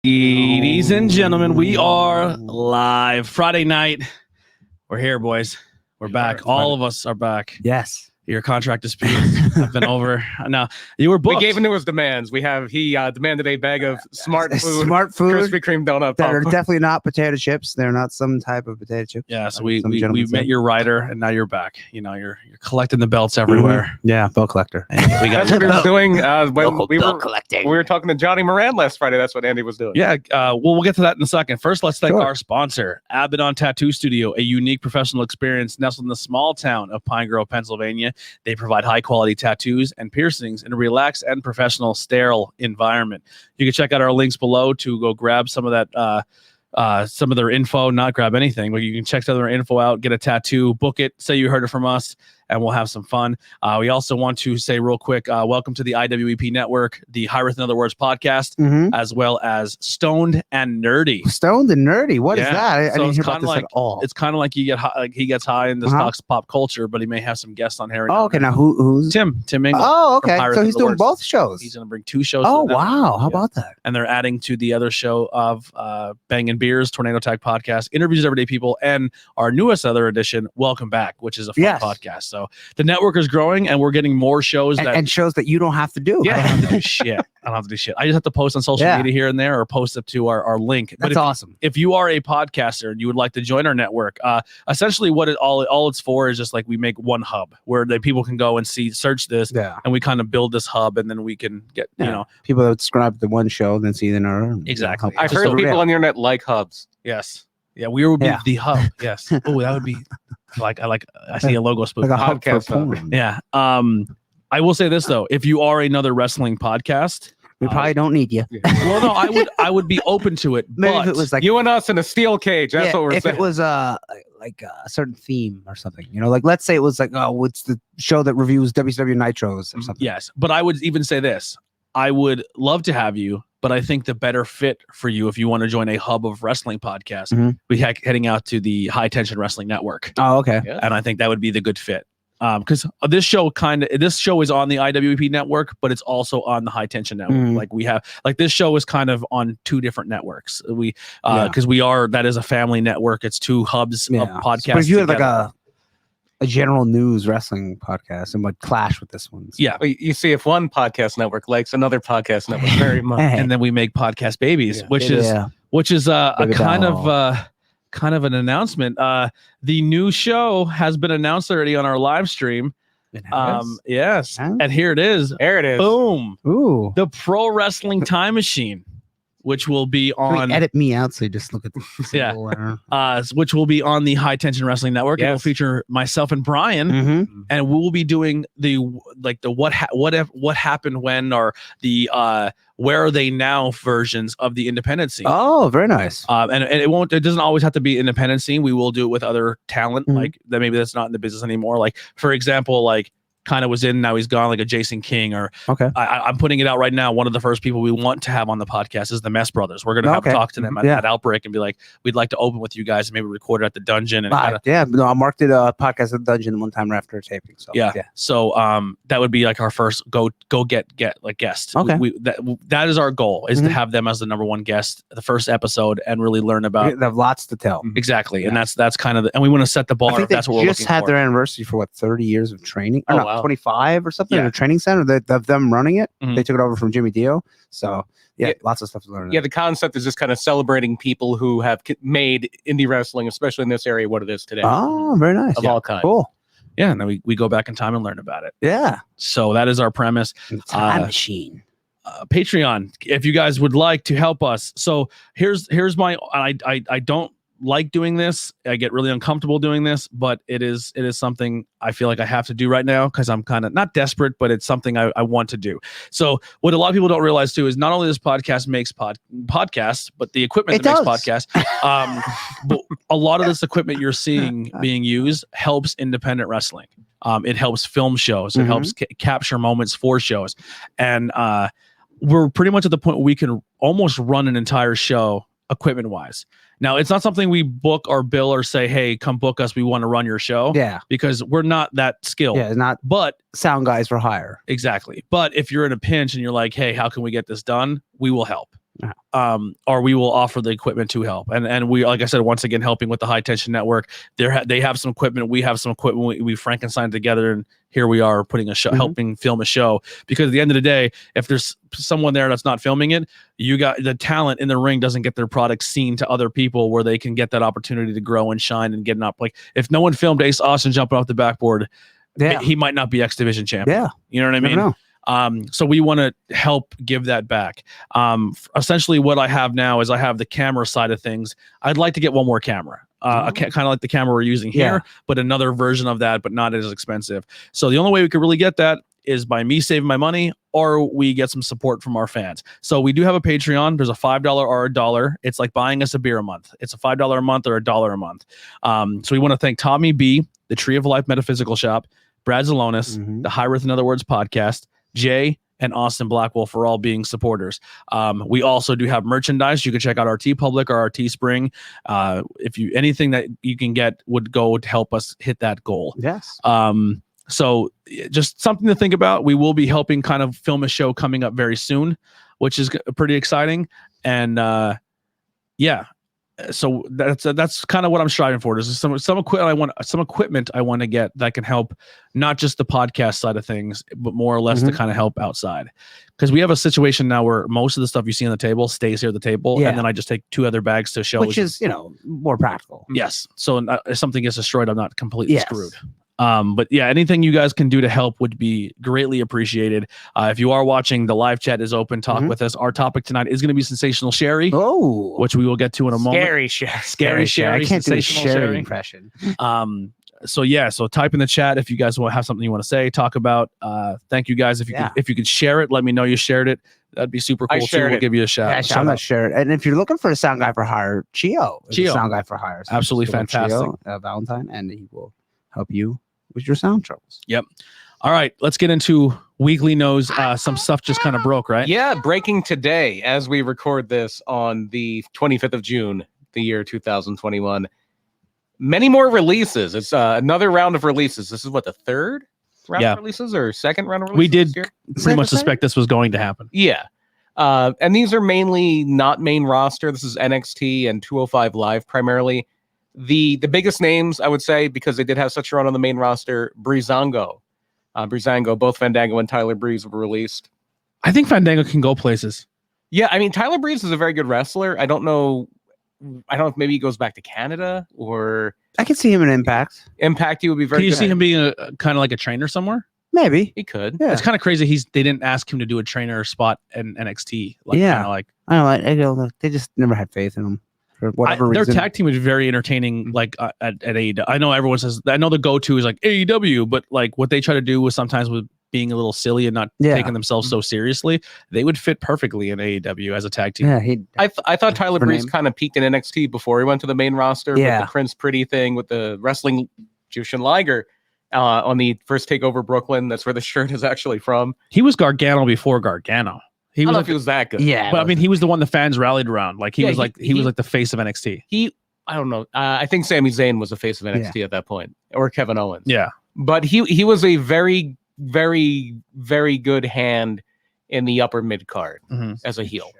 Ladies and gentlemen, we are live. Friday night. We're here, boys. We're back. All of us are back. Yes. Your contract disputes have been over. Now, you were booked. We gave into his demands. He demanded a bag of smart food, Krispy Kreme donut that are popcorn. definitely not potato chips. They're not some type of potato chip. Yeah, so we met your rider, and now you're back. You know, you're collecting the belts everywhere. Mm-hmm. Yeah, bill collector. We got That's what he was doing when we collecting. were talking to Johnny Moran last Friday. That's what Andy was doing. Yeah, we'll get to that in a second. First, let's thank Sure. our sponsor, Abaddon Tattoo Studio, a unique professional experience nestled in the small town of Pine Grove, Pennsylvania. They provide high-quality tattoos and piercings in a relaxed and professional, sterile environment. You can check out our links below to go grab some of that, some of their info. Not grab anything, but you can check some of their info out, get a tattoo, book it, say you heard it from us, and we'll have some fun. We also want to say real quick, welcome to the IWEP Network, the High With In Other Words podcast, as well as Stoned and Nerdy. Stoned and Nerdy. What is that? I didn't hear about this like, at all. It's kind of like you get high, like he gets high and this talks pop culture, but he may have some guests on here. Oh, okay. Now who's Tim Ingle. Oh, okay. from So he's doing Words. both shows. He's going to bring two shows. Oh, to the network. wow. How about that? And they're adding to the other show of Bangin' Beers, Tornado Tag Podcast, interviews everyday people, and our newest other edition, Welcome Back, which is a fun podcast. So the network is growing, and we're getting more shows and shows that you don't have to do. Yeah, I don't have to do shit. I don't have to do shit. I just have to post on social media here and there, or post it to our link. That's awesome. If you are a podcaster and you would like to join our network, essentially what all it's for is just like we make one hub where the people can go and search this, and we kind of build this hub, and then we can get people that subscribe to one show, then see another. Exactly. I've heard people on the internet like hubs. Yes. Yeah, we would be the hub. Yes. Oh, that would be I see a logo spook. Like a podcast hub. Yeah. I will say this though, if you are another wrestling podcast, we probably don't need you. Well, no, I would be open to it. Maybe but if it was like you and us in a steel cage. That's what we're if saying. If it was like a certain theme or something, like let's say it was like, oh, it's the show that reviews WCW Nitros or something. Yes, but I would even say this: I would love to have you, but I think the better fit for you, if you want to join a hub of wrestling podcasts, we heading out to the High Tension Wrestling Network. Oh, okay. Yeah. And I think that would be the good fit. Because this show is on the IWP network, but it's also on the High Tension network. Like we have, this show is kind of on two different networks. Because that is a family network. It's two hubs of podcasts. But if you had like a general news wrestling podcast, and would clash with this one. Yeah, you see, if one podcast network likes another podcast network very much, and then we make podcast babies, which is a kind of an announcement. The new show has been announced already on our live stream. Yes, and here it is. There it is. Boom. Ooh, the Pro Wrestling Time Machine, which will be on. Edit me out so you just look at the which will be on the High Tension Wrestling Network. It will feature myself and Brian, and we'll be doing the what happened when, or the where are they now versions of the independent scene. Oh, very nice. And it doesn't always have to be independent scene. We will do it with other talent, like that maybe that's not in the business anymore. Like, for example, like kind of was in, now he's gone, like a Jason King, or I'm putting it out right now. One of the first people we want to have on the podcast is the Mess Brothers. We're gonna have to talk to them at Outbreak and be like, we'd like to open with you guys and maybe record it at the dungeon. And I marked it a podcast at the dungeon one time after taping. So so that would be like our first go get like guest. That is our goal, is to have them as the number one guest, the first episode, and really learn about. They have lots to tell. Exactly, and that's kind of and we want to set the bar. I think that's what we're looking for. Just had their anniversary for 30 years of training. 25 or something in a training center of them running it. They took it over from Jimmy Dio. So lots of stuff to learn. Yeah, the concept is just kind of celebrating people who have made indie wrestling, especially in this area, what it is today. Oh, very nice. Of all kinds. Cool. Yeah, and then we go back in time and learn about it. Yeah. So that is our premise. Time machine. Patreon, if you guys would like to help us. So here's my I don't like doing this. I get really uncomfortable doing this, but it is something I feel like I have to do right now, because I'm kind of not desperate, but it's something I want to do. So what a lot of people don't realize too is not only this podcast makes podcasts, but the equipment that makes podcasts. But a lot of this equipment you're seeing being used helps independent wrestling. It helps film shows. It helps capture moments for shows. And we're pretty much at the point where we can almost run an entire show equipment wise. Now, it's not something we book or bill or say, hey, come book us, we want to run your show. Yeah. Because we're not that skilled. Yeah, not but sound guys for hire. Exactly. But if you're in a pinch and you're like, hey, how can we get this done? We will help. or we will offer the equipment to help. And we, like I said, once again, helping with the High Tension Network. They have some equipment. We have some equipment. We Frankenstein together, and here we are putting a show, helping film a show. Because at the end of the day, if there's someone there that's not filming it, you got the talent in the ring doesn't get their product seen to other people where they can get that opportunity to grow and shine and get up. Like if no one filmed Ace Austin jumping off the backboard, he might not be X Division champion. Yeah, you know what I mean? So we want to help give that back. Essentially what I have now is I have the camera side of things. I'd like to get one more camera, kind of like the camera we're using here, but another version of that, but not as expensive. So the only way we could really get that is by me saving my money, or we get some support from our fans. So we do have a Patreon. There's a $5 or $1. It's like buying us a beer a month. It's a $5 a month or $1 a month. So we want to thank Tommy B, the Tree of Life Metaphysical Shop, Brad Zalonis, the High Worth in Other Words podcast, Jay, and Austin Blackwell for all being supporters. We also do have merchandise. You can check out our TeePublic or our Teespring. If you anything that you can get would go to help us hit that goal. Yes. So just something to think about. We will be helping kind of film a show coming up very soon, which is pretty exciting. And so that's kind of what I'm striving for. There's some equipment I want to get that can help not just the podcast side of things, but more or less to kind of help outside. Because we have a situation now where most of the stuff you see on the table stays here at the table, and then I just take 2 other bags to show, which is more practical. Yes. So if something gets destroyed, I'm not completely screwed. But yeah, anything you guys can do to help would be greatly appreciated. If you are watching, the live chat is open. Talk with us. Our topic tonight is going to be Sensational Sherri, which we will get to in a moment. Scary Sherri. I can't do a Sherri impression. So type in the chat if you guys want to have something you want to say, talk about. Thank you guys. If you could share it, let me know you shared it. That'd be super cool. We'll give you a shout. I'm not sure. And if you're looking for a sound guy for hire, Chio is a sound guy for hire. So absolutely fantastic. Chio, Valentine, and he will help you with your sound troubles. Yep. All right, let's get into Weekly News. Some stuff just kind of broke, right? Yeah, breaking today as we record this on the 25th of June, the year 2021. Many more releases. It's another round of releases. This is what, the third round of releases or second round of releases? We did pretty much suspect this was going to happen. Yeah. And these are mainly not main roster. This is NXT and 205 Live primarily. The biggest names, I would say, because they did have such a run on the main roster, Breezango, both Fandango and Tyler Breeze were released. I think Fandango can go places. Yeah, I mean, Tyler Breeze is a very good wrestler. I don't know if maybe he goes back to Canada or... I could see him in Impact. Impact, he would be very good. Can you see him being a kind of like a trainer somewhere? Maybe. He could. Yeah. It's kind of crazy. They didn't ask him to do a trainer spot in NXT. I don't know. They just never had faith in him. For whatever reason. Their tag team was very entertaining, like at AEW. I know everyone says, I know the go-to is like AEW, but like what they try to do was sometimes with being a little silly and not taking themselves so seriously, they would fit perfectly in AEW as a tag team. Yeah, I thought Tyler Breeze kind of peaked in NXT before he went to the main roster with the Prince Pretty thing with the wrestling Jushin Liger on the first Takeover Brooklyn. That's where the shirt is actually from. He was Gargano before Gargano. I don't know if he was that good. Yeah, but I mean, he was the one the fans rallied around. Like he was like the face of NXT. I don't know. I think Sami Zayn was the face of NXT at that point, or Kevin Owens. Yeah, but he was a very, very, very good hand in the upper mid card as a heel.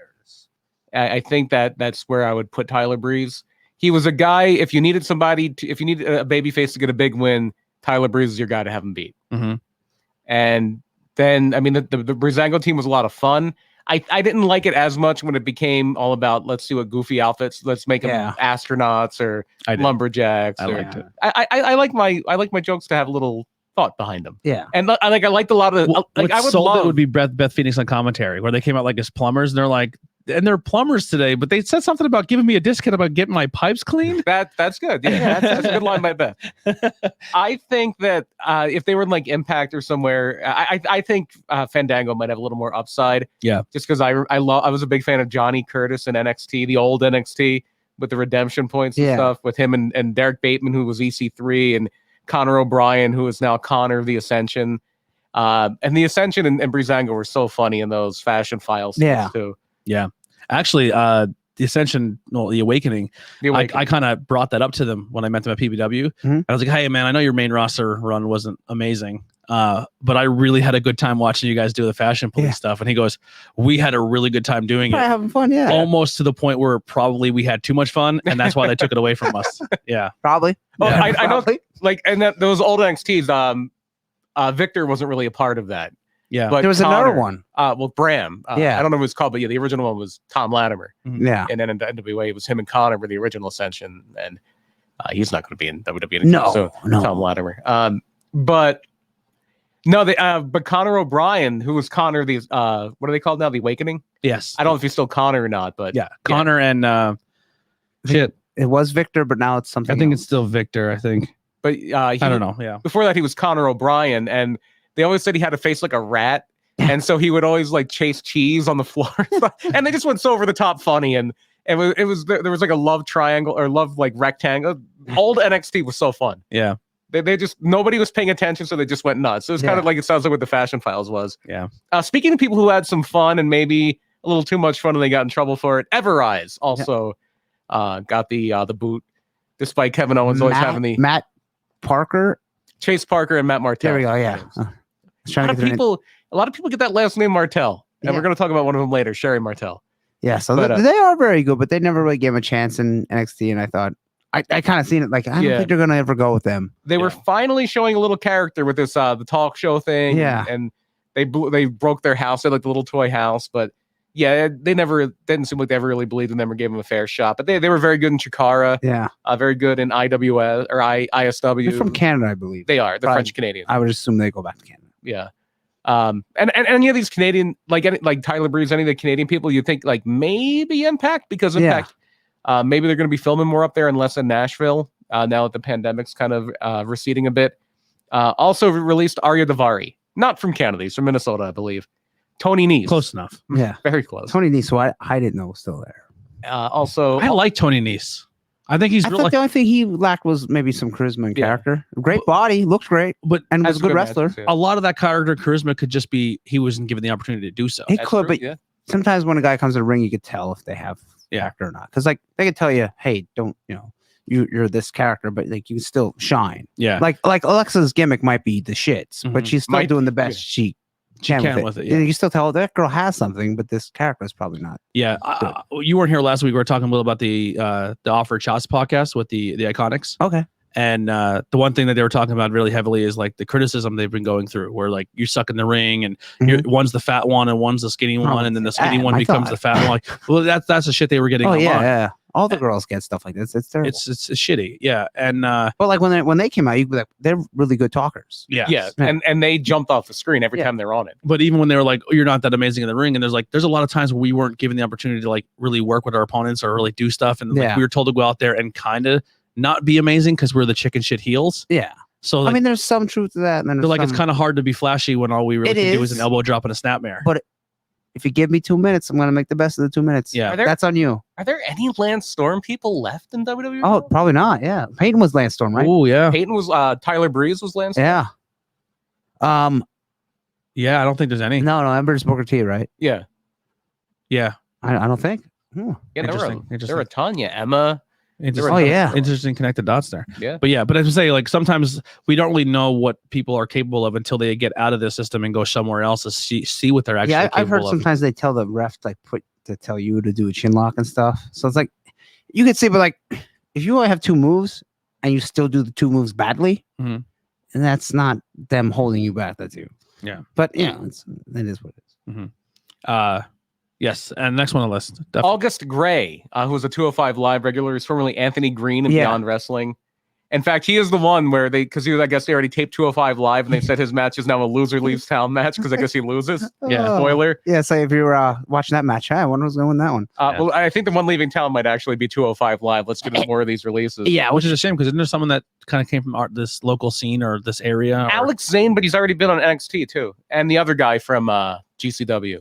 I think that's where I would put Tyler Breeze. He was a guy. If you needed if you need a baby face to get a big win, Tyler Breeze is your guy to have him beat. And then, I mean, the Breezango team was a lot of fun. I didn't like it as much when it became all about let's do a goofy outfits, let's make them astronauts or lumberjacks. I liked it. I like my jokes to have a little thought behind them. Yeah, and I liked a lot of. I would love it would be Beth Phoenix on commentary where they came out like as plumbers and they're like. And they're plumbers today, but they said something about giving me a discount about getting my pipes cleaned. That's good. Yeah, that's a good line by Beth. I think that if they were in like Impact or somewhere, I think Fandango might have a little more upside. Yeah, just because I was a big fan of Johnny Curtis in NXT, the old NXT with the redemption points and stuff with him and Derek Bateman, who was EC3, and Connor O'Brien, who is now Connor of the Ascension. And the Ascension and Breezango were so funny in those Fashion Files too. Yeah. Actually, the Ascension, the Awakening, I kind of brought that up to them when I met them at PBW. And I was like, hey, man, I know your main roster run wasn't amazing. But I really had a good time watching you guys do the fashion police stuff. And he goes, we had a really good time doing it. Having fun, yeah. Almost to the point where probably we had too much fun, and that's why they took it away from us. Yeah, probably. Well, I know, like, and those old NXTs, Victor wasn't really a part of that. Yeah, but there was another one. Well, Bram. I don't know what it was called, but yeah, the original one was Tom Latimer. Yeah, and then in the NWA, it was him and Conan were the original Ascension, and he's not going to be in WWE. No. Tom Latimer. But Connor O'Brien, who was Connor, what are they called now? The Awakening. Yes, I don't know if he's still Connor or not, but Connor and it was Victor, but now it's something. I think else. it's still Victor. I think, but I don't know. Yeah, before that he was Connor O'Brien, and they always said he had a face like a rat, and so he would always like chase cheese on the floor, and they just went so over the top funny, and there was like a love triangle or love like rectangle. Old NXT was so fun. Yeah. They just, nobody was paying attention, so they just went nuts. It was kind of like, it sounds like what the Fashion Files was. Yeah. Speaking of people who had some fun and maybe a little too much fun and they got in trouble for it, Everrise also got the boot, despite Kevin Owens always having the Matt Parker, Chase Parker, and Matt Martel. There we go. Yeah. A lot of people get that last name Martel, and we're going to talk about one of them later, Sherri Martel. Yeah. So they are very good, but they never really gave him a chance in NXT, and I thought. I kind of seen it like I don't think they're gonna ever go with them. They were finally showing a little character with this the talk show thing. Yeah, and they broke their house. They like the little toy house, but they never didn't seem like they ever really believed in them or gave them a fair shot. But they were very good in Chikara. Yeah, very good in IWS or ISW. They're from Canada, I believe. They are. They're French Canadian. I would assume they go back to Canada. Yeah. And any of these Canadian like Tyler Breeze, any of the Canadian people, you think like maybe Impact because Impact. Maybe they're going to be filming more up there and less in Nashville now that the pandemic's kind of receding a bit. Also released Arya Davari, not from Canada, he's from Minnesota, I believe. Tony Nese. Close enough. Yeah. Very close. Tony Nese, who I didn't know was still there. Also, I like Tony Nese. I think he's I thought the only thing he lacked was maybe some charisma and character. Great body, looked great, and was a good wrestler. A lot of that character charisma could just be he wasn't given the opportunity to do so. He could, but sometimes when a guy comes to the ring, you could tell if they have character or not, because like they could tell you, hey, don't you're this character, but like you can still shine. Yeah, like Alexa's gimmick might be the shits, but she's still doing the best she can with it. You can still tell that girl has something, but this character is probably not. Yeah, you weren't here last week. We were talking a little about the Offer Shots podcast with the Iconics. Okay. And the one thing that they were talking about really heavily is like the criticism they've been going through, where like you suck in the ring and one's the fat one and one's the skinny one, and then the skinny one becomes the fat one. Well, that's the shit they were getting. Yeah. All the girls get stuff like this. It's terrible. It's shitty. Yeah. And but like when they came out, you like they're really good talkers. Yeah. And they jumped off the screen every time they're on it. But even when they were like, oh, you're not that amazing in the ring, and there's a lot of times where we weren't given the opportunity to like really work with our opponents or really do stuff, and like, we were told to go out there and kind of not be amazing because we're the chicken shit heels. Yeah. So like, I mean, there's some truth to that. And then they're like, it's kind of hard to be flashy when all we really can do is an elbow drop and a snapmare. But if you give me 2 minutes, I'm going to make the best of the 2 minutes. Yeah. That's on you. Are there any Lance Storm people left in WWE? Oh, probably not. Yeah. Peyton was Lance Storm, right? Oh, yeah. Peyton was Tyler Breeze was Lance Storm? Yeah. Yeah, I don't think there's any. No, Ember's Booker T, right? Yeah. I don't think. Yeah, there were a ton. Yeah, Emma. Interesting connected dots there. Yeah. But as I say, like sometimes we don't really know what people are capable of until they get out of the system and go somewhere else to see what they're actually capable of. I've heard sometimes they tell the ref to tell you to do a chin lock and stuff. So it's like you could say, but like if you only have 2 moves and you still do the 2 moves badly, and that's not them holding you back. That's you. Yeah. But it is what it is. Yes, and next one on the list. Definitely. August Gray, who was a 205 Live regular, is formerly Anthony Green in Beyond Wrestling. In fact, he is the one where I guess they already taped 205 Live, and they said his match is now a loser leaves town match because I guess he loses. Spoiler. Yeah, so if you were watching that match, I wonder who's going to win that one. Well, I think the one leaving town might actually be 205 Live. Let's get more of these releases. Yeah, which is a shame because isn't there someone that kind of came from this local scene or this area? Alex Zane, but he's already been on NXT too, and the other guy from GCW.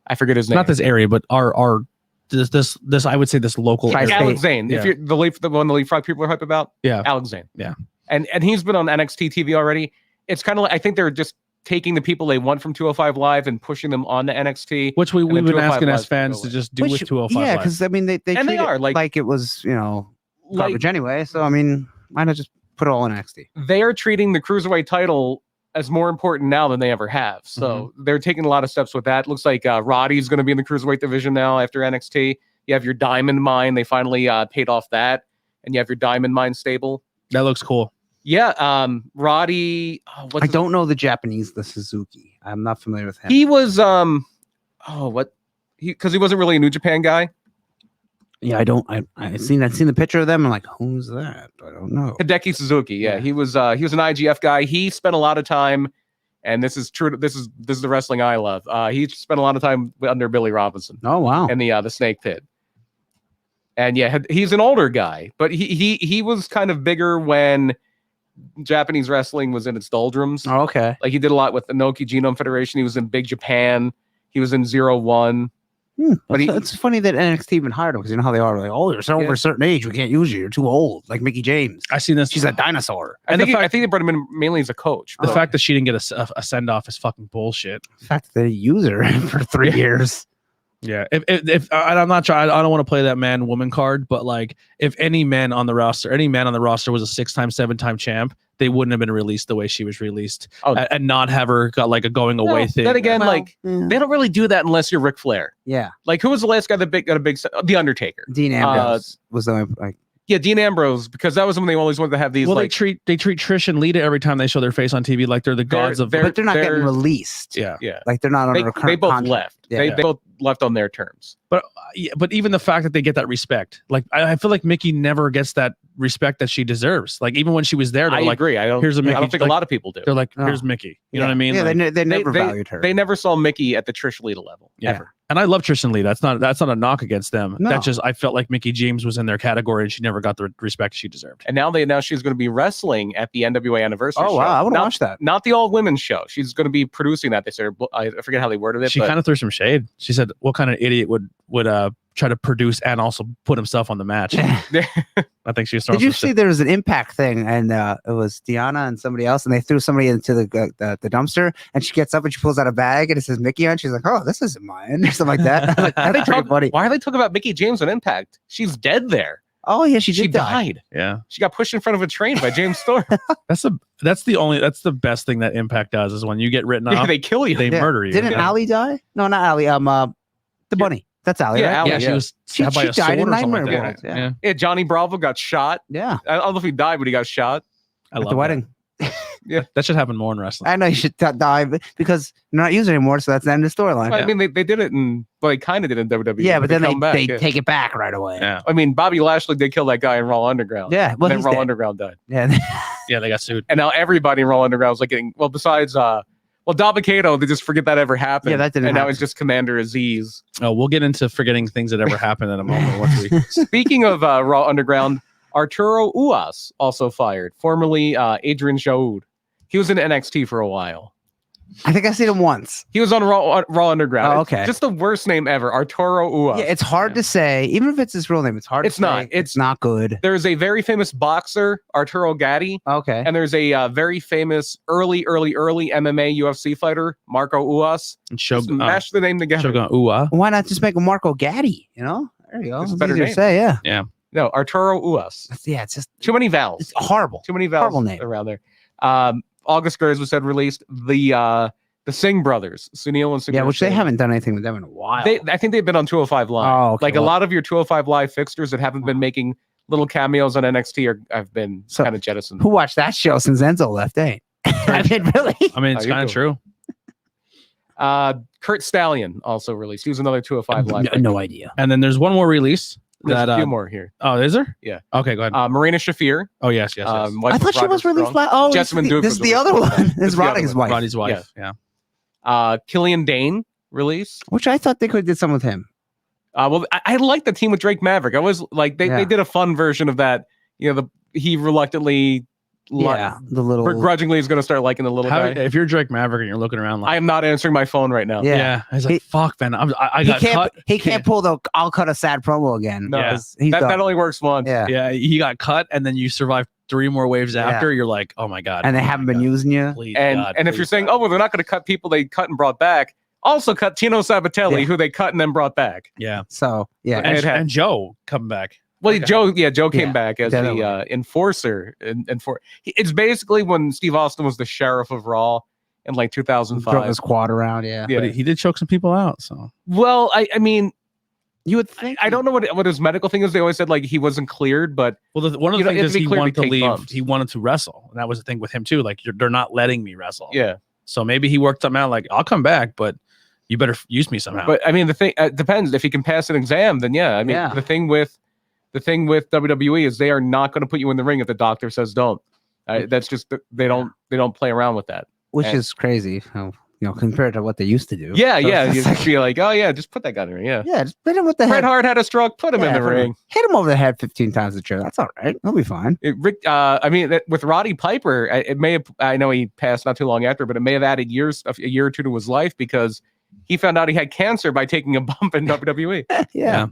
I forget his name. Not this area, but our this I would say this local area. Alex Zane. If you're the one the Leaf Frog people are hype about. Yeah. Alex Zane. Yeah. And he's been on NXT TV already. It's kind of like I think they're just taking the people they want from 205 Live and pushing them on to NXT. Which we've been asking as fans to just do with 205 Live. Yeah, because I mean they are like it was, garbage anyway. So I mean, why not just put it all in NXT? They are treating the Cruiserweight title as more important now than they ever have. So they're taking a lot of steps with that. Looks like Roddy's going to be in the cruiserweight division now after NXT. You have your Diamond Mine. They finally paid off that. And you have your Diamond Mine stable. That looks cool. Yeah. Roddy. I don't know the Suzuki. I'm not familiar with him. He was, because he wasn't really a New Japan guy. Yeah, I seen the picture of them. I'm like, who's that? I don't know. Hideki Suzuki. Yeah, he was an IGF guy. He spent a lot of time, and this is true. This is the wrestling I love. He spent a lot of time under Billy Robinson. Oh wow! In the Snake Pit. And yeah, he's an older guy, but he was kind of bigger when Japanese wrestling was in its doldrums. Oh, okay. Like he did a lot with the Noki Genome Federation. He was in Big Japan. He was in 01. But it's funny that NXT even hired him because you know how they are. Like, oh, you're over a certain age, we can't use you. You're too old. Like Mickey James. I seen this. She's a dinosaur. I think they brought him in mainly as a coach. The fact that she didn't get a send off is fucking bullshit. The fact that they use her for 3 years. Yeah, if I'm not trying, I don't want to play that man woman card, but like if any man on the roster was a 6-time, 7-time champ, they wouldn't have been released the way she was released, and not have her got like a going away thing. Then again, they don't really do that unless you're Ric Flair. Yeah, like who was the last guy that got a big? The Undertaker. Dean Ambrose was the like. Yeah, Dean Ambrose, because that was when they always wanted to have these. Well, they treat Trish and Lita every time they show their face on TV like they're the gods of. But they're not getting released. Yeah, like they're not on a current. They both contract. left. They both left on their terms. But even the fact that they get that respect, like I feel like Mickey never gets that respect that she deserves. Like even when she was there, I agree. I don't think a lot of people do. They're like, here's Mickey. You know what I mean? Yeah, like, they never valued her. They never saw Mickey at the Trish Lita level. Yeah. Ever. And I love Trish and Lee. That's not a knock against them. No. That's just I felt like Mickey James was in their category and she never got the respect she deserved. And now they announced she's going to be wrestling at the NWA anniversary show. Oh wow, I want to watch that. Not the all women's show. She's going to be producing that. They said, I forget how they worded it. She kind of threw some shade. She said, "What kind of idiot would try to produce and also put himself on the match?" I think she was. Did you see there was an Impact thing and it was Deanna and somebody else and they threw somebody into the dumpster and she gets up and she pulls out a bag and it says Mickey on. She's like, "Oh, this isn't mine," or something like that. Like, that's pretty funny. Why are they talking about Mickey James on Impact? She's dead there. Oh yeah, she died. Yeah, she got pushed in front of a train by James Storm. That's the best thing that Impact does is when you get written off, they kill you. They murder you. Didn't Allie die? No, not Allie. The bunny. That's Allie. Yeah, right? Allie, yeah, she was stabbed by a died sword in or something Nightmare like that. World. Yeah, Johnny Bravo got shot. Yeah, I don't know if he died, but he got shot. I love the wedding. Yeah, that should happen more in wrestling. I know you should die because you're not using it anymore, so that's the end of the storyline. I mean, they did it they kind of did it in WWE. Yeah, but then they back, take it back right away. Yeah, I mean, Bobby Lashley did kill that guy in Raw Underground. Yeah, well, then Raw Underground died. Yeah, yeah, they got sued, and now everybody in Raw Underground is like getting besides Dabba-Kato, they just forget that ever happened. Yeah, that didn't happen. Now it's just Commander Aziz. Oh, we'll get into forgetting things that ever happened in a moment. Once we Speaking of Raw Underground, Arturo Uas also fired, formerly Adrian Jaoud. He was in NXT for a while. I think I've seen him once. He was on Raw Underground. Oh, okay. It's just the worst name ever, Arturo Uas. Yeah, it's hard to say. Even if it's his real name, it's hard to say. It's not good. There's a very famous boxer, Arturo Gatti. Okay. And there's a very famous early MMA UFC fighter, Marco Uas. and Mash the name together. Shogun Ua. Why not just make him Marco Gatti? You know, there you go. It's a It's better easier name. to say. Yeah. No, Arturo Uas. Yeah, it's just Too many vowels. it's horrible. Too many vowels Horrible name. around there. August Gers was said released. The Singh brothers, Sunil and Sunil. Yeah, which they Singh. haven't done anything with them in a while. I think they've been on 205 Live. Oh, okay, like a lot of your 205 Live fixtures that haven't been making little cameos on NXT have been kind of jettisoned. Who watched that show since Enzo left? Eh? I mean, really? I mean, it's you're kind of cool. true. Kurt Stallion also released. He was another 205 Live. No idea. And then there's one more release. There's a few more here. Oh, is there? Yeah. Okay, go ahead. Marina Shafir. Oh, yes. I thought she was released last. Oh, Jessamine Duke this is was the other released one. last. This is Roddy's wife. Roddy's wife. Yeah. Killian Dane release. Which I thought they could have did some with him. Well, I like the team with Drake Maverick. I was like, they did a fun version of that. You know, he reluctantly, Yeah, the little. begrudgingly is going to start liking the little guy. If you're Drake Maverick and you're looking around like, I am not answering my phone right now. Yeah. He's like, fuck, man. I got cut. He can't pull the "I'll cut a sad promo" again. No, Yeah. that only works once. Yeah. Yeah, he got cut, and then you survived 3 more waves after. You're like, oh my god. And they haven't been using you. Please, And God, and if please, you're saying, God. oh well, they're not going to cut people they cut and brought back, also cut Tino Sabatelli, Yeah. who they cut and then brought back. Yeah. So yeah, And- And Joe coming back. Well, Okay. Joe came Yeah, back as the enforcer, and it's basically when Steve Austin was the sheriff of Raw in like 2005. Drove his quad around, yeah. But he did choke some people out. So Well, I mean, You would think. I don't know what his medical thing is. They always said like he wasn't cleared, but one of the You don't things have is to be he cleared wanted to to take leave. bumps. He wanted to wrestle, and that was the thing with him too. Like they're not letting me wrestle. yeah. So maybe he worked something out. Like I'll come back, but you better use me somehow. But I mean, the thing depends. If he can pass an exam, then yeah. I mean, Yeah. the thing with WWE is they are not going to put you in the ring if the doctor says don't. That's just they don't play around with that. Which And- is crazy, compared to what they used to do. Yeah, So yeah. it's You like, just be like, oh yeah, just put that guy in the ring. Yeah. yeah, just hit him with the Bret head. Hart had a stroke. Put him in Yeah, the ring. Hit him over the head 15 times with the chair. That's all right. He'll be fine. I mean, with Roddy Piper, it may have. I know he passed not too long after, but it may have added a year or two to his life because he found out he had cancer by taking a bump in WWE. Yeah.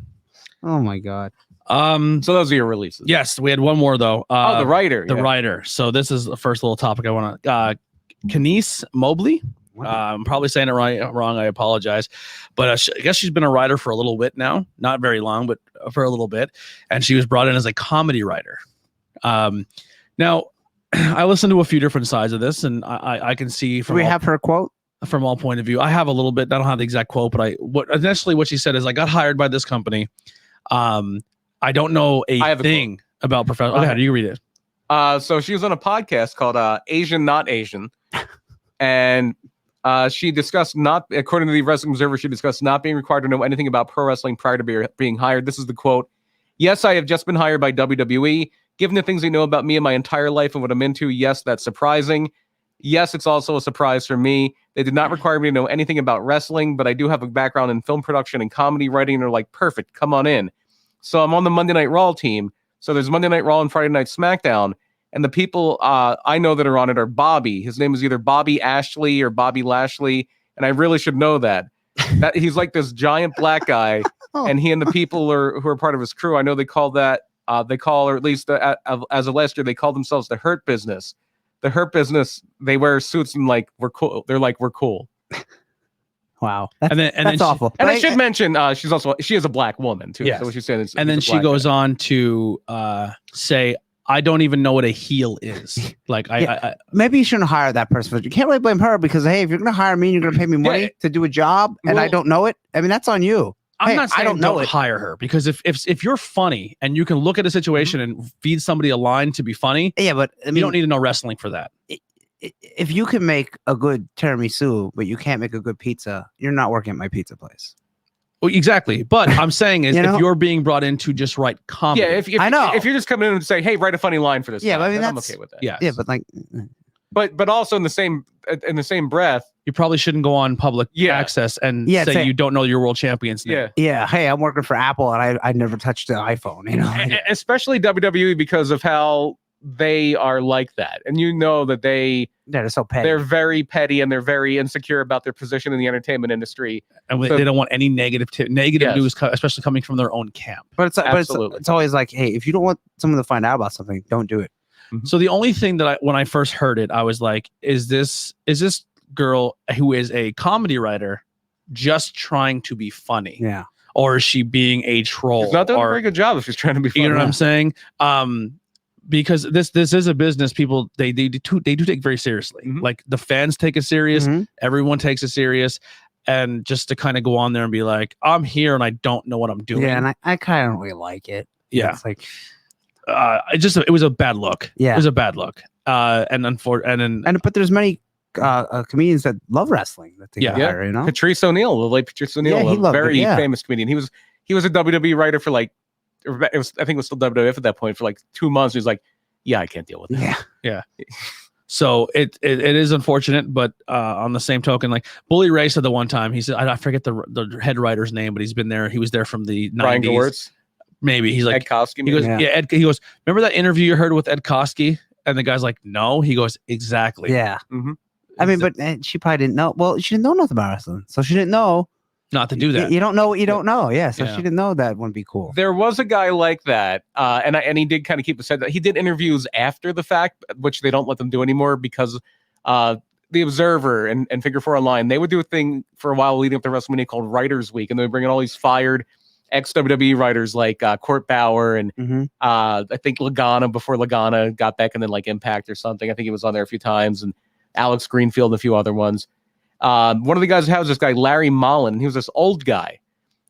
Oh my God. So those are your releases. Yes, we had one more though. The writer. The writer. So this is the first little topic I want to. Kenise Mobley. I'm probably saying it wrong. I apologize, but I guess she's been a writer for a little bit now, not very long, but for a little bit, and she was brought in as a comedy writer. Now, I listened to a few different sides of this, and I can see Do we have her quote? from all point of view. I have a little bit. I don't have the exact quote, but initially what she said is, "I got hired by this company. I don't know a thing about professional." Okay, you read it. So she was on a podcast called Asian Not Asian, and she discussed according to the Wrestling Observer, she discussed not being required to know anything about pro wrestling prior to being hired. This is the quote. "Yes, I have just been hired by WWE. Given the things they know about me and my entire life and what I'm into, yes, that's surprising. Yes, it's also a surprise for me. They did not require me to know anything about wrestling, but I do have a background in film production and comedy writing, and they're like, perfect, come on in." So I'm on the Monday Night Raw team. So there's Monday Night Raw and Friday Night SmackDown. And the people I know that are on it are Bobby. His name is either Bobby Ashley or Bobby Lashley. And I really should know that. He's like this giant black guy. And he and the people who are part of his crew, I know they call, or at least as of last year, they call themselves the Hurt Business. The Hurt Business, they wear suits and like, we're cool. They're like, we're cool. Wow. That's awful. And I should mention, she is a black woman too. Yes. So what she's saying is, And then she goes on to say, "I don't even know what a heel is." Like I maybe you shouldn't hire that person. But you can't really blame her because, hey, if you're going to hire me and you're going to pay me money to do a job and I don't know it, I mean, that's on you. I'm not saying I don't know it. hire her, because if you're funny and you can look at a situation and feed somebody a line to be funny, Yeah, but I mean, you don't need to know wrestling for that. if you can make a good tiramisu, but you can't make a good pizza, you're not working at my pizza place. Well, exactly. But I'm saying is, You know? if you're being brought in to just write comedy, yeah, if I know. If you're just coming in and say, hey, write a funny line for this, Yeah, guy, but I mean, then I'm that's- okay with that. yes. Yeah, but like, But also in the same breath, you probably shouldn't go on public access and say you don't know your world champion's name. yeah. hey, I'm working for Apple and I never touched an iPhone, you know? Especially WWE, because of how they are like that, and you know that They're so petty. they're very petty and they're very insecure about their position in the entertainment industry. And So- they don't want any negative Yes. news, especially coming from their own camp. But it's Absolutely. it's always like, hey, if you don't want someone to find out about something, don't do it. So the only thing that when I first heard it, I was like, is this girl who is a comedy writer just trying to be funny? Yeah. Or is she being a troll? She's not doing a Or, very good job if she's trying to be funny. you know what I'm saying? Because this is a business people they do take very seriously. Mhm. Like the fans take it serious, Mhm. everyone takes it serious, and just to kind of go on there and be like, I'm here and I don't know what I'm doing. Yeah, and I kind of don't really like it. Yeah. It's like, it was a bad look. Yeah. It was a bad look. but there's many comedians that love wrestling that they Yeah. can hire, you know? Patrice O'Neal, the late Patrice O'Neal, Yeah, he a loved it, very yeah. famous comedian. He was a WWE writer for like, I think it was still WWF at that point, for like 2 months. He was like, yeah, I can't deal with that. Yeah. So it is unfortunate, but on the same token, like Bully Ray said the one time, he said, I forget the head writer's name, but he was there from the 90s. Brian Gewirtz, Maybe he's like, Ed Koskey. he goes, Yeah. Ed, he goes, remember that interview you heard with Ed Koskey? And the guy's like, no. He goes, exactly. Yeah. Mhm. I mean, but she probably didn't know. Well, she didn't know nothing about wrestling. So she didn't know. Not to do that. You don't know what you don't know. Yeah. So Yeah. she didn't know that wouldn't be cool. There was a guy like that, and he did kind of keep it said that he did interviews after the fact, which they don't let them do anymore because the Observer and Figure 4 Online, they would do a thing for a while leading up to WrestleMania called Writers Week, and they would bring in all these fired ex-WWE writers like Court Bauer and Mhm. I think Lagana before Lagana got back and then like Impact or something. I think he was on there a few times, and Alex Greenfield and a few other ones. One of the guys who has this guy, Larry Mullen. He was this old guy,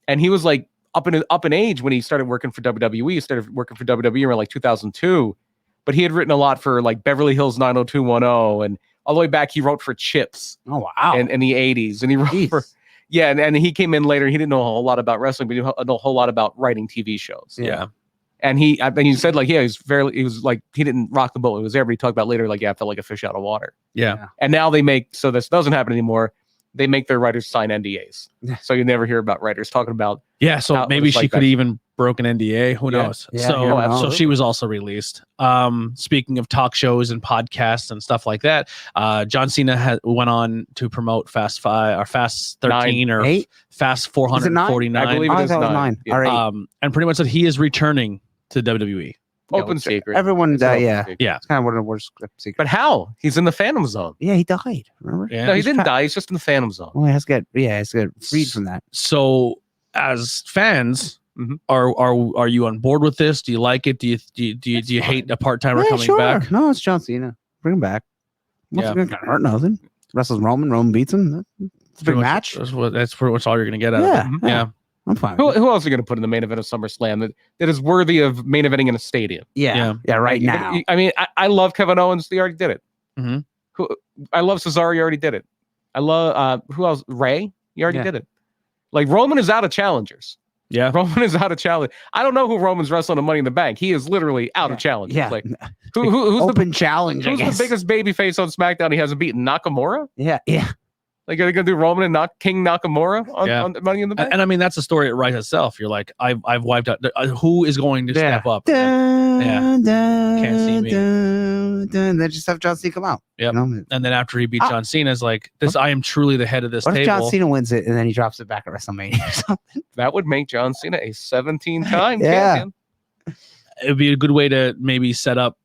and he was like up in age when he started working for WWE. He started working for WWE around like 2002, but he had written a lot for like Beverly Hills 90210 and all the way back. He wrote for Chips. Oh wow! In the 80s, and he wrote Jeez. for and he came in later. He didn't know a whole lot about wrestling, but he knew a whole lot about writing TV shows. Yeah. And he said like, he was like, he didn't rock the boat. It was there, but he talked about later, like, I felt like a fish out of water. Yeah. And now they make, so this doesn't happen anymore. They make their writers sign NDAs. Yeah. So you never hear about writers talking about. Yeah. So How it maybe was she like could that. even broke an NDA. Who Yeah. knows? Yeah, So, you never know. so she was also released. Speaking of talk shows and podcasts and stuff like that, John Cena went on to promote Fast 5 or Fast 13 or 8? Fast Is it 449. I believe Oh, it I is thought it was 9. 9. All right. And pretty much said he is returning to WWE. Open secret. Everyone, It's an open yeah, secret. Yeah. it's kind of one of the worst secrets. But how? He's in the Phantom Zone. Yeah, he died. Remember? Yeah. No, he He's didn't trapped. die. He's just in the Phantom Zone. Well, he has to get freed from that. So, as fans, Mhm. are you on board with this? Do you like it? Do you hate a part timer Yeah, coming sure. back? No, it's John Cena. Bring him back. What's Yeah. gonna hurt nothing? Wrestles Roman beats him. It's a big Pretty much- match. That's pretty much all you're gonna get out Yeah, of it. yeah. Yeah. I'm fine. Who with it. else are you going to put in the main event of SummerSlam that is worthy of main eventing in a stadium? Yeah, right Like, now. I mean, I love Kevin Owens. He already did it. Mhm. I love Cesaro. He already did it. I love who else? Ray. He already Yeah. did it. Like, Roman is out of challengers. Yeah. Roman is out of challenge. I don't know who Roman's wrestling in Money in the Bank. He is literally out of challenge. Yeah. Like, who's Open challenge. I the guess. biggest baby face on SmackDown? He hasn't beaten Nakamura. Yeah, yeah. Like, are they gonna do Roman and King Nakamura on, Yeah. on Money in the Bank? And I mean, that's the story it writes itself. You're like, I've wiped out. Who is going to step up? Dun, Yeah. dun, Can't see me. dun, dun. They just have John Cena come out. Yep. You know? And then after he beat John Cena, it's like, this. I am truly the head of this What if John table. Cena wins it and then he drops it back at WrestleMania or something? That would make John Cena a 17-time Yeah. champion. It'd be a good way to maybe set up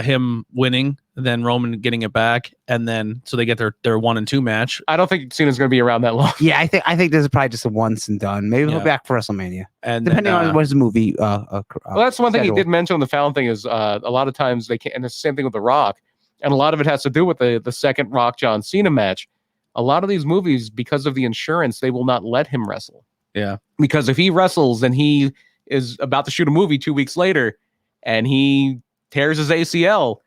him winning, then Roman getting it back, and then so they get their 1 and 2 match. I don't think Cena's going to be around that long. Yeah, I think this is probably just a once and done. Maybe he'll Yeah. be back for WrestleMania, And depending then, on what his movie. Well, that's one thing he schedule. did mention on the Fallon thing is a lot of times they can't, and it's the same thing with The Rock, and a lot of it has to do with the second Rock John Cena match. A lot of these movies, because of the insurance, they will not let him wrestle. Yeah. Because if he wrestles and he is about to shoot a movie 2 weeks later, and he tears his ACL,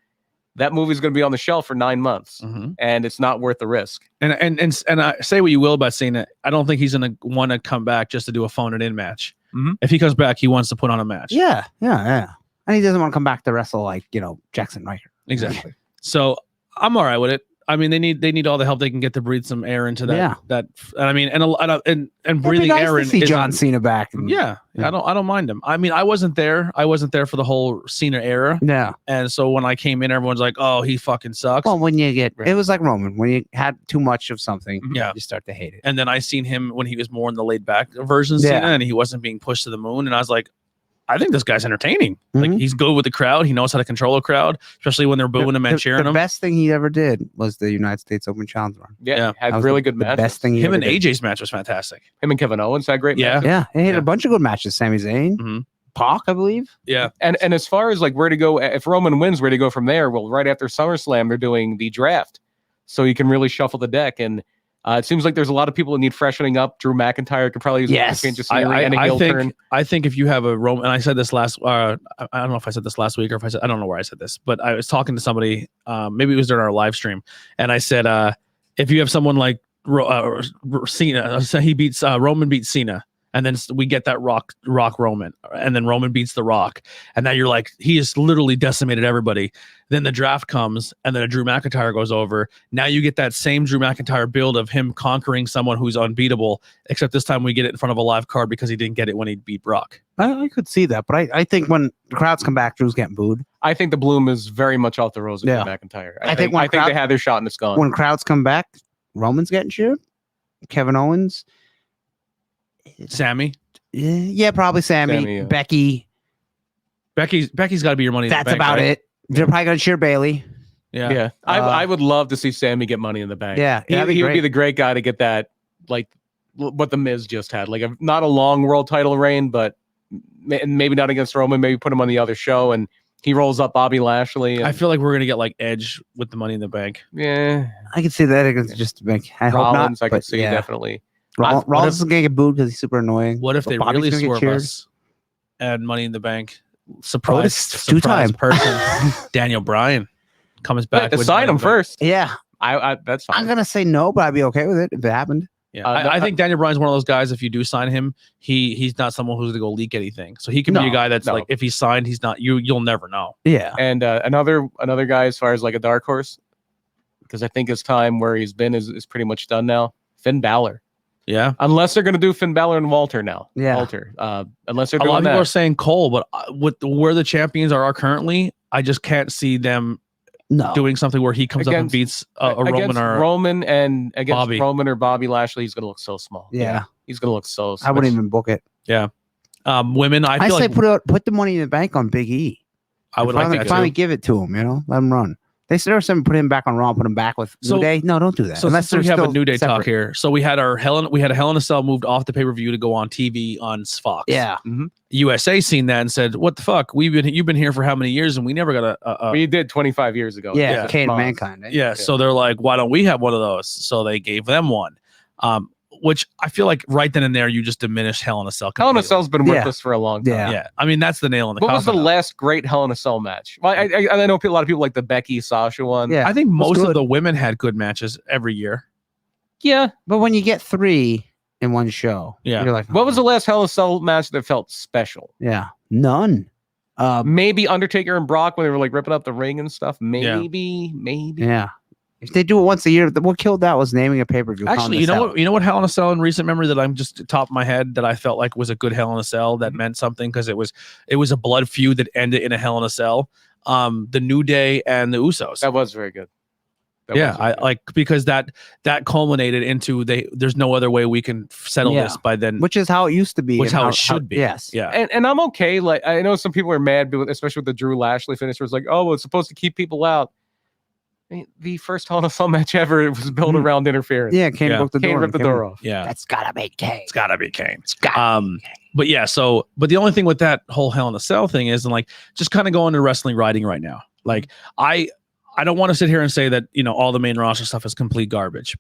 that movie's going to be on the shelf for 9 months, Mhm. and it's not worth the risk. And say what you will about Cena, I don't think he's gonna want to come back just to do a phone it in match. Mhm. If he comes back, he wants to put on a match. Yeah, and he doesn't want to come back to wrestle like Jackson Riker. Exactly. So I'm all right with it. I mean, they need all the help they can get to breathe some air into that. Yeah. And I mean, and It'd be breathing nice air to in. see isn't- John Cena back. Yeah, Yeah. I don't mind him. I mean, I wasn't there for the whole Cena era, Yeah. and so when I came in, everyone's like, "Oh, he fucking sucks." Well, when you get, Right. it was like Roman. When you had too much of something, Yeah. you start to hate it. And then I seen him when he was more in the laid back version of Yeah. Cena, and he wasn't being pushed to the moon. And I was like, I think this guy's entertaining. Like Mhm. he's good with the crowd. He knows how to control a crowd, especially when they're booing him and cheering the him. best thing he ever did was the United States Open Challenge run. Yeah, Yeah. That had was really the- good the matches. best thing he Him ever and did. AJ's match was fantastic. Him and Kevin Owens had great Yeah. matches. Yeah, he had Yeah. a bunch of good matches. Sami Zayn, Mhm. Pac, I believe. Yeah, And as far as like where to go, if Roman wins, where to go from there? Well, right after SummerSlam, they're doing the draft, so you can really shuffle the deck. And it seems like there's a lot of people that need freshening up. Drew McIntyre could probably use Yes. a change of scenery and a I heel turn. think if you have a Roman, and I said this last, I don't know if I said this last week or if I don't know where I said this, but I was talking to somebody, maybe it was during our live stream, and I said, if you have someone like Cena, he beats Roman beats Cena, and then we get that Rock Roman, and then Roman beats the Rock, and now you're like, he has literally decimated everybody. Then the draft comes, and then a Drew McIntyre goes over. Now you get that same Drew McIntyre build of him conquering someone who's unbeatable, except this time we get it in front of a live card because he didn't get it when he beat Brock. I could see that, but I think when the crowds come back, Drew's getting booed. I think the bloom is very much off the rose of Yeah. McIntyre. I think when I think they had their shot and it's gone. When crowds come back, Roman's getting cheered. Kevin Owens, Sammy, yeah, probably Sammy, Sammy, yeah. Becky. Becky's got to be your money. in the That's bank, about right? it. They're probably gonna cheer Bailey. Yeah. I would love to see Sammy get Money in the Bank. Yeah, he that'd be would be great. the great guy to get that, like what the Miz just had, like not a long world title reign, but maybe not against Roman. Maybe put him on the other show, and he rolls up Bobby Lashley. And, I feel like we're gonna get like Edge with the Money in the Bank. Yeah, I can see that against just make. I hope Rollins, not. I can but see yeah. definitely. Rollins is gonna get booed because he's super annoying. What if but they Bobby's really gonna get swerve cheered. us and Money in the Bank? Surprise, it's two-time. person. Daniel Bryan comes back. To with sign Money in him the Bank. first. Yeah, I that's fine. I'm gonna say no, but I'd be okay with it if it happened. Yeah, I think Daniel Bryan's one of those guys. If you do sign him, he's not someone who's gonna go leak anything. So he can be a guy that's like, if he's signed, he's not. You'll never know. Yeah, And another guy as far as like a dark horse, because I think his time where he's been is pretty much done now. Finn Balor. Yeah, Unless they're going to do Finn Balor and Walter now. Yeah. Walter. Unless they're a doing lot of people that. are saying Cole, but with where the champions are currently, I just can't see them doing something where he comes up and beats a Roman or Roman and against Bobby. Roman or Bobby Lashley. He's going to look so small. Yeah. He's going to look so small. I wouldn't even book it. Yeah. Women, I feel say like put the Money in the Bank on Big E. I would like that finally too. give it to him. Let him run. They said something, put him back on Raw, put him back with New Day. No, don't do that. So unless we have a still New Day separate. talk here. So we had a Hell in a Cell moved off the pay-per-view to go on TV on Fox. Yeah. USA seen that and said, "What the fuck? You've been here for how many years and we never got a." We did 25 years ago. Yeah, Kane of Mankind. Eh? Yeah. So they're like, "Why don't we have one of those?" So they gave them one. Which I feel like right then and there you just diminish Hell in a Cell. Hell in a Cell's been worthless for a long time. Yeah. I mean that's the nail in the coffin. What was the though. last great Hell in a Cell match? Well, I know a lot of people like the Becky Sasha one. Yeah. I think most of the women had good matches every year. Yeah, but when you get 3 in one show, you're like, what was the last Hell in a Cell match that felt special? Yeah, none. Maybe Undertaker and Brock when they were like ripping up the ring and stuff. Maybe. Yeah. If they do it once a year, what killed that was naming a pay-per-view. Actually, you know what Hell in a Cell in recent memory that I'm just top of my head that I felt like was a good Hell in a Cell that meant something because it was a blood feud that ended in a Hell in a Cell. The New Day and the Usos. That was very good. I like because that culminated into there's no other way we can settle this by then, which is how it used to be, which how it should be. Yes, yeah, and I'm okay. Like I know some people are mad, especially with the Drew Lashley finish. Where it's like, oh, well, it's supposed to keep people out. I mean, the first Hell in a Cell match ever was built around interference. Yeah, Kane ripped the door off. Yeah, that's gotta be Kane. It's gotta be Kane. But yeah, but the only thing with that whole Hell in a Cell thing is, and like, just kind of going to wrestling writing right now. Like, I don't want to sit here and say that all the main roster stuff is complete garbage.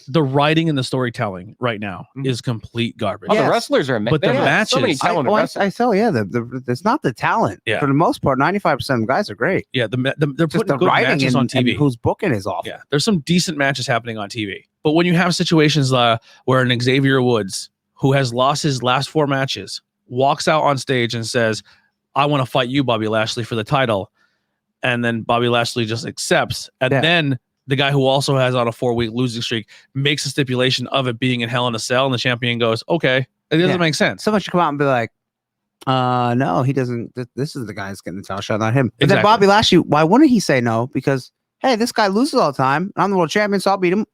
The writing and the storytelling right now is complete garbage. Oh, the wrestlers are, but the matches. So many I tell it's not the talent. Yeah. For the most part, 95% of guys are great. Yeah, they're just putting good matches on TV. And who's booking is awful. Yeah, there's some decent matches happening on TV. But when you have situations where an Xavier Woods, who has lost his last 4 matches, walks out on stage and says, "I want to fight you, Bobby Lashley, for the title," and then Bobby Lashley just accepts, and then the guy who also has on a 4-week losing streak makes a stipulation of it being in Hell in a Cell, and the champion goes, "Okay, it doesn't make sense." Someone should come out and be like, no, he doesn't. This is the guy that's getting the title shot, not him. But then Bobby Lashley, why wouldn't he say no? Because, hey, this guy loses all the time. I'm the world champion, so I'll beat him.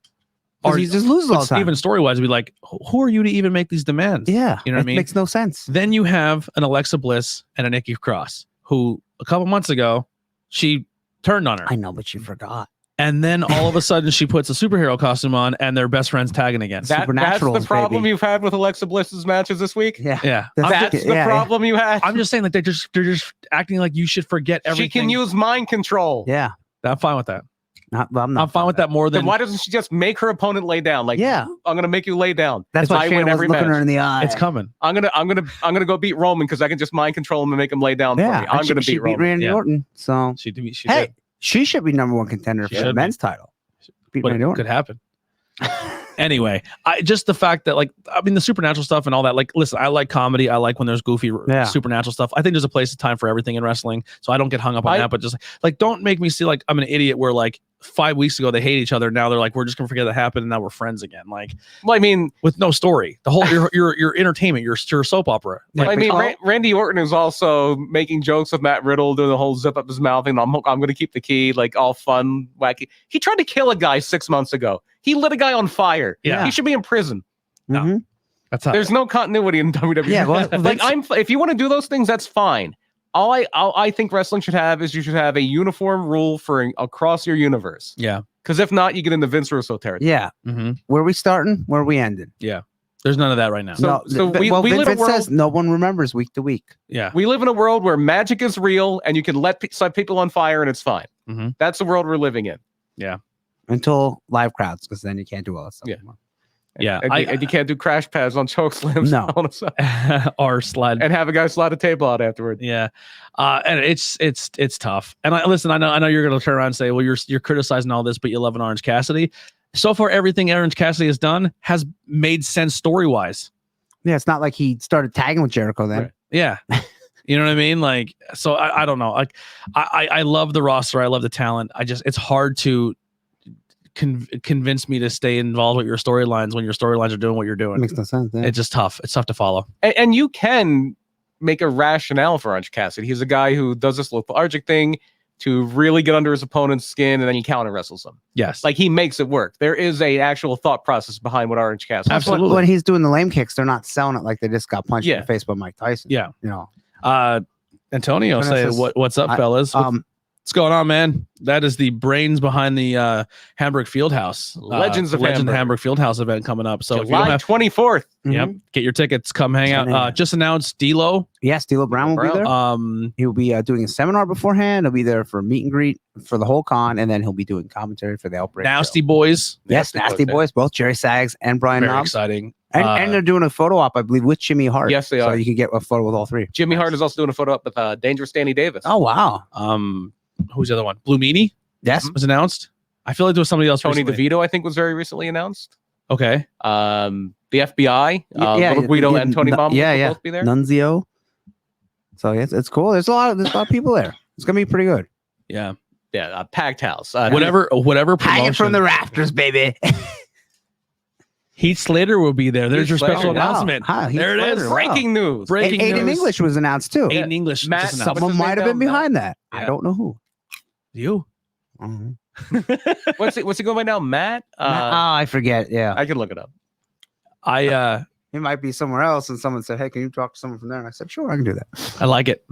Or he just loses all the time. Even story-wise, we'd be like, who are you to even make these demands? Yeah. You know what I mean? It makes no sense. Then you have an Alexa Bliss and a Nikki Cross, who a couple months ago, she turned on her. I know, but she forgot. And then all of a sudden she puts a superhero costume on and they're best friends tagging again. That's the problem you've had with Alexa Bliss's matches this week? Yeah. That's the problem you had? I'm just saying that they're just acting like you should forget everything. She can use mind control. Yeah. I'm fine with that. I'm fine with that more than... Then why doesn't she just make her opponent lay down? Like, I'm going to make you lay down. That's why Shannon was looking her in the eye. It's coming. I'm gonna go beat Roman because I can just mind control him and make him lay down for me. I'm going to beat Roman. Randy Orton. So she did. She should be #1 contender for the men's title. But it could happen. Anyway, just the fact that the supernatural stuff and all that. Like, listen, I like comedy. I like when there's goofy supernatural stuff. I think there's a place and time for everything in wrestling. So I don't get hung up on that. But just don't make me see like I'm an idiot where 5 weeks ago they hate each other. Now they're like, we're just gonna forget that happened, and now we're friends again. With no story. The whole your entertainment, your soap opera. Randy Orton is also making jokes with Matt Riddle, doing the whole zip up his mouth thing. I'm gonna keep the key, all fun, wacky. He tried to kill a guy 6 months ago. He lit a guy on fire. Yeah, he should be in prison. No, there's no continuity in WWE. Yeah, if you want to do those things, that's fine. All I think wrestling should have is you should have a uniform rule for across your universe. Yeah. Because if not, you get into Vince Russo territory. Yeah. Where we starting? Where we ending? Yeah. There's none of that right now. So we Vince live in a world. says no one remembers week to week. Yeah. We live in a world where magic is real, and you can set people on fire, and it's fine. Mm-hmm. That's the world we're living in. Yeah. Until live crowds, because then you can't do all that stuff. Yeah. Anymore. Yeah. And you can't do crash pads on choke slams. No. Or slide. And have a guy slide a table out afterward. Yeah. And it's tough. And listen, I know you're going to turn around and say, well, you're criticizing all this, but you love an Orange Cassidy. So far, everything Orange Cassidy has done has made sense story-wise. Yeah, it's not like he started tagging with Jericho then. Right. Yeah. You know what I mean? Like, so I don't know. Like, I love the roster. I love the talent. It's hard to convince me to stay involved with your storylines when your storylines are doing what you're doing. It makes no sense. Yeah. It's just tough. It's tough to follow. And you can make a rationale for Orange Cassidy. He's a guy who does this lethargic thing to really get under his opponent's skin, and then he counter wrestles them. Yes. Like, he makes it work. There is a actual thought process behind what Orange Cassidy. Absolutely. When he's doing the lame kicks, they're not selling it like they just got punched in Yeah. the face by Mike Tyson. Yeah. You know. Antonio say, what's up, fellas? What's going on, man? That is the brains behind the Hamburg Fieldhouse. Legends of Hamburg Fieldhouse event coming up. So July 24th. Yep, get your tickets. Come hang out. Just announced D'Lo. Yes, D'Lo Brown will be there. He'll be doing a seminar beforehand. He'll be there for a meet and greet for the whole con, and then he'll be doing commentary for the Outbreak. Nasty Boys. Yes, Nasty Boys. Both Jerry Sags and Brian Very Knobs. exciting. And they're doing a photo op, I believe, with Jimmy Hart. Yes, they are. So you can get a photo with all three. Jimmy Hart is also doing a photo up with Dangerous Danny Davis. Oh, wow. Who's the other one? Blue Meanie. Yes. Was announced. I feel like there was somebody else. Tony recently. DeVito, I think, was very recently announced. Okay. The FBI, Little Guido and Tony Bomb will both be there. Nunzio. So yes, it's cool. There's a lot of people there. It's gonna be pretty good. Yeah. Yeah, packed house. Whatever promotion. Hanging from the rafters, baby. Heath Slater will be there. There's Heath your Slater, special wow. announcement. There it is. Breaking news. Breaking Aiden news. English was announced too. Aiden English. Matt, just announced. Someone might have been behind that. Yeah. I don't know who. You. Mm-hmm. What's he going by now? Matt? I forget. Yeah, I can look it up. he might be somewhere else, and someone said, "Hey, can you talk to someone from there?" And I said, "Sure, I can do that." I like it.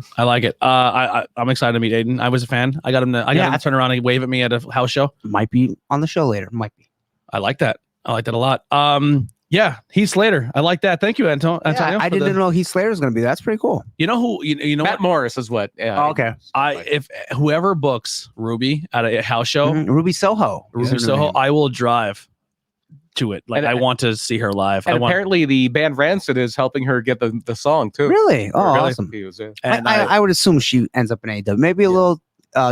I'm excited to meet Aiden. I was a fan. I got him to turn around and wave at me at a house show. Might be on the show later. Might be. I like that. I like that a lot. Yeah, Heath Slater. I like that. Thank you, Antonio. I didn't know Heath Slater was going to be there. That's pretty cool. You know who? You know Matt what? Morris is what? Okay. If whoever books Ruby at a house show, Ruby Soho. Ruby Soho, I will drive to it. Like, I want to see her live. And apparently the band Rancid is helping her get the song too. Really? Oh, Really? awesome. And I would assume she ends up in AEW. Maybe a little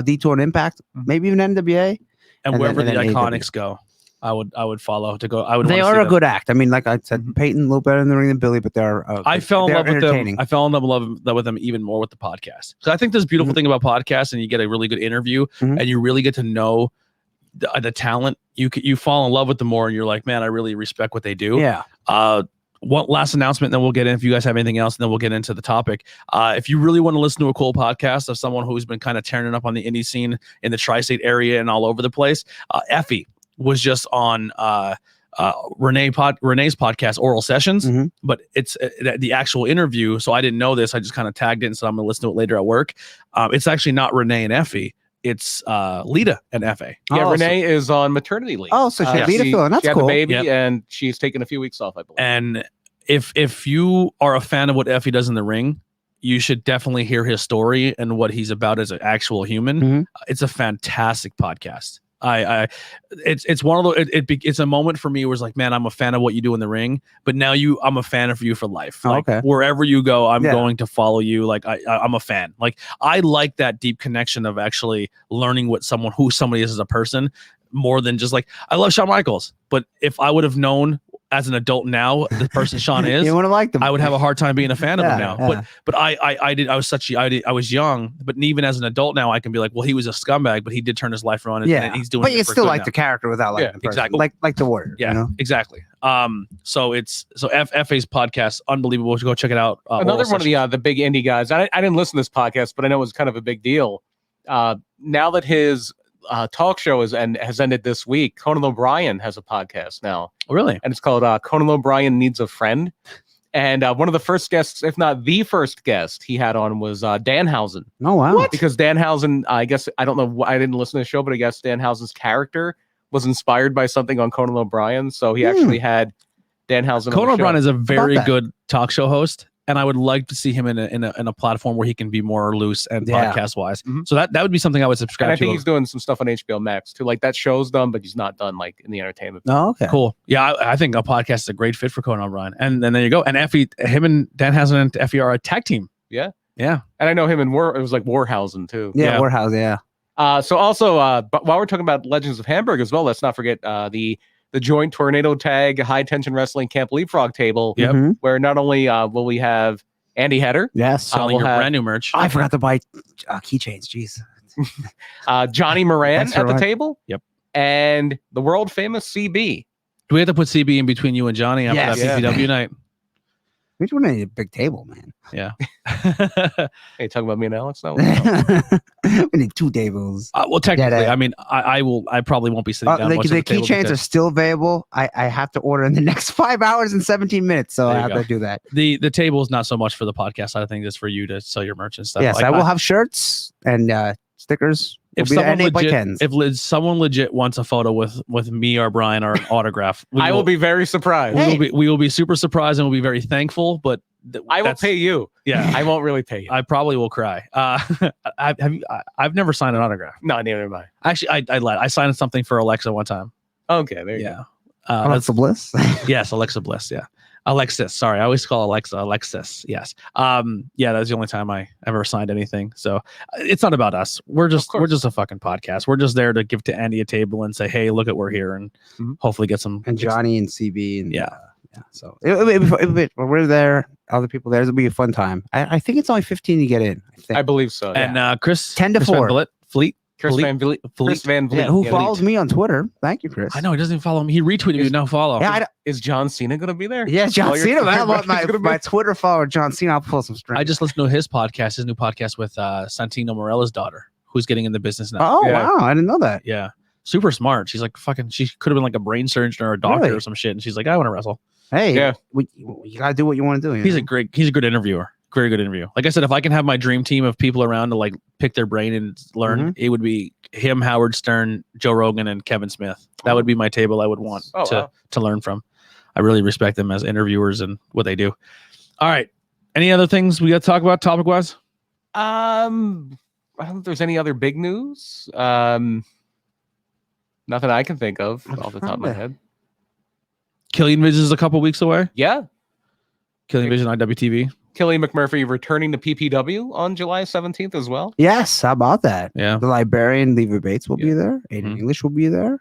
detour and Impact. Maybe even NWA. and wherever then the AEW. Iconics go, I would follow to go. I would. They wanna are see a good act. I mean, like I said, Peyton a little better in the ring than Billy, but they're. I fell in love with them. entertaining. I fell in love with them even more with the podcast. So I think there's a beautiful thing about podcasts, and you get a really good interview, Mhm. and you really get to know the talent. You fall in love with them more, and you're like, man, I really respect what they do. Yeah. One last announcement, then we'll get in. If you guys have anything else, and then we'll get into the topic. If you really want to listen to a cool podcast of someone who's been kind of tearing it up on the indie scene in the tri-state area and all over the place, Effie was just on Renee's podcast, Oral Sessions, Mhm. but it's the actual interview. So I didn't know this. I just kind of tagged it and said I'm gonna listen to it later at work. It's actually not Renee and Effie. It's Lita and Effie. Yeah, Oh, Renee is on maternity leave. Oh, so she had Yeah. Lita filling. That's she had cool. the baby, Yep. and she's taken a few weeks off, I believe. And if you are a fan of what Effie does in the ring, you should definitely hear his story and what he's about as an actual human. Mhm. It's a fantastic podcast. It's one of those. It's a moment for me where it's like, man, I'm a fan of what you do in the ring, but now I'm a fan of you for life. Oh, Like, okay. wherever you go, I'm Yeah. going to follow you. Like I'm a fan. Like I like that deep connection of actually learning who somebody is as a person, more than just like I love Shawn Michaels. But if I would have known as an adult now the person Shawn is, You would have liked them. I would have a hard time being a fan of him Yeah, now. yeah. But I was young, but even as an adult now, I can be like, well, he was a scumbag, but he did turn his life around, and, Yeah. and he's doing. But it you for still good like now. the character without liking Yeah, the person. exactly. Like the Warrior. Yeah, You know? exactly. So FA's podcast, unbelievable. Go check it out. Another one of the big indie guys. I didn't listen to this podcast, but I know it was kind of a big deal. Now that his talk show has ended this week, Conan O'Brien has a podcast now, Really? and it's called Conan O'Brien Needs a Friend. And one of the first guests, if not the first guest he had on, was Danhausen. Oh wow. Because Danhausen, I guess, I don't know, I didn't listen to the show, but I guess Danhausen's character was inspired by something on Conan O'Brien. So he actually had Danhausen. Conan O'Brien is a very that? good talk show host, and I would like to see him in a platform where he can be more loose and podcast wise. Mhm. So that would be something I would subscribe And I to. think he's doing some stuff on HBO Max too. Like that show's done, but he's not done like in the entertainment. Oh, okay. Cool. Yeah, I think a podcast is a great fit for Conan O'Brien. And then there you go. And him and Danhausen and Effie are a tag team. Yeah. Yeah. And I know him in it was like Warhausen too. Yeah, Warehouse. Yeah. So also, but while we're talking about Legends of Hamburg as well, let's not forget the joint tornado tag high tension wrestling camp leapfrog table. Yep. Mhm. Where not only will we have Andy Header, Yes. Selling we'll your have- brand new merch. I forgot to buy keychains. Jeez. Johnny Moran That's at the right. table. Yep. And the world famous CB. Do we have to put CB in between you and Johnny after Yes. that PPW night? We just need a big table, man. Yeah. Hey, talking about me and Alex now. We need 2 tables. Well, technically, Yeah, I mean, I probably won't be sitting down. The much at the table keychains are because still available. I have to order in the next 5 hours and 17 minutes, so There I you have go. to do that. the table is not so much for the podcast side of things, it's for you to sell your merch and stuff. Yes, Like, I will have shirts and stickers. if Will be someone at 8 by legit, 10s. someone legit wants a photo with me or Brian or an autograph, I will be very surprised. we will be super surprised and we'll be very thankful. But I will pay you. Yeah, I won't really pay you. I probably will cry. I've never signed an autograph. No, neither am I. Actually, I lied. I signed something for Alexa one time. Okay, there you go. Yeah. Alexa Bliss. Yes, Alexa Bliss. Yeah. Alexis. Sorry. I always call Alexa Alexis. Yes. Yeah, that's the only time I ever signed anything. So it's not about us. We're just a fucking podcast. We're just there to give to Andy a table and say, hey, look at we're here and hopefully get some And Johnny and CB. And, Yeah. yeah. So we're there. Other people there. It'll be a fun time. I think it's only 15 to get in. I think. I believe so. Yeah. And Chris 10 to Chris Van 4. Vliet, Fleet. Chris Fleet- Van Vliet. Fleet. Chris Van Vliet. Yeah, who Yeah, follows me on Twitter? Thank you, Chris. I know he doesn't even follow me. He retweeted me. Now follow. Yeah, Is John Cena going to be there? yeah, John All your Cena. Man, I Twitter want buddies gonna be my there? Twitter follower, John Cena. I'll pull some strings. I just listened to his new podcast with Santino Morella's daughter, who's getting in the business now. Oh Yeah. wow, I didn't know that. Yeah. Super smart. She's like fucking, she could have been like a brain surgeon or a doctor Really? or some shit. And she's like, I want to wrestle. Hey, Yeah. you gotta do what you want to do. You He's know? a good interviewer. Very good interview. Like I said, if I can have my dream team of people around to like pick their brain and learn, it would be him, Howard Stern, Joe Rogan, and Kevin Smith. That would be my table I would want to learn from. I really respect them as interviewers and what they do. All right. Any other things we got to talk about topic wise? I don't know if there's any other big news. Nothing I can think of off the top of my head. Killian Vision is a couple weeks away. Yeah. Killian Vision on WTV. Killian McMurphy returning to PPW on July 17th as well. Yes, how about that? Yeah. The librarian Lever Bates will be Yeah. there. Aiden Mhm. English will be there.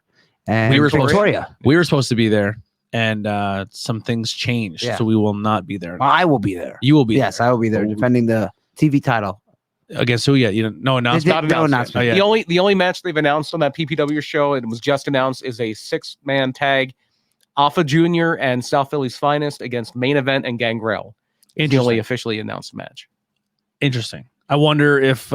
And We were supposed to- Victoria. We were supposed to be there and some things changed. Yeah. So we will not be there. I will be there. You will be Yes, I will be there Oh. defending the TV title. there. Against who yet? You don't no announcement. Did- no announcement. Oh, yeah. The only match they've announced on that PPW show, and it was just announced, is a 6-man tag, Alpha Junior and South Philly's Finest against Main Event and Gangrel. It's the only officially announced match. Interesting. I wonder if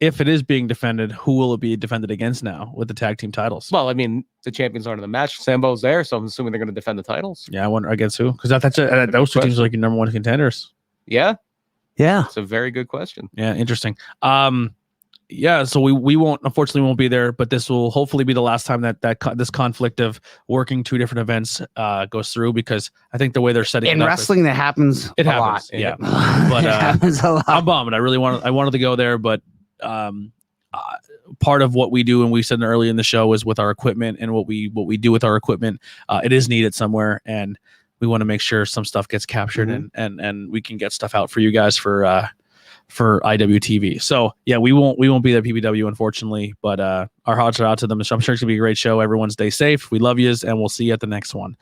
it is being defended, who will it be defended against now with the tag team titles? Well, I mean, the champions aren't in the match. Sambo's there, so I'm assuming they're going to defend the titles. Yeah, I wonder against who? Because those two teams are like your number one contenders. Yeah, Yeah. it's a very good question. Yeah, interesting. Yeah, so we unfortunately won't be there, but this will hopefully be the last time that this conflict of working two different events goes through, because I think the way they're setting In it up wrestling, that happens it a happens. lot. Yeah. But But, it happens a lot. I'm bummed. I wanted to go there, but part of what we do, and we said earlier in the show, is with our equipment and what we do with our equipment. It is needed somewhere, and we want to make sure some stuff gets captured and we can get stuff out for you guys for IWTV. So yeah, we won't be there at PPW, unfortunately, but our hearts are out to them. So I'm sure it's gonna be a great show. Everyone stay safe. We love yous, and we'll see you at the next one.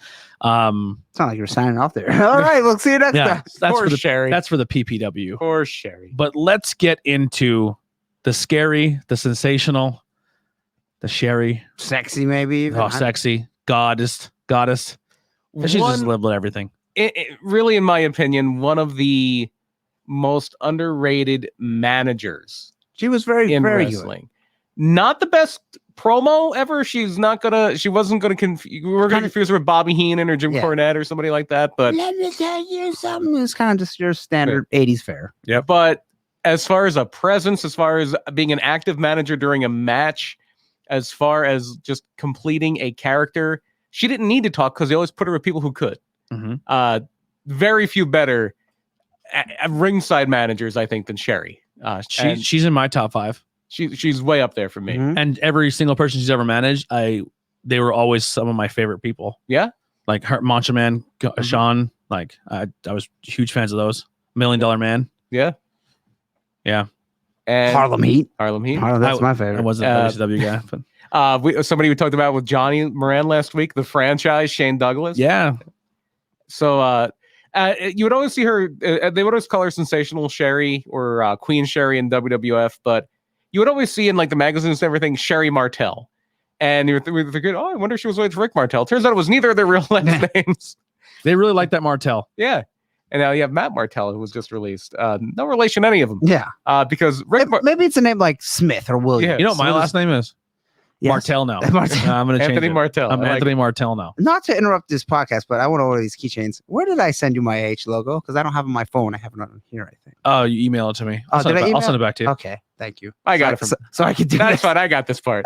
Sound like you're signing off there. All right, we'll see you next Yeah, time. that's Poor for the Sherri. That's for the PPW. Poor Sherri. But let's get into the scary, the sensational, the Sherri, Sexy, maybe. Even. oh, sexy, goddess. She's just lived with everything. Really, in my opinion, one of the most underrated managers She was very, in very wrestling. Not the best promo ever. She wasn't gonna confuse her with Bobby Heenan or Jim Yeah. Cornette or somebody like that. But good. Let me tell you something. It's kind of just your standard 80s fare. But as far as a presence, as far as being an active manager during a match, as far as just completing a character, she didn't need to talk because they always put her with people who could. Very few better ringside managers, I think, than Sherri. She's in my top 5. She's way up there for me. And every single person she's ever managed, they were always some of my favorite people. Yeah, like her, Mancha Man, Sean. Like I was huge fans of those. $1 Million Man. Yeah. And Harlem Heat. That's my favorite. I wasn't a WCW guy, but somebody we talked about with Johnny Moran last week, the franchise, Shane Douglas. Yeah. So you would always see her. They would always call her Sensational Sherri or Queen Sherri in WWF, but you would always see in like the magazines and everything Sherri Martel. And you were thinking, I wonder if she was with Rick Martel. Turns out it was neither of their real last names. They really like that Martel. Yeah. And now you have Matt Martel, who was just released. No relation to any of them. Yeah. Because Rick maybe it's a name like Smith or Williams. Yeah. You know what my last name is? Yes. Martel now. Martel. I'm going to change Anthony it. Martel. I'm Anthony Martel now. Not to interrupt this podcast, but I want all of these keychains. Where did I send you my H logo? Because I don't have it on my phone. I have it on here, I think. Oh, you email it to me. Oh, did I email? I'll send it back to you. Okay, thank you. I got it. So I can do That's this. fine. I got this part.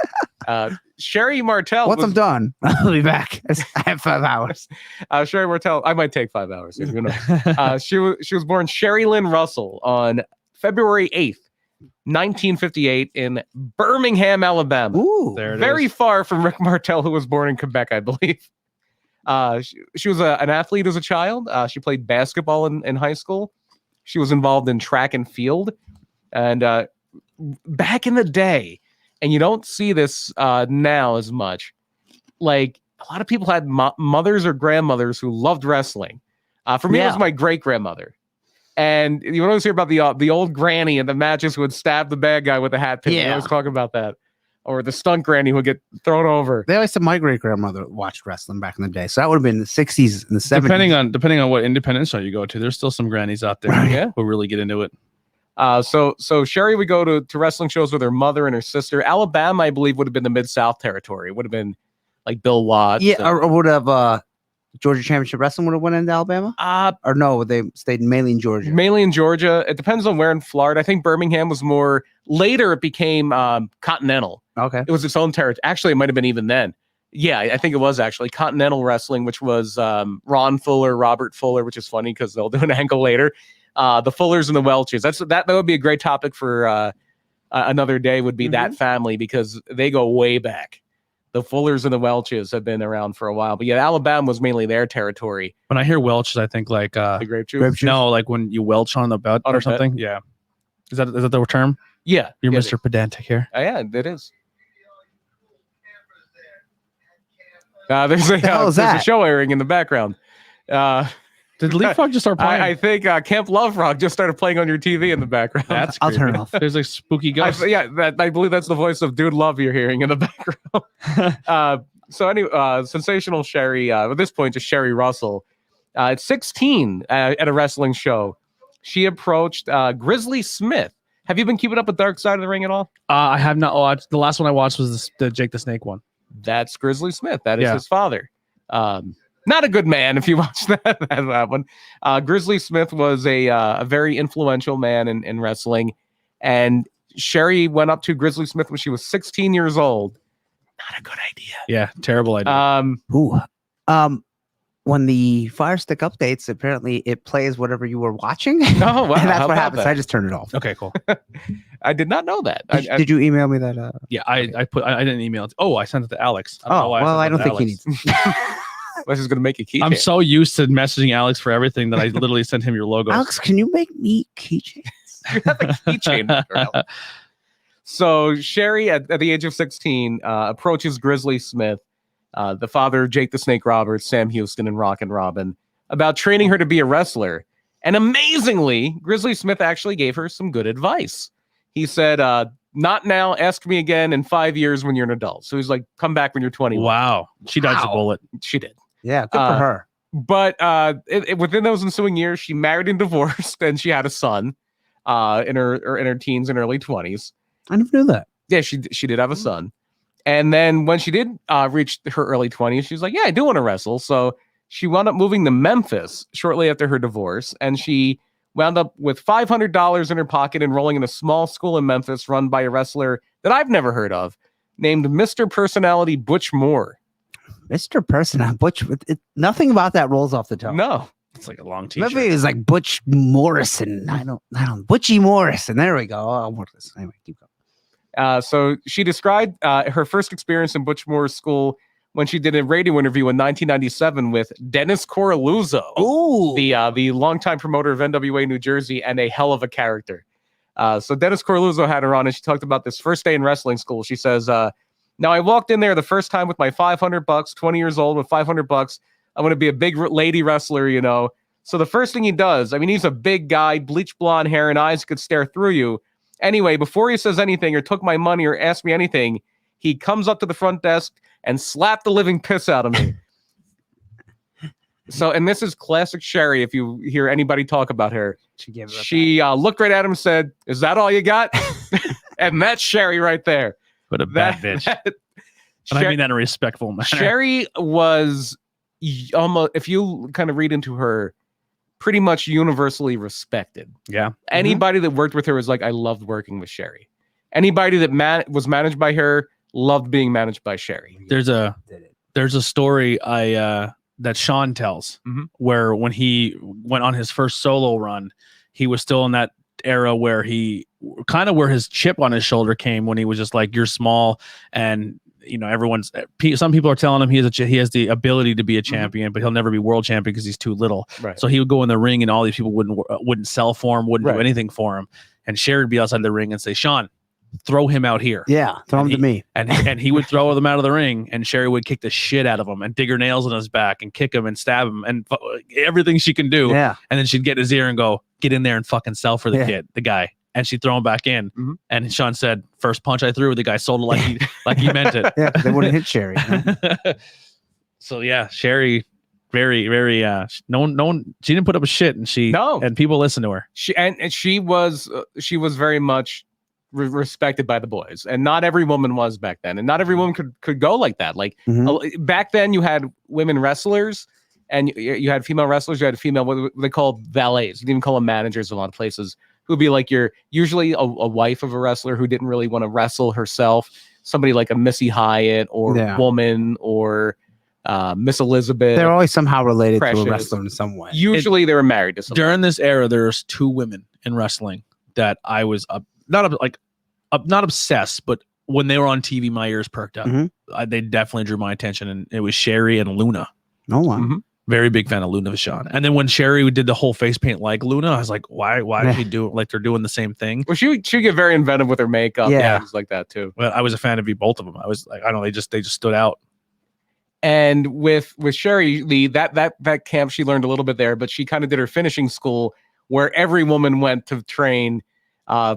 Sherri Martel. Once I'm done, I'll be back. I have 5 hours. Sherri Martel. I might take 5 hours. Who knows? She was born Sherri Lynn Russell on February 8th. 1958 in Birmingham, Alabama. Ooh, Very far from Rick Martel, who was born in Quebec, I believe. She was an athlete as a child. She played basketball in high school. She was involved in track and field. And back in the day, and you don't see this now as much, like a lot of people had mothers or grandmothers who loved wrestling. For me, it was my great-grandmother. And you always hear about the old granny in the matches who would stab the bad guy with a hat pin. Yeah. We always talk about that. Or the stunt granny who would get thrown over. They always said my great grandmother watched wrestling back in the day. So that would have been the 60s and the 70s. Depending on what independent show you go to, there's still some grannies out there who really get into it. So Sherri would go to wrestling shows with her mother and her sister. Alabama, I believe, would have been the Mid-South territory. It would have been like Bill Watts. Yeah, or would have Georgia Championship Wrestling would have went into Alabama? Or no, they stayed mainly in Georgia. Mainly in Georgia. It depends on where in Florida. I think Birmingham was more... Later, it became Continental. Okay. It was its own territory. Actually, it might have been even then. Yeah, I think it was actually Continental Wrestling, which was Ron Fuller, Robert Fuller, which is funny because they'll do an angle later. The Fullers and the Welches. That would be a great topic for another day, would be that family, because they go way back. The Fullers and the Welches have been around for a while. But yeah, Alabama was mainly their territory. When I hear Welches, I think like... the grape juice? No, like when you welch on the belt or something. Yeah. Is that the term? Yeah. You're Mr. Pedantic here. Yeah, it is. There's a show airing in the background. Did Leapfrog just start playing? I think Camp Love Rock just started playing on your TV in the background. That's I'll turn it off. There's a spooky ghost. I believe that's the voice of Dude Love you're hearing in the background. So anyway, Sensational Sherri, at this point, just Sherri Russell. At 16, at a wrestling show, she approached Grizzly Smith. Have you been keeping up with Dark Side of the Ring at all? I have not watched. The last one I watched was the Jake the Snake one. That's Grizzly Smith. That is his father. Not a good man if you watch that one. Grizzly Smith was a very influential man in wrestling. And Sherri went up to Grizzly Smith when she was 16 years old. Not a good idea. Yeah, terrible idea. When the Fire Stick updates, apparently it plays whatever you were watching. Oh, wow. And that's what happens. I just turned it off. Okay, cool. I did not know that. Did you email me that? Yeah, I didn't email it. Oh, I sent it to Alex. I don't think he needs. This is going to make a keychain. I'm so used to messaging Alex for everything that I literally sent him your logo. Alex, can you make me keychains? You have a keychain. So Sherri, at the age of 16, approaches Grizzly Smith, the father of Jake the Snake Roberts, Sam Houston, and Rockin' Robin, about training her to be a wrestler. And amazingly, Grizzly Smith actually gave her some good advice. He said, not now, ask me again in 5 years when you're an adult. So he's like, come back when you're 21. Wow. She dodged a bullet. She did. Yeah, good for her. But within those ensuing years, she married and divorced, and she had a son in her teens and early 20s. I never knew that. Yeah, she did have a son. And then when she did reach her early 20s, she was like, yeah, I do want to wrestle. So she wound up moving to Memphis shortly after her divorce. And she wound up with $500 in her pocket, enrolling in a small school in Memphis run by a wrestler that I've never heard of named Mr. Personality Butch Moore. Mr. Person on Butch. Nothing about that rolls off the tongue. No. It's like a long t-shirt. Maybe it's like Butch Morrison. I don't. Butchie Morrison. There we go. Oh, anyway, keep going. So she described her first experience in Butch Moore's school when she did a radio interview in 1997 with Dennis Coralluzzo, the longtime promoter of NWA New Jersey and a hell of a character. So Dennis Coralluzzo had her on, and she talked about this first day in wrestling school. She says, now I walked in there the first time with my $500, 20 years old with $500. I'm going to be a big lady wrestler, you know. So the first thing he does, I mean, he's a big guy, bleach blonde hair and eyes could stare through you. Anyway, before he says anything or took my money or asked me anything, he comes up to the front desk and slapped the living piss out of me. So, and this is classic Sherri. If you hear anybody talk about her, she looked right at him and said, "Is that all you got?" And that's Sherri right there. But a bad bitch. And I mean that in a respectful manner. Sherri was almost, if you kind of read into her, pretty much universally respected. Yeah. Anybody that worked with her was like, I loved working with Sherri. Anybody that was managed by her loved being managed by Sherri. There's a story that Sean tells where when he went on his first solo run, he was still in that era where where his chip on his shoulder came when he was just like, you're small, and you know some people are telling him he has the ability to be a champion, but he'll never be world champion because he's too little. Right. So he would go in the ring and all these people wouldn't sell for him, wouldn't do anything for him, and Sherri would be outside the ring and say, Sean, throw him out here. Yeah, throw him to me. And he would throw them out of the ring, and Sherri would kick the shit out of him and dig her nails in his back and kick him and stab him and everything she can do. Yeah. And then she'd get in his ear and go, get in there and fucking sell for the guy. And she'd throw him back in. And Sean said, first punch I threw, the guy sold it like he meant it. Yeah, they wouldn't hit Sherri. So yeah, Sherri, very, very no one she didn't put up a shit, and people listened to her. She was very much respected by the boys, and not every woman was back then, and not every woman could go like that. Like back then you had women wrestlers and you had female wrestlers, you had female, what they called valets, you didn't even call them managers in a lot of places, who'd be like usually a wife of a wrestler who didn't really want to wrestle herself, somebody like a Missy Hyatt or Woman or Miss Elizabeth. They're always somehow related to a wrestler in some way. Usually they were married to somebody. During this era, there's two women in wrestling that I was not obsessed, but when they were on TV, my ears perked up. They definitely drew my attention, and it was Sherri and Luna. Oh wow. Very big fan of Luna Vachon. And then when Sherri did the whole face paint like Luna, I was like, why did she do it like they're doing the same thing? Well, she get very inventive with her makeup and things like that too. Well, I was a fan of both of them. I was like, I don't know, they just stood out. And with Sherri, that camp, she learned a little bit there, but she kind of did her finishing school where every woman went to train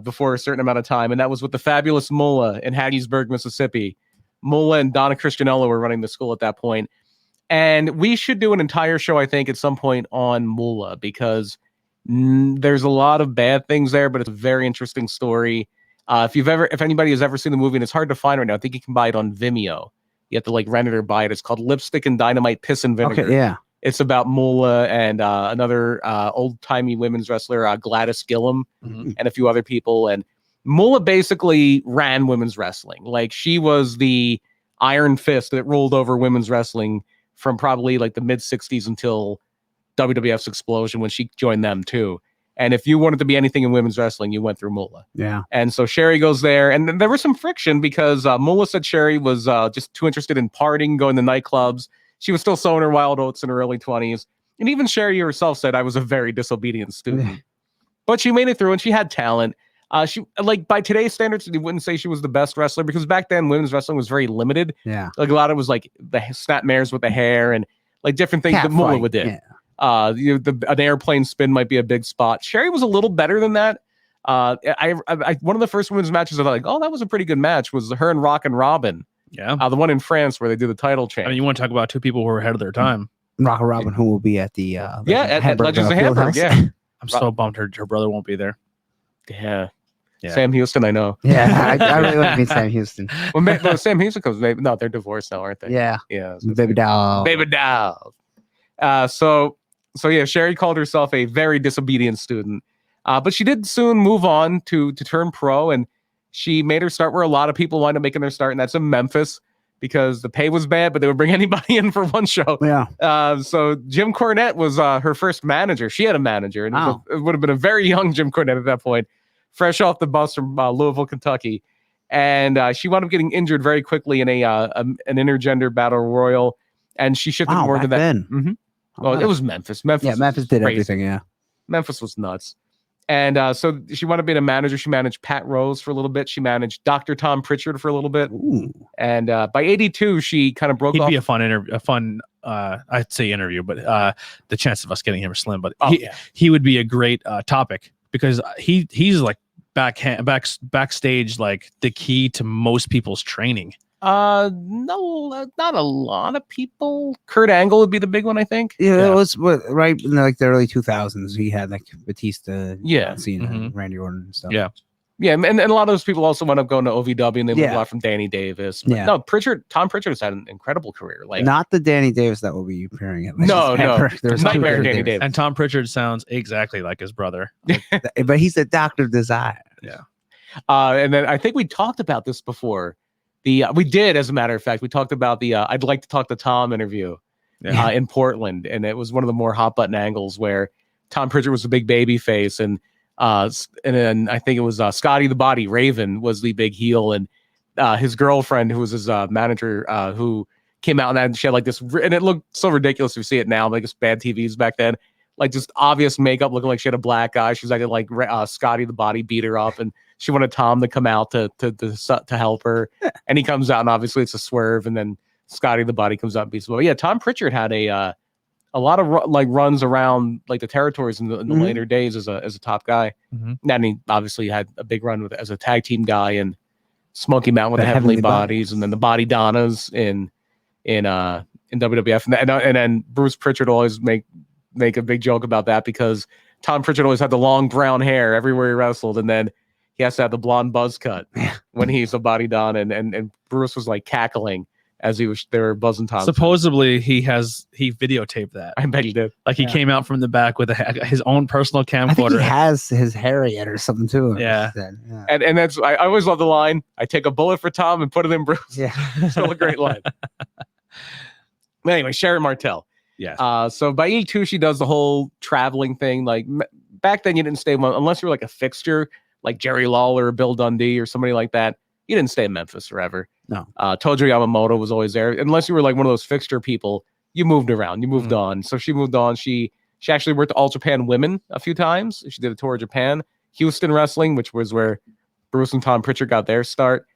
before a certain amount of time, and that was with the fabulous Mullah in Hattiesburg, Mississippi. Mullah and Donna Christianello were running the school at that point. And we should do an entire show, I think, at some point on Mullah, because there's a lot of bad things there, but it's a very interesting story. If anybody has ever seen the movie, and it's hard to find right now, I think you can buy it on Vimeo. You have to rent it or buy it. It's called Lipstick and Dynamite, Piss and Vinegar. Okay, yeah. It's about Mullah and another old-timey women's wrestler, Gladys Gillum, and a few other people. And Mullah basically ran women's wrestling. Like, she was the iron fist that ruled over women's wrestling from probably the mid-'60s until WWF's explosion when she joined them too. And if you wanted to be anything in women's wrestling, you went through Mullah. Yeah. And so Sherri goes there, and there was some friction because Mullah said Sherri was just too interested in partying, going to nightclubs. She was still sowing her wild oats in her early 20s. And even Sherri herself said, I was a very disobedient student. But she made it through, and she had talent. She by today's standards, you wouldn't say she was the best wrestler, because back then women's wrestling was very limited. Yeah. A lot of it was the snapmares with the hair and different things that Mullah would do. Yeah. An airplane spin might be a big spot. Sherri was a little better than that. One of the first women's matches I thought, that was a pretty good match, was her and Rock and Robin. Yeah. The one in France where they do the title change. I mean, you want to talk about two people who were ahead of their time. Rock and Robin, who will be at the at Legends of Hamburg. Yeah. I'm so bummed her brother won't be there. Yeah. Sam Houston, I know. Yeah, I really want to meet Sam Houston. Well, Sam Houston comes. No, they're divorced now, aren't they? Yeah. Yeah. Baby doll. Baby doll. So yeah, Sherri called herself a very disobedient student, but she did soon move on to turn pro, and she made her start where a lot of people wind up making their start, and that's in Memphis. because the pay was bad, but they would bring anybody in for one show. Yeah. So Jim Cornette was her first manager. She had a manager, and it would have been a very young Jim Cornette at that point, fresh off the bus from Louisville, Kentucky. And she wound up getting injured very quickly in an intergender battle royal, and she shifted more to that. Then. Mm-hmm. Well, it was Memphis. Memphis did everything. Yeah. Memphis was nuts. And so she wanted to be a manager. She managed Pat Rose for a little bit. She managed Dr. Tom Pritchard for a little bit. Ooh. And by 82, she kind of broke off. He'd be a fun interview, I'd say interview, but the chance of us getting him are slim. But he would be a great topic because he's like backstage, like the key to most people's training. No, not a lot of people. Kurt Angle would be the big one, I think. Yeah. It was right in like the early 2000s. He had like Batista, Cena, Randy Orton and stuff. Yeah, and a lot of those people also wound up going to OVW, and they learned a lot from Danny Davis. But no, Tom Pritchard has had an incredible career. Like not the Danny Davis that will be appearing at no, there's Nightmare Danny Davis. And Tom Pritchard sounds exactly like his brother, but he's a Doctor of Desire. Yeah. And then I think we talked about this before. We did, as a matter of fact, we talked about the I'd like to talk to Tom interview in Portland, and it was one of the more hot button angles where Tom Pritchard was a big baby face, and then I think it was Scotty the Body Raven was the big heel, and his girlfriend, who was his manager, who came out and she had like this, and it looked so ridiculous if you see it now, like it's bad TVs back then, like just obvious makeup, looking like she had a black eye. She was acting like Scotty the Body beat her up, and she wanted Tom to come out to help her, and he comes out, and obviously it's a swerve, and then Scotty the Body comes out and beats him. But yeah, Tom Pritchard had a lot of runs around like the territories in the later days as a top guy. And he obviously had a big run as a tag team guy and Smoky Mountain with the Heavenly Bodies, and then the Body Donnas in WWF, and then Bruce Pritchard always make a big joke about that because Tom Pritchard always had the long brown hair everywhere he wrestled, and then he has to have the blonde buzz cut when he's a Body Don, and Bruce was like cackling as they were buzzing Tom. Supposedly he videotaped that. I bet he did. Like he came out from the back with his own personal camcorder. I think he has his Harriet or something too. Yeah. And that's I always love the line. I take a bullet for Tom and put it in Bruce. Yeah. Still a great line. But anyway, Sherri Martel. Yeah. So by 82, she does the whole traveling thing. Like back then, you didn't stay unless you were like a fixture, like Jerry Lawler or Bill Dundee or somebody like that. You didn't stay in Memphis forever. No. Tojo Yamamoto was always there. Unless you were like one of those fixture people, you moved around. You moved on. So she moved on. She actually worked All Japan Women a few times. She did a tour of Japan. Houston Wrestling, which was where Bruce and Tom Pritchard got their start.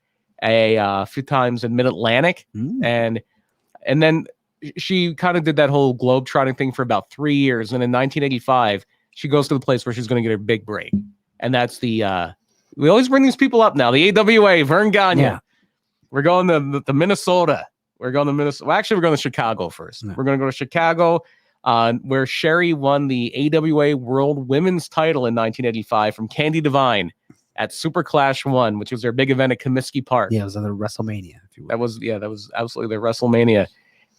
A few times in Mid-Atlantic. And then she kind of did that whole globe-trotting thing for about 3 years. And in 1985, she goes to the place where she's going to get her big break. And that's the... we always bring these people up now. The AWA, Vern Gagne. Yeah. We're going to Minnesota. We're going to Minnesota. Well, actually, we're going to Chicago first. Yeah. We're going to go to Chicago, where Sherri won the AWA World Women's title in 1985 from Candy Devine at Super Clash 1, which was their big event at Comiskey Park. Yeah, it was their WrestleMania. If you will. That was absolutely their WrestleMania.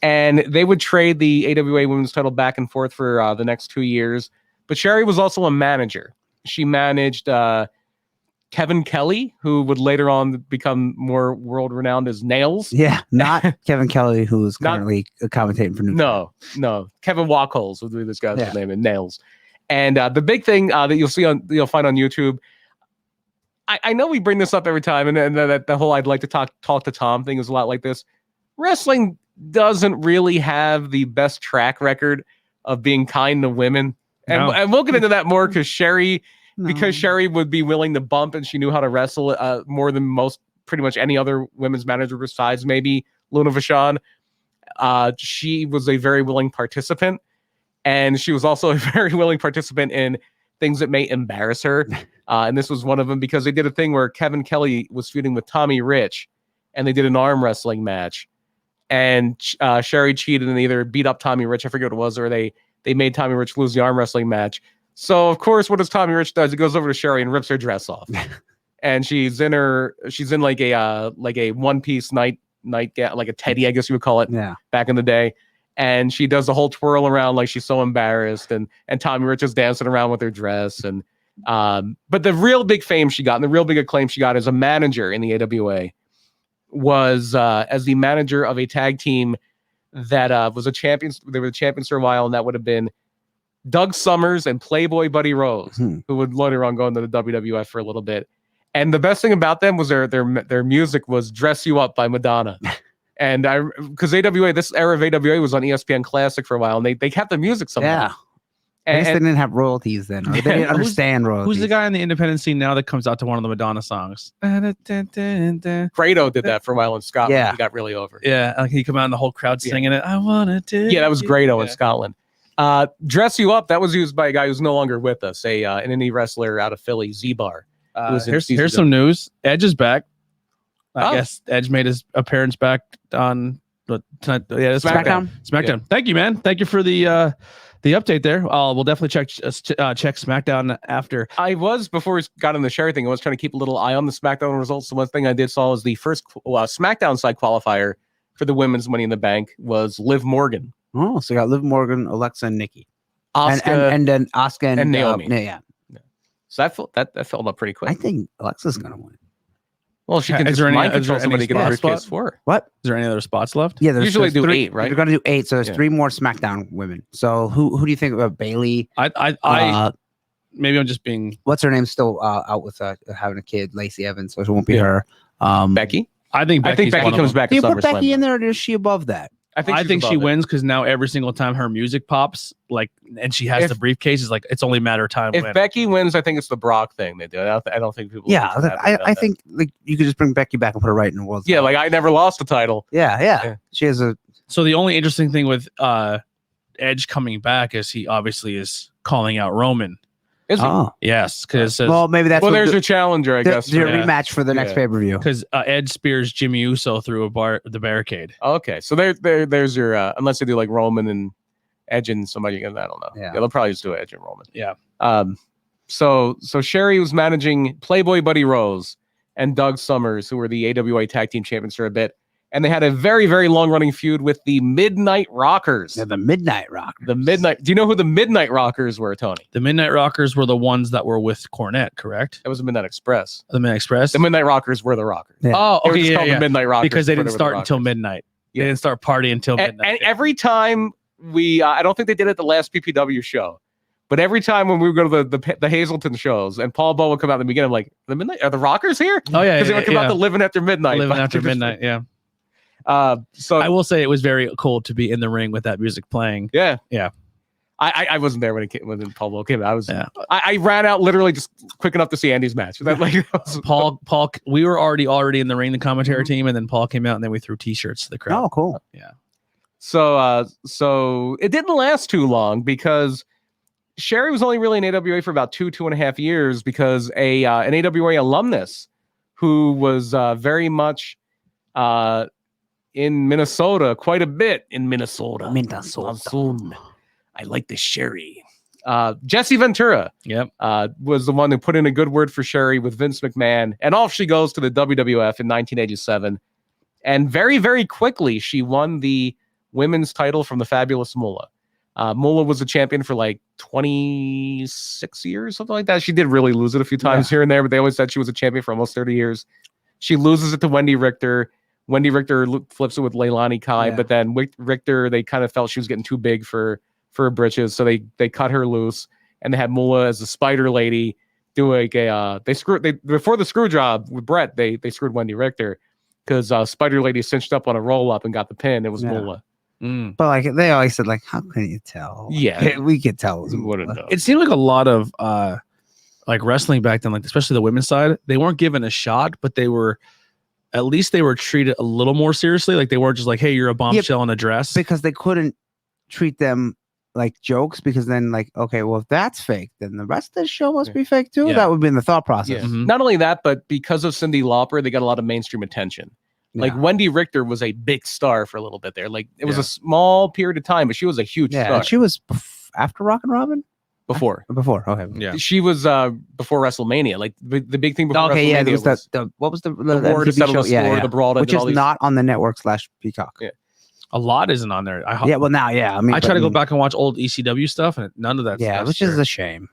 And they would trade the AWA Women's title back and forth for the next 2 years. But Sherri was also a manager. She managed Kevin Kelly, who would later on become more world-renowned as Nails. Yeah, not Kevin Kelly, who is currently commentating for New No. Kevin Walkholes would be this guy's name, and Nails. And the big thing that you'll find on YouTube, I know we bring this up every time, and that the whole I'd like to talk to Tom thing is a lot like this. Wrestling doesn't really have the best track record of being kind to women. And we'll get into that more because Sherri would be willing to bump, and she knew how to wrestle more than pretty much any other women's manager besides maybe Luna Vachon. She was a very willing participant, and she was also a very willing participant in things that may embarrass her. And this was one of them because they did a thing where Kevin Kelly was feuding with Tommy Rich, and they did an arm wrestling match. And Sherri cheated and either beat up Tommy Rich, I forget what it was, or they made Tommy Rich lose the arm wrestling match. So of course, what does Tommy Rich does? He goes over to Sherri and rips her dress off, and she's in like a one-piece night like a teddy, I guess you would call it. Yeah. Back in the day, and she does the whole twirl around like she's so embarrassed, and Tommy Rich is dancing around with her dress, and but the real big fame she got and the real big acclaim she got as a manager in the AWA was as the manager of a tag team that was a champion. They were the champions for a while, and that would have been Doug Summers and Playboy Buddy Rose, who would later on go into the WWF for a little bit. And the best thing about them was their music was "Dress You Up" by Madonna. And because AWA, this era of AWA was on ESPN Classic for a while, and they kept the music somehow. Yeah. I guess they didn't have royalties then, or they didn't understand royalties. Who's the guy in the independent scene now that comes out to one of the Madonna songs? Fredo did that for a while in Scotland. Yeah. He got really over. Yeah, like he come out and the whole crowd singing it. I wanna do. Yeah, that was Grado in Scotland. Dress You Up, that was used by a guy who's no longer with us, an indie wrestler out of Philly, Z-Bar. Here's some news. Edge is back. I guess Edge made his appearance back on SmackDown. SmackDown. Yeah. Thank you, man. Thank you for the update there. We'll definitely check SmackDown after. Before we got on the Sherri thing, I was trying to keep a little eye on the SmackDown results. The one thing I did saw is the first SmackDown side qualifier for the women's Money in the Bank was Liv Morgan. Oh, so you got Liv Morgan, Alexa, and Nikki. Asuka, and then Asuka and Naomi. Yeah. So that filled up pretty quick. I think Alexa's going to win. Well, she can Is just there any- mind is there control somebody any to get a spot? briefcase for her. What? Is there any other spots left? Yeah, Usually do three, 8, right? They're going to do 8, so there's Yeah. 3 more SmackDown women. So who do you think about Bailey? I maybe I'm just being. What's her name? Still out with having a kid, Lacey Evans, so it won't be her. Becky? I think Becky comes back Do at you put SummerSlam. Becky in there, or is she above that? I I think she wins because now every single time her music pops, and she has the briefcase, is it's only a matter of time. If when. Becky wins, I think it's the Brock thing they do. I don't think people. Yeah, I think you could just bring Becky back and put her right in the world. Yeah, I never lost the title. Yeah. She has a. So the only interesting thing with Edge coming back is he obviously is calling out Roman. Is he? Oh, Yes, because well, maybe that's there's your challenger, I guess. Their for- rematch for the next Yeah. pay-per-view. because Edge spears Jimmy Uso through the barricade. Okay, so there's your unless they do like Roman and Edge and somebody, I don't know. Yeah. They'll probably just do Edge and Roman. Yeah. So Sherri was managing Playboy Buddy Rose and Doug Summers, who were the AWA Tag Team Champions for a bit, and they had a very, very long running feud with the Midnight Rockers. Yeah, the Midnight Rock. The Midnight. Do you know who the Midnight Rockers were, Tony? The Midnight Rockers were the ones that were with Cornette, correct? That was the Midnight Express. The Midnight Express. The Midnight Rockers were the Rockers. Yeah. Oh, They were okay, just called yeah. the Midnight Rockers Because they before didn't were the start until Rockers. midnight. Yeah. They didn't start partying until And midnight. every time I don't think they did it at the last PPW show, but every time when we would go to the Hazleton shows and Paul Bowe would come out in the beginning, I'm like, the Midnight, are the Rockers here? Oh yeah, Because they would come out to Living After Midnight. Living After Midnight. Yeah. So I will say it was very cool to be in the ring with that music playing. yeah. Yeah. I wasn't there when Paul Bowe came out. Yeah. I ran out literally just quick enough to see Andy's match. That was, Paul, we were already in the ring, the commentary team, and then Paul came out, and then we threw T-shirts to the crowd. Oh, cool. Yeah. So it didn't last too long because Sherri was only really in AWA for about 2.5 years because an AWA alumnus who was very much in Minnesota, quite a bit in Minnesota. I like the Sherri. Jesse Ventura Yep. was the one who put in a good word for Sherri with Vince McMahon, and off she goes to the WWF in 1987. And very, very quickly, she won the women's title from the Fabulous Moolah. Moolah was a champion for 26 years, something like that. She did really lose it a few times here and there, but they always said she was a champion for almost 30 years. She loses it to Wendy Richter. Wendy Richter flips it with Leilani Kai, but then Richter, they kind of felt she was getting too big for her britches, so they cut her loose, and they had Moolah as the Spider Lady doing before the screw job with Brett, they screwed Wendy Richter because Spider Lady cinched up on a roll up and got the pin. It was Moolah. But they always said, how can you tell? Yeah. We could tell. It seemed like a lot of wrestling back then, especially the women's side, they weren't given a shot, but they were treated a little more seriously. They weren't just hey, you're a bombshell in a dress. Because they couldn't treat them like jokes, because then okay, well, if that's fake, then the rest of the show must be fake too. Yeah. That would be in the thought process. Yeah. Not only that, but because of Cyndi Lauper, they got a lot of mainstream attention. Wendy Richter was a big star for a little bit there. It was a small period of time, but she was a huge star. And she was after Rock and Robin? Before. Okay. Yeah. She was before WrestleMania. The big thing before Okay, WrestleMania yeah, there was what was the war to MTV settle show? the score, the brawl, which is not on the network / Peacock. Yeah. A lot isn't on there. Well, now, I mean, I try to go back and watch old ECW stuff, and none of that. Yeah, stuff's which is there. a shame.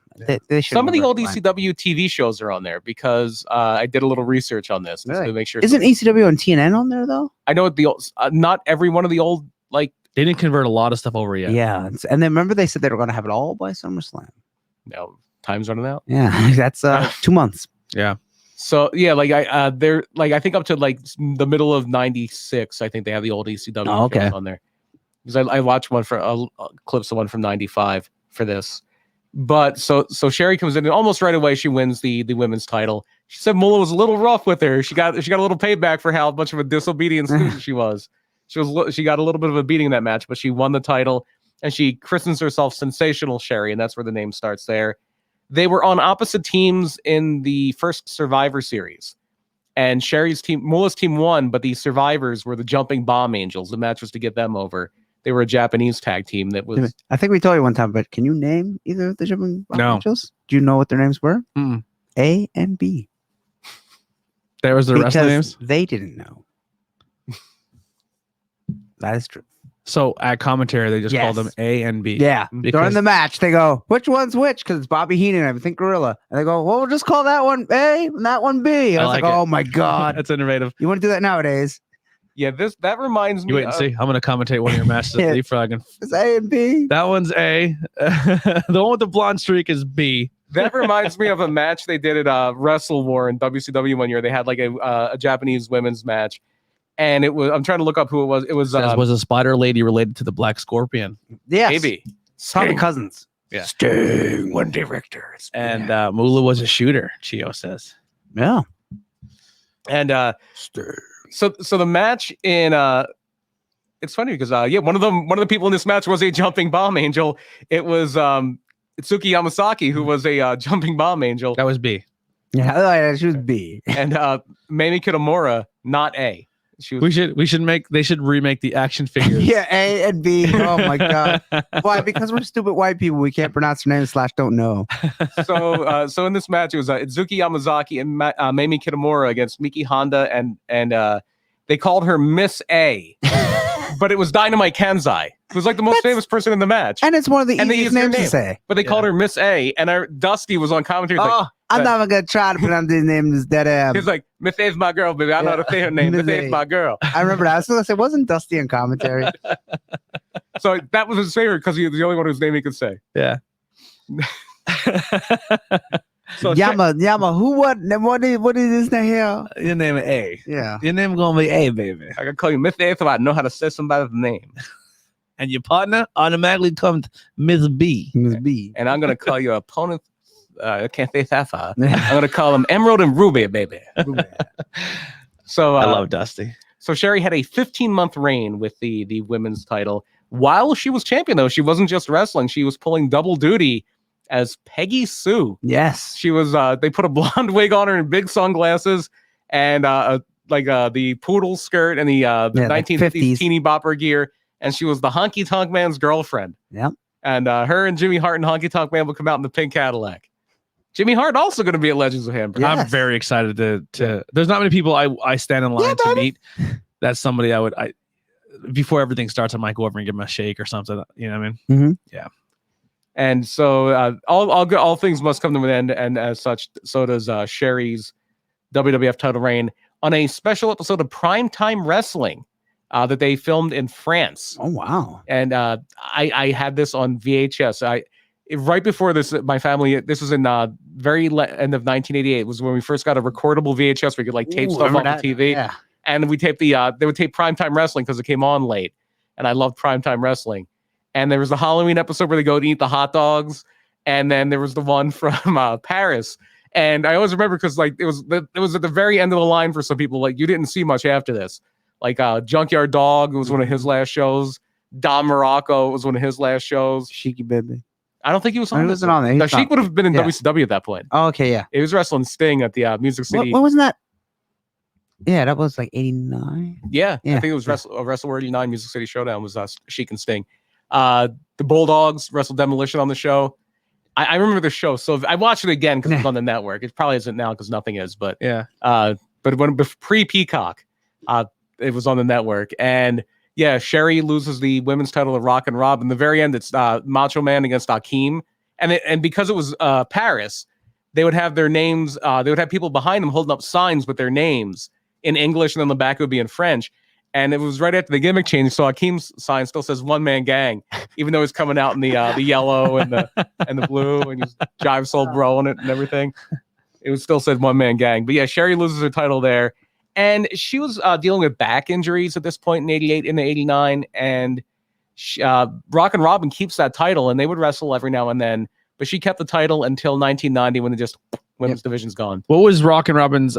They should Some of the never old mind. ECW TV shows are on there because I did a little research on this Really? to make sure. Isn't ECW on TNN on there though? I know the old, not every one of the old They didn't convert a lot of stuff over yet. Yeah. And then remember they said they were going to have it all by SummerSlam. time's running out. Yeah, that's 2 months. Yeah. So yeah, they're I think up to the middle of '96. I think they have the old ECW shows on there because I watched one for clips of one from '95 for this. But so Sherri comes in and almost right away she wins the women's title. She said Moolah was a little rough with her. She got a little payback for how much of a disobedient student she was. She got a little bit of a beating in that match, but she won the title and she christens herself Sensational Sherri, and that's where the name starts there. They were on opposite teams in the first Survivor Series, and Moolah's team won, but the survivors were the Jumping Bomb Angels. The match was to get them over. They were a Japanese tag team that was. I think we told you one time, but can you name either of the Jumping Bomb No. Angels? Do you know what their names were? Mm-mm. A and B. There was the rest of the names. They didn't know. That is true. So at commentary, they just called them A and B. Yeah. Because- During the match, they go, which one's which? Because it's Bobby Heenan, I think Gorilla. And they go, well, we'll just call that one A and that one B. I was like, like it. oh my God. That's innovative. You want to do that nowadays? Yeah, that reminds me. You wait and see. I'm going to commentate one of your matches at Leapfrogging. It's A and B. That one's A. The one with the blonde streak is B. That reminds me of a match they did at Wrestle War in WCW one year. They had a Japanese women's match, and it was. I'm trying to look up who it was. It was Was a spider lady related to the Black Scorpion? Yes. maybe Probably cousins. Yeah. Sting, one director. And Moolah was a shooter. Chio says. Yeah. and so the match in it's funny because one of the people in this match was a Jumping Bomb Angel. It was Itsuki Yamasaki, who was a Jumping Bomb Angel, That was B. Yeah, she was B. and Mamie Kitamura, not A. She was. They should remake the action figures. Yeah, A and B. Oh my God. Why? Because we're stupid white people. We can't pronounce their names / don't know. So in this match, it was Itsuki Yamazaki and Mamie Kitamura against Miki Honda, and they called her Miss A, but it was Dynamite Kenzai. It was like the most famous person in the match, And it's one of the And they easiest used their names to name. say. but they called her Miss A. And Dusty was on commentary. Oh, I'm not even going to try to pronounce these names that He's like, Miss A's my girl, baby. I know how to say her name. Miss A's my girl. I remember that. I was going to say, wasn't Dusty in commentary? So that was his favorite because he was the only one whose name he could say. Yeah. So Yama, what is this name here? Your name is A. Yeah. Your name gonna be A, baby. I can call you Miss A so I know how to say somebody's name. And your partner automatically comes Miss B. Miss B. And I'm going to call your opponent, I can't say Sapphire. I'm going to call them Emerald and Ruby, baby. So I love Dusty. So Sherri had a 15-month reign with the women's title. While she was champion, though, she wasn't just wrestling. She was pulling double duty as Peggy Sue. Yes. She was. They put a blonde wig on her and big sunglasses, and the poodle skirt and the 1950s teeny bopper gear. And she was the Honky Tonk Man's girlfriend. Yep. And her and Jimmy Hart and Honky Tonk Man would come out in the pink Cadillac. Jimmy Hart also going to be at Legends of Hamburg. Yes. I'm very excited to. There's not many people I stand in line to meet. That's somebody I before everything starts, I might go over and give him a shake or something. You know what I mean? Mm-hmm. Yeah. And so all things must come to an end, and as such, so does Sherri's WWF title reign on a special episode of Primetime Wrestling that they filmed in France. Oh wow! And I had this on VHS. Right before this, my family. This was in very end of 1988. Was when we first got a recordable VHS where you could tape stuff off the TV. Yeah. And we taped they would tape Primetime Wrestling because it came on late, and I loved Primetime Wrestling. And there was the Halloween episode where they go to eat the hot dogs, and then there was the one from Paris. And I always remember because it was at the very end of the line for some people. You didn't see much after this. Junkyard Dog was one of his last shows. Don Morocco was one of his last shows. Cheeky baby. I don't think he was on. He wasn't on there. No, Sheik would have been in WCW at that point. Oh, okay, yeah. He was wrestling Sting at the Music City. What wasn't that? Yeah, that was 89. Yeah, I think it was Wrestle 89 Music City Showdown was Sheik and Sting. The Bulldogs wrestled Demolition on the show. I remember the show, so I watched it again because it's on the network. It probably isn't now because nothing is, but yeah. But when pre-Peacock, it was on the network, and yeah, Sherri loses the women's title to Rock and Rob. In the very end, it's Macho Man against Akeem, and because it was Paris, they would have their names. They would have people behind them holding up signs with their names in English, and then the back would be in French. And it was right after the gimmick change, so Akeem's sign still says "One Man Gang," even though it's coming out in the yellow and the blue, and he's Jive Soul Bro on it and everything. It was still said "One Man Gang." But yeah, Sherri loses her title there, and she was dealing with back injuries at this point in '88 and '89, and Rockin' Robin keeps that title, and they would wrestle every now and then, but she kept the title until 1990 when the women's division's gone. What was Rockin' Robin's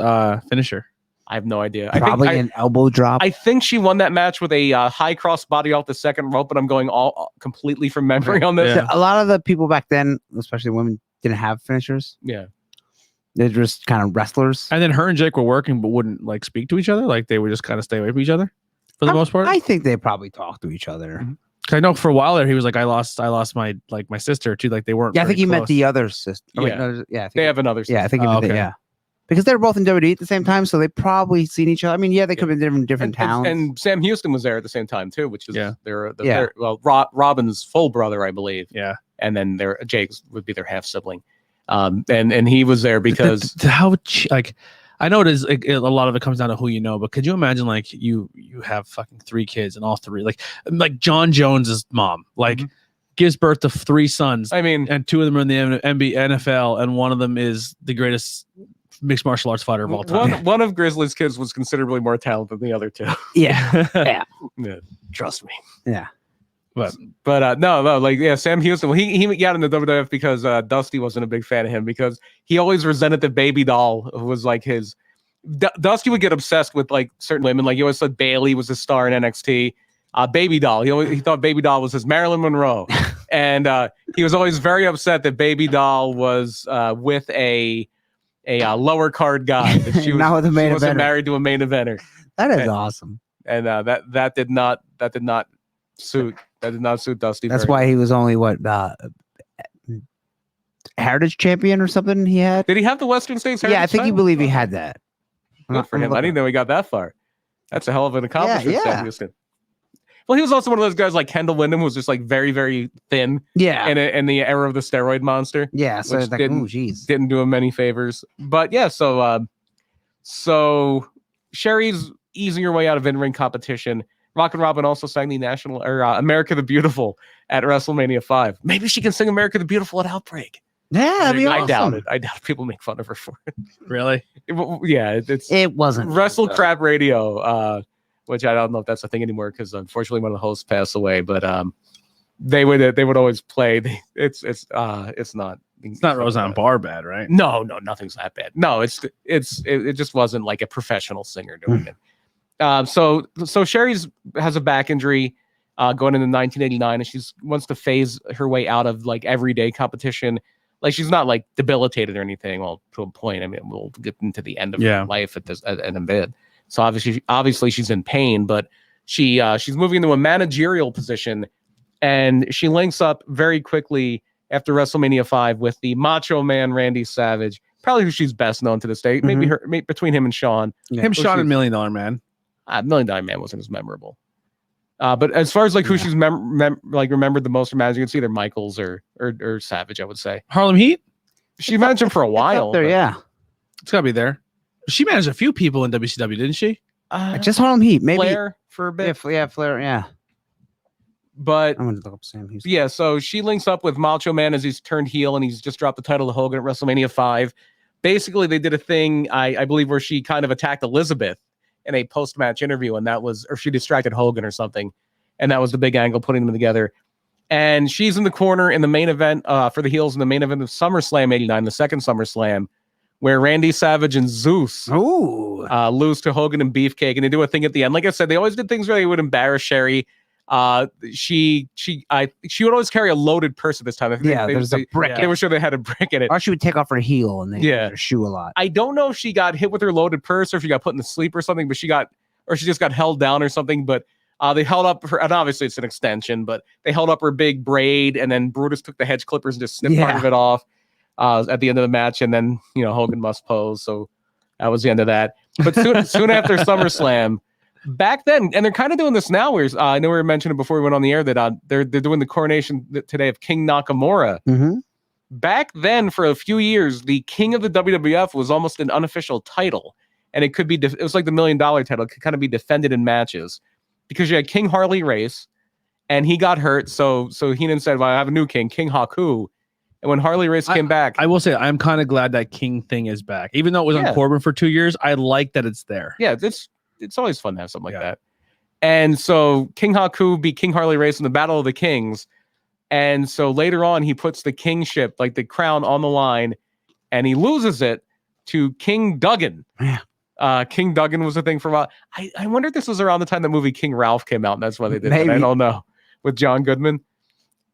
finisher? I have no idea. Probably an elbow drop. I think she won that match with a high cross body off the second rope, but I'm going all completely from memory on this. Yeah. A lot of the people back then, especially women, didn't have finishers. Yeah. They're just kind of wrestlers. And then her and Jake were working, but wouldn't like speak to each other. Like they would just kind of stay away from each other for the most part. I think they probably talk to each other. Mm-hmm. Cause I know for a while there, he was like, I lost my sister too. Like they weren't. Yeah, I think he close. meant the other sister. Yeah. Wait, no, yeah. I think They have another. Yeah, I think. okay. Yeah. Because they were both in WWE at the same time, so they probably seen each other. I mean, yeah, they could have been in different towns. And Sam Houston was there at the same time too, which is Yeah. Robin's full brother, I believe. Yeah. And then Jake's would be their half sibling. And he was there because like I know it is a lot of it comes down to who you know, but could you imagine like you have fucking 3 kids and all 3 like John Jones's mom gives birth to 3 sons. I mean, and 2 of them are in the NFL, and one of them is the greatest mixed martial arts fighter of all time. one of Grizzly's kids was considerably more talented than the other 2. yeah. Trust me. Yeah. But no, like Sam Houston. Well, he got into WWF because Dusty wasn't a big fan of him because he always resented the Baby Doll, who was like his. Dusty would get obsessed with like certain women. Like he always said Bailey was a star in NXT. Baby Doll. He thought Baby Doll was his Marilyn Monroe, and he was always very upset that Baby Doll was with a lower card guy. That she was Not with a main she wasn't eventer. married to a main eventer. That is awesome. And that did not suit Dusty. That's why he was only Heritage champion or something. He had. Did he have the Western States Heritage? Yeah, I think he title? believed he had that. Good for him. I didn't know he got that far. That's a hell of an accomplishment, Yeah. Sam Houston. Well, he was also one of those guys like Kendall Windham, who was just like very, very thin. Yeah. In the era of the steroid monster. Yeah. So which it's like, oh, geez. didn't do him many favors. But yeah, so Sherri's easing her way out of in-ring competition. Rockin' Robin also sang the national or America the Beautiful at WrestleMania 5. Maybe she can sing America the Beautiful at Outbreak. Yeah, that'd be awesome. I doubt people make fun of her for it. Really? It wasn't Wrestle Crap Radio, which I don't know if that's a thing anymore because unfortunately one of the hosts passed away. But they would always play. It's not. It's not Roseanne Barr bad, right? No, nothing's that bad. No, it just wasn't like a professional singer doing it. So Sherri's has a back injury going into 1989, and she wants to phase her way out of like everyday competition. Like she's not like debilitated or anything. Well, to a point. I mean, we'll get into the end of her life in a bit. So obviously she's in pain, but she's moving into a managerial position, and she links up very quickly after WrestleMania 5 with the Macho Man Randy Savage, probably who she's best known to this day. Maybe between him and Sean. Yeah. Sean and $1 Million Man. $1 Million Man wasn't as memorable. But as far as like who she's remembered the most from managing, it's either Michaels or Savage, I would say. Harlem Heat? She managed him for a while. There, yeah. It's gotta be there. She managed a few people in WCW, didn't she? Just Harlem Heat, maybe. Flair for a bit. Yeah, Flair, yeah. But I'm gonna look up Sam Houston. yeah, so she links up with Macho Man as he's turned heel, and he's just dropped the title to Hogan at WrestleMania 5. Basically, they did a thing, I believe, where she kind of attacked Elizabeth in a post-match interview, and that was, or she distracted Hogan or something, and that was the big angle putting them together. And she's in the corner in the main event for the heels in the main event of SummerSlam 89, the second SummerSlam, where Randy Savage and Zeus lose to Hogan and Beefcake, and they do a thing at the end. Like I said, they always did things where they would embarrass Sherri. She would always carry a loaded purse at this time. There's a brick. They were sure they had a brick in it. Or she would take off her heel and they her shoe a lot. I don't know if she got hit with her loaded purse or if she got put in the sleep or something, but she just got held down or something. But they held up her, and obviously it's an extension, but they held up her big braid, and then Brutus took the hedge clippers and just snipped part of it off at the end of the match, and then Hogan must pose. So that was the end of that. But soon after SummerSlam. Back then, and they're kind of doing this now, where I know we were mentioning before we went on the air that they're doing the coronation today of King Nakamura. Mm-hmm. back then, for a few years, the King of the WWF was almost an unofficial title, and it could be it was like the $1 Million title. It could kind of be defended in matches because you had King Harley Race, and he got hurt. So Heenan said, "Well, I have a new king, King Haku." And when Harley Race came back, I will say I'm kind of glad that King thing is back, even though it was on Corbin for 2 years. I like that it's there. Yeah, it's always fun to have something like that. And so King Haku beat King Harley Race in the Battle of the Kings. And so later on, he puts the kingship, like the crown, on the line, and he loses it to King Duggan. Yeah. King Duggan was a thing for a while. I wonder if this was around the time that movie King Ralph came out, and that's why they did it. I don't know, with John Goodman.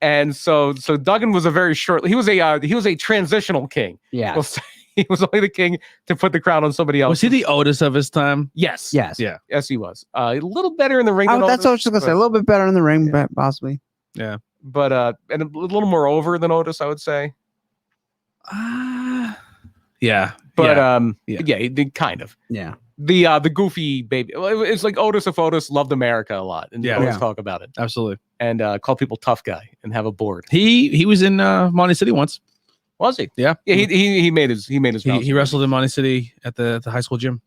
And so Duggan was a very short. He was a transitional king. Yeah. We'll say. He was only the king to put the crown on somebody else. Was he the Otis of his time? Yes. Yes. Yeah. Yes, he was. A little better in the ring. Than That's Otis, what I was going to say. A little bit better in the ring, possibly. Yeah. But and a little more over than Otis, I would say. Yeah. But kind of. Yeah. The goofy baby. It's like Otis if Otis loved America a lot, and always talk about it. Absolutely. And call people tough guy and have a board. He was in Monty City once. Was he? Yeah. Yeah. He made his. He wrestled in Monty City at the high school gym.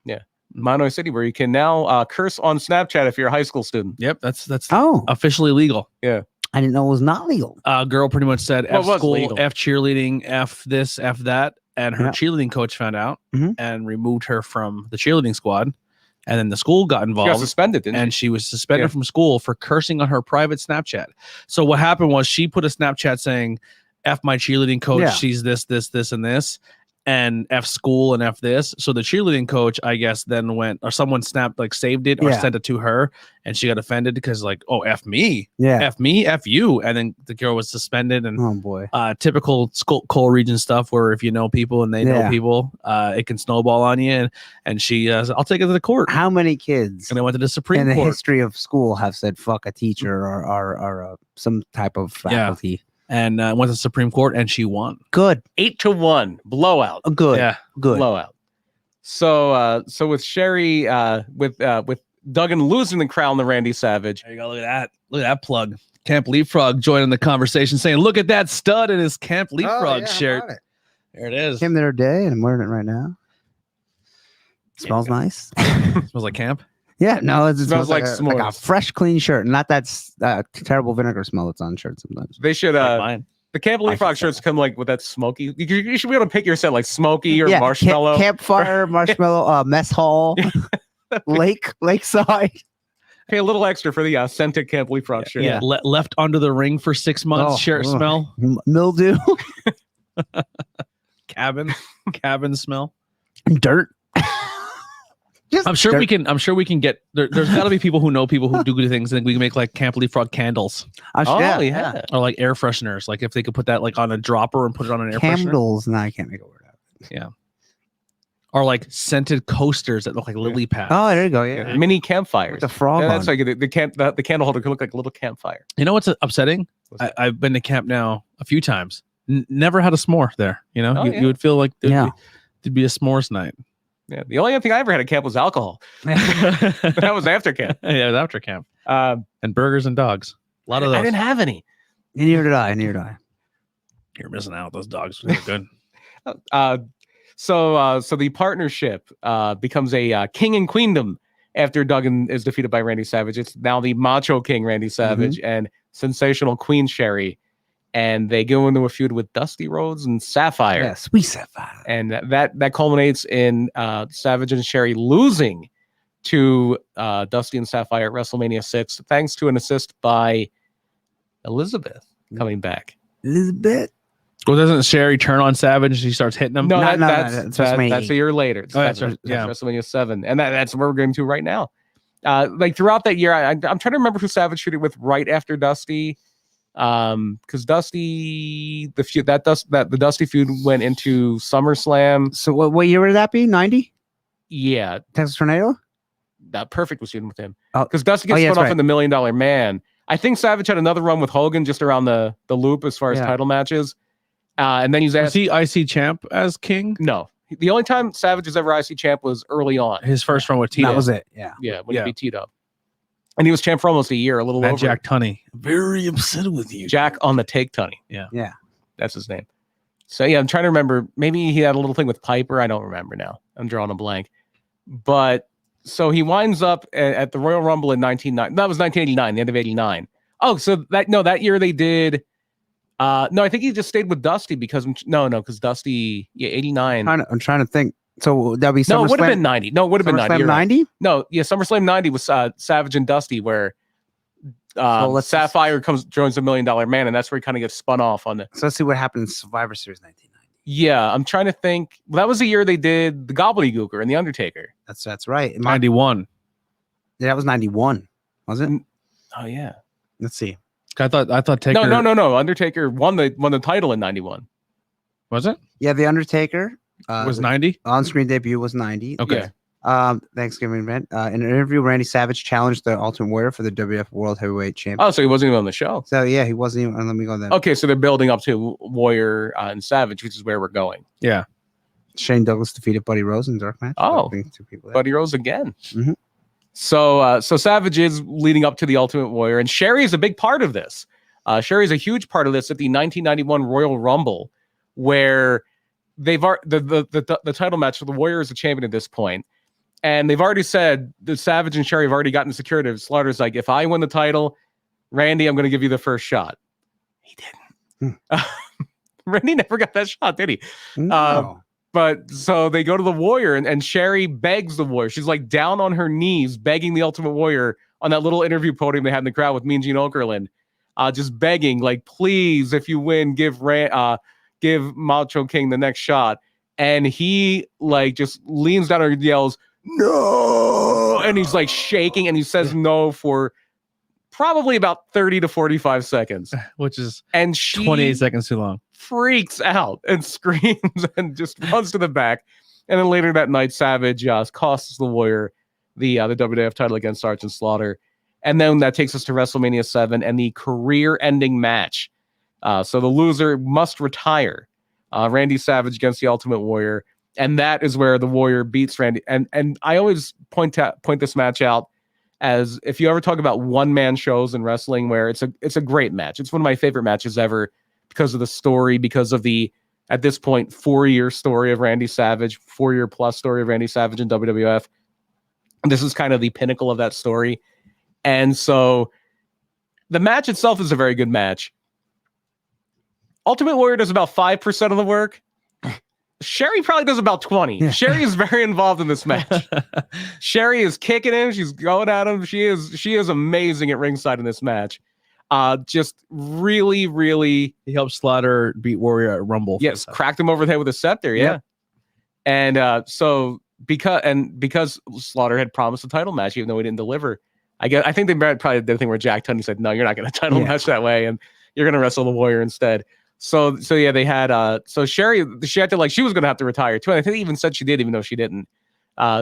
Yeah. Monty City, where you can now curse on Snapchat if you're a high school student. Yep. That's officially legal. Yeah. I didn't know it was not legal. Girl pretty much said F school, legal. F cheerleading, F this, F that. And her cheerleading coach found out and removed her from the cheerleading squad. And then the school got involved. She got suspended, didn't and she was suspended from school for cursing on her private Snapchat. So what happened was she put a Snapchat saying, F my cheerleading coach, she's this, and this. And F school and F this. So the cheerleading coach, I guess, then went, or someone snapped, like saved it or sent it to her. And she got offended because like, oh, F me. Yeah. F me, F you. And then the girl was suspended. And oh boy. Typical coal region stuff where if you know people and they know people, it can snowball on you. And she said, I'll take it to the court. How many kids and they went to the Supreme Court in the history of school have said fuck a teacher or some type of faculty? And went to the Supreme Court and she won. Good. 8-1 blowout. Good. Yeah. Good. Blowout. So with Sherri, with Duggan losing the crown to Randy Savage. There you go. Look at that. Look at that plug. Camp Leapfrog joining the conversation saying, look at that stud in his Camp Leapfrog shirt. There it is. Came the other day and I'm wearing it right now. Smells nice. Smells like camp. Yeah, no, it smells like a fresh, clean shirt. Not that terrible vinegar smell that's on shirts sometimes. They should, the Camp Leapfrog shirts come like with that smoky. You should be able to pick your scent like smoky or marshmallow. Campfire, marshmallow, mess hall, lakeside. Pay a little extra for the scented Camp Leapfrog shirt. Yeah, left under the ring for 6 months. Shirt smell. Mildew. cabin smell. Dirt. I'm sure we can get there's got to be people who know people who do good things and we can make like Camp Leapfrog candles. Yeah. Or like air fresheners. Like if they could put that like on a dropper and put it on an air freshener. Candles. No, I can't make a word out of it. Yeah. Or like scented coasters that look like lily pads. Oh, there you go. Yeah. Mini campfires. With the frog. Yeah, that's like the candle holder could look like a little campfire. You know what's upsetting? I've been to camp now a few times. Never had a s'more there. You know, you would feel like there'd be a s'mores night. Yeah, the only thing I ever had at camp was alcohol. That was after camp. Yeah, it was after camp. And burgers and dogs. A lot of those. I didn't have any. Neither did I. You're missing out. Those dogs were good. So the partnership becomes a king and queendom after Duggan is defeated by Randy Savage. It's now the Macho King Randy Savage and Sensational Queen Sherri. And they go into a feud with Dusty Rhodes and Sapphire. Yeah, sweet Sapphire. And that culminates in Savage and Sherri losing to Dusty and Sapphire at WrestleMania 6, thanks to an assist by Elizabeth coming back. Elizabeth? Well, doesn't Sherri turn on Savage and she starts hitting him? No, that's a year later. That's yeah. WrestleMania 7. And that's where we're going to right now. Like throughout that year, I'm trying to remember who Savage feuded with right after Dusty. Because Dusty, the Dusty feud went into SummerSlam. So what year would that be? 90? Yeah, Texas Tornado. That Perfect was feuding with him because Dusty gets spun off in the $1 Million Man. I think Savage had another run with Hogan just around the loop as far as title matches. And then was he IC champ as King? No, the only time Savage was ever IC champ was early on. His first run with Tito. That was it. Yeah, when he beat Tito. And he was champ for almost a year, a little over. Jack Tunney. Very upset with you. Jack on the take, Tunney. Yeah. Yeah. That's his name. So yeah, I'm trying to remember. Maybe he had a little thing with Piper. I don't remember now. I'm drawing a blank. But so he winds up at the Royal Rumble in 1990. That was 1989, the end of 89. Oh, so that year they did. No, I think he just stayed with Dusty because because Dusty, 89. I'm trying to think. So that'd be it would have been 90. No, it would have been 90. 90. No, yeah, SummerSlam 90 was Savage and Dusty, where Sapphire joins the $1 Million Man, and that's where he kind of gets spun off on the. So let's see what happened in Survivor Series 1990. Yeah, I'm trying to think. Well, that was the year they did the Gobbledygooker and the Undertaker. That's right. 91. Yeah, that was 91. Was it? Oh yeah. Let's see. I thought Taker. No. Undertaker won the title in 91. Was it? Yeah, the Undertaker Was 90? on-screen debut was 90. Okay. Yeah. Thanksgiving event. In an interview, Randy Savage challenged the Ultimate Warrior for the WF World Heavyweight Championship. Oh, so he wasn't even on the show. So yeah, he wasn't even. Let me go there. Okay, so they're building up to Warrior and Savage, which is where we're going. Yeah. Shane Douglas defeated Buddy Rose in dark match. Oh, two people there. Buddy Rose again. Mhm. So Savage is leading up to the Ultimate Warrior, and Sherri is a big part of this. Sherri is a huge part of this at the 1991 Royal Rumble, where they've the title match for the Warrior is the champion at this point, and they've already said that Savage and Sherri have already gotten security. Slaughter's like, if I win the title, Randy, I'm going to give you the first shot. He didn't. Randy never got that shot, did he? No. But so they go to the Warrior, and Sherri begs the Warrior. She's like down on her knees, begging the Ultimate Warrior on that little interview podium they had in the crowd with Mean Gene Okerlund, just begging, like, please, if you win, give Macho King the next shot. And he like just leans down and yells, no, and he's like shaking, and he says no for probably about 30 to 45 seconds, Which is and she 28 seconds too long. freaks out and screams and just runs to the back. And then later that night, Savage costs the Warrior the WWF title against Sergeant Slaughter. And then that takes us to WrestleMania 7 and the career-ending match. So the loser must retire. Randy Savage against the Ultimate Warrior. And that is where the Warrior beats Randy. And I always point this match out as, if you ever talk about one-man shows in wrestling, where it's a great match. It's one of my favorite matches ever because of the story, because of the, at this point, 4-year story of Randy Savage, 4-year plus story of Randy Savage in WWF. And this is kind of the pinnacle of that story. And so the match itself is a very good match. Ultimate Warrior does about 5% of the work. Sherri probably does about 20. Yeah. Sherri is very involved in this match. Sherri is kicking him. She's going at him. She is amazing at ringside in this match. Just really, really. He helped Slaughter beat Warrior at Rumble. Yes, cracked him over the head with a scepter. Yeah. Yep. And so because Slaughter had promised a title match, even though he didn't deliver, I think they probably did the thing where Jack Tunney said, no, you're not going to title match that way, and you're going to wrestle the Warrior instead. So yeah, they had so Sherri, she had to, like, she was going to have to retire too, and I think they even said she did, even though she didn't.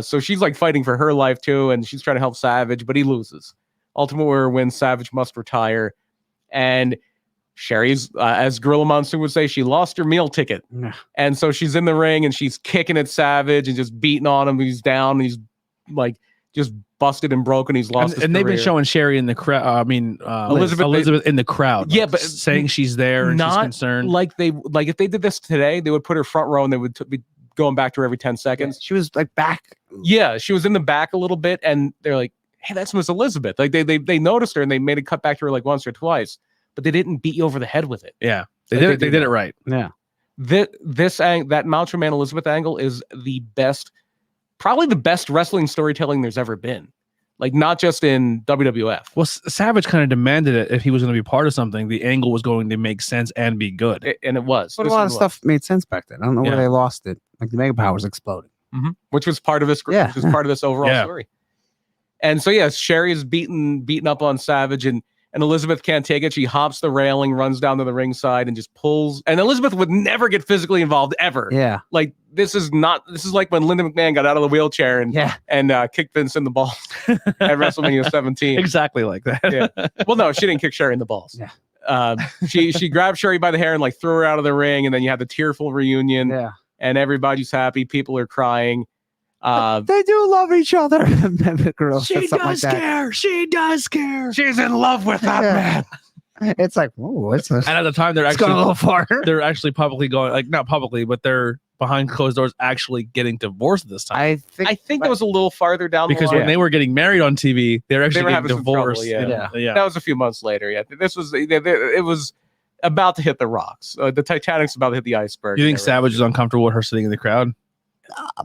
So she's like fighting for her life too, and she's trying to help Savage, but he loses. Ultimate Warrior wins. Savage must retire, and Sherri's, as Gorilla Monsoon would say, she lost her meal ticket, and so she's in the ring and she's kicking at Savage and just beating on him. He's down. He's like just busted and broken. He's lost. And they've been showing Sherri in the crowd. Elizabeth in the crowd. Yeah, but saying she's there and she's concerned. Like if they did this today, they would put her front row and they would be going back to her every 10 seconds. She was like back. Yeah, she was in the back a little bit, and they're like, "Hey, that's Miss Elizabeth." Like they noticed her and they made a cut back to her like once or twice, but they didn't beat you over the head with it. Yeah, they did it right. Yeah. That Macho Man Elizabeth angle is the best, probably the best wrestling storytelling there's ever been. Like, not just in WWF. Well, Savage kind of demanded it. If he was going to be part of something, the angle was going to make sense and be good. And it was. But a lot of stuff made sense back then. I don't know where they lost it. Like the Mega Powers exploded. Mm-hmm. Which was part of this. Which was part of this overall story. And so Sherri is beaten up on Savage, and Elizabeth can't take it. She hops the railing, runs down to the ringside, and just pulls. And Elizabeth would never get physically involved ever. Yeah. Like, this is like when Linda McMahon got out of the wheelchair and kicked Vince in the balls at WrestleMania 17. Exactly like that. Yeah. Well, no, she didn't kick Sherri in the balls. Yeah. She grabbed Sherri by the hair and like threw her out of the ring, and then you had the tearful reunion. Yeah. And everybody's happy. People are crying. They do love each other. The girl she does care. She does care. She's in love with that man. It's like, whoa, And at the time, it's going a little farther. they're actually publicly going, like, not publicly, but they're behind closed doors actually getting divorced this time. I think it was a little farther down Because the line. when they were getting married on TV, they were actually getting having some trouble, divorced. yeah. Yeah. That was a few months later. Yeah, this was it was about to hit the rocks. The Titanic's about to hit the iceberg. You think Savage is uncomfortable with her sitting in the crowd?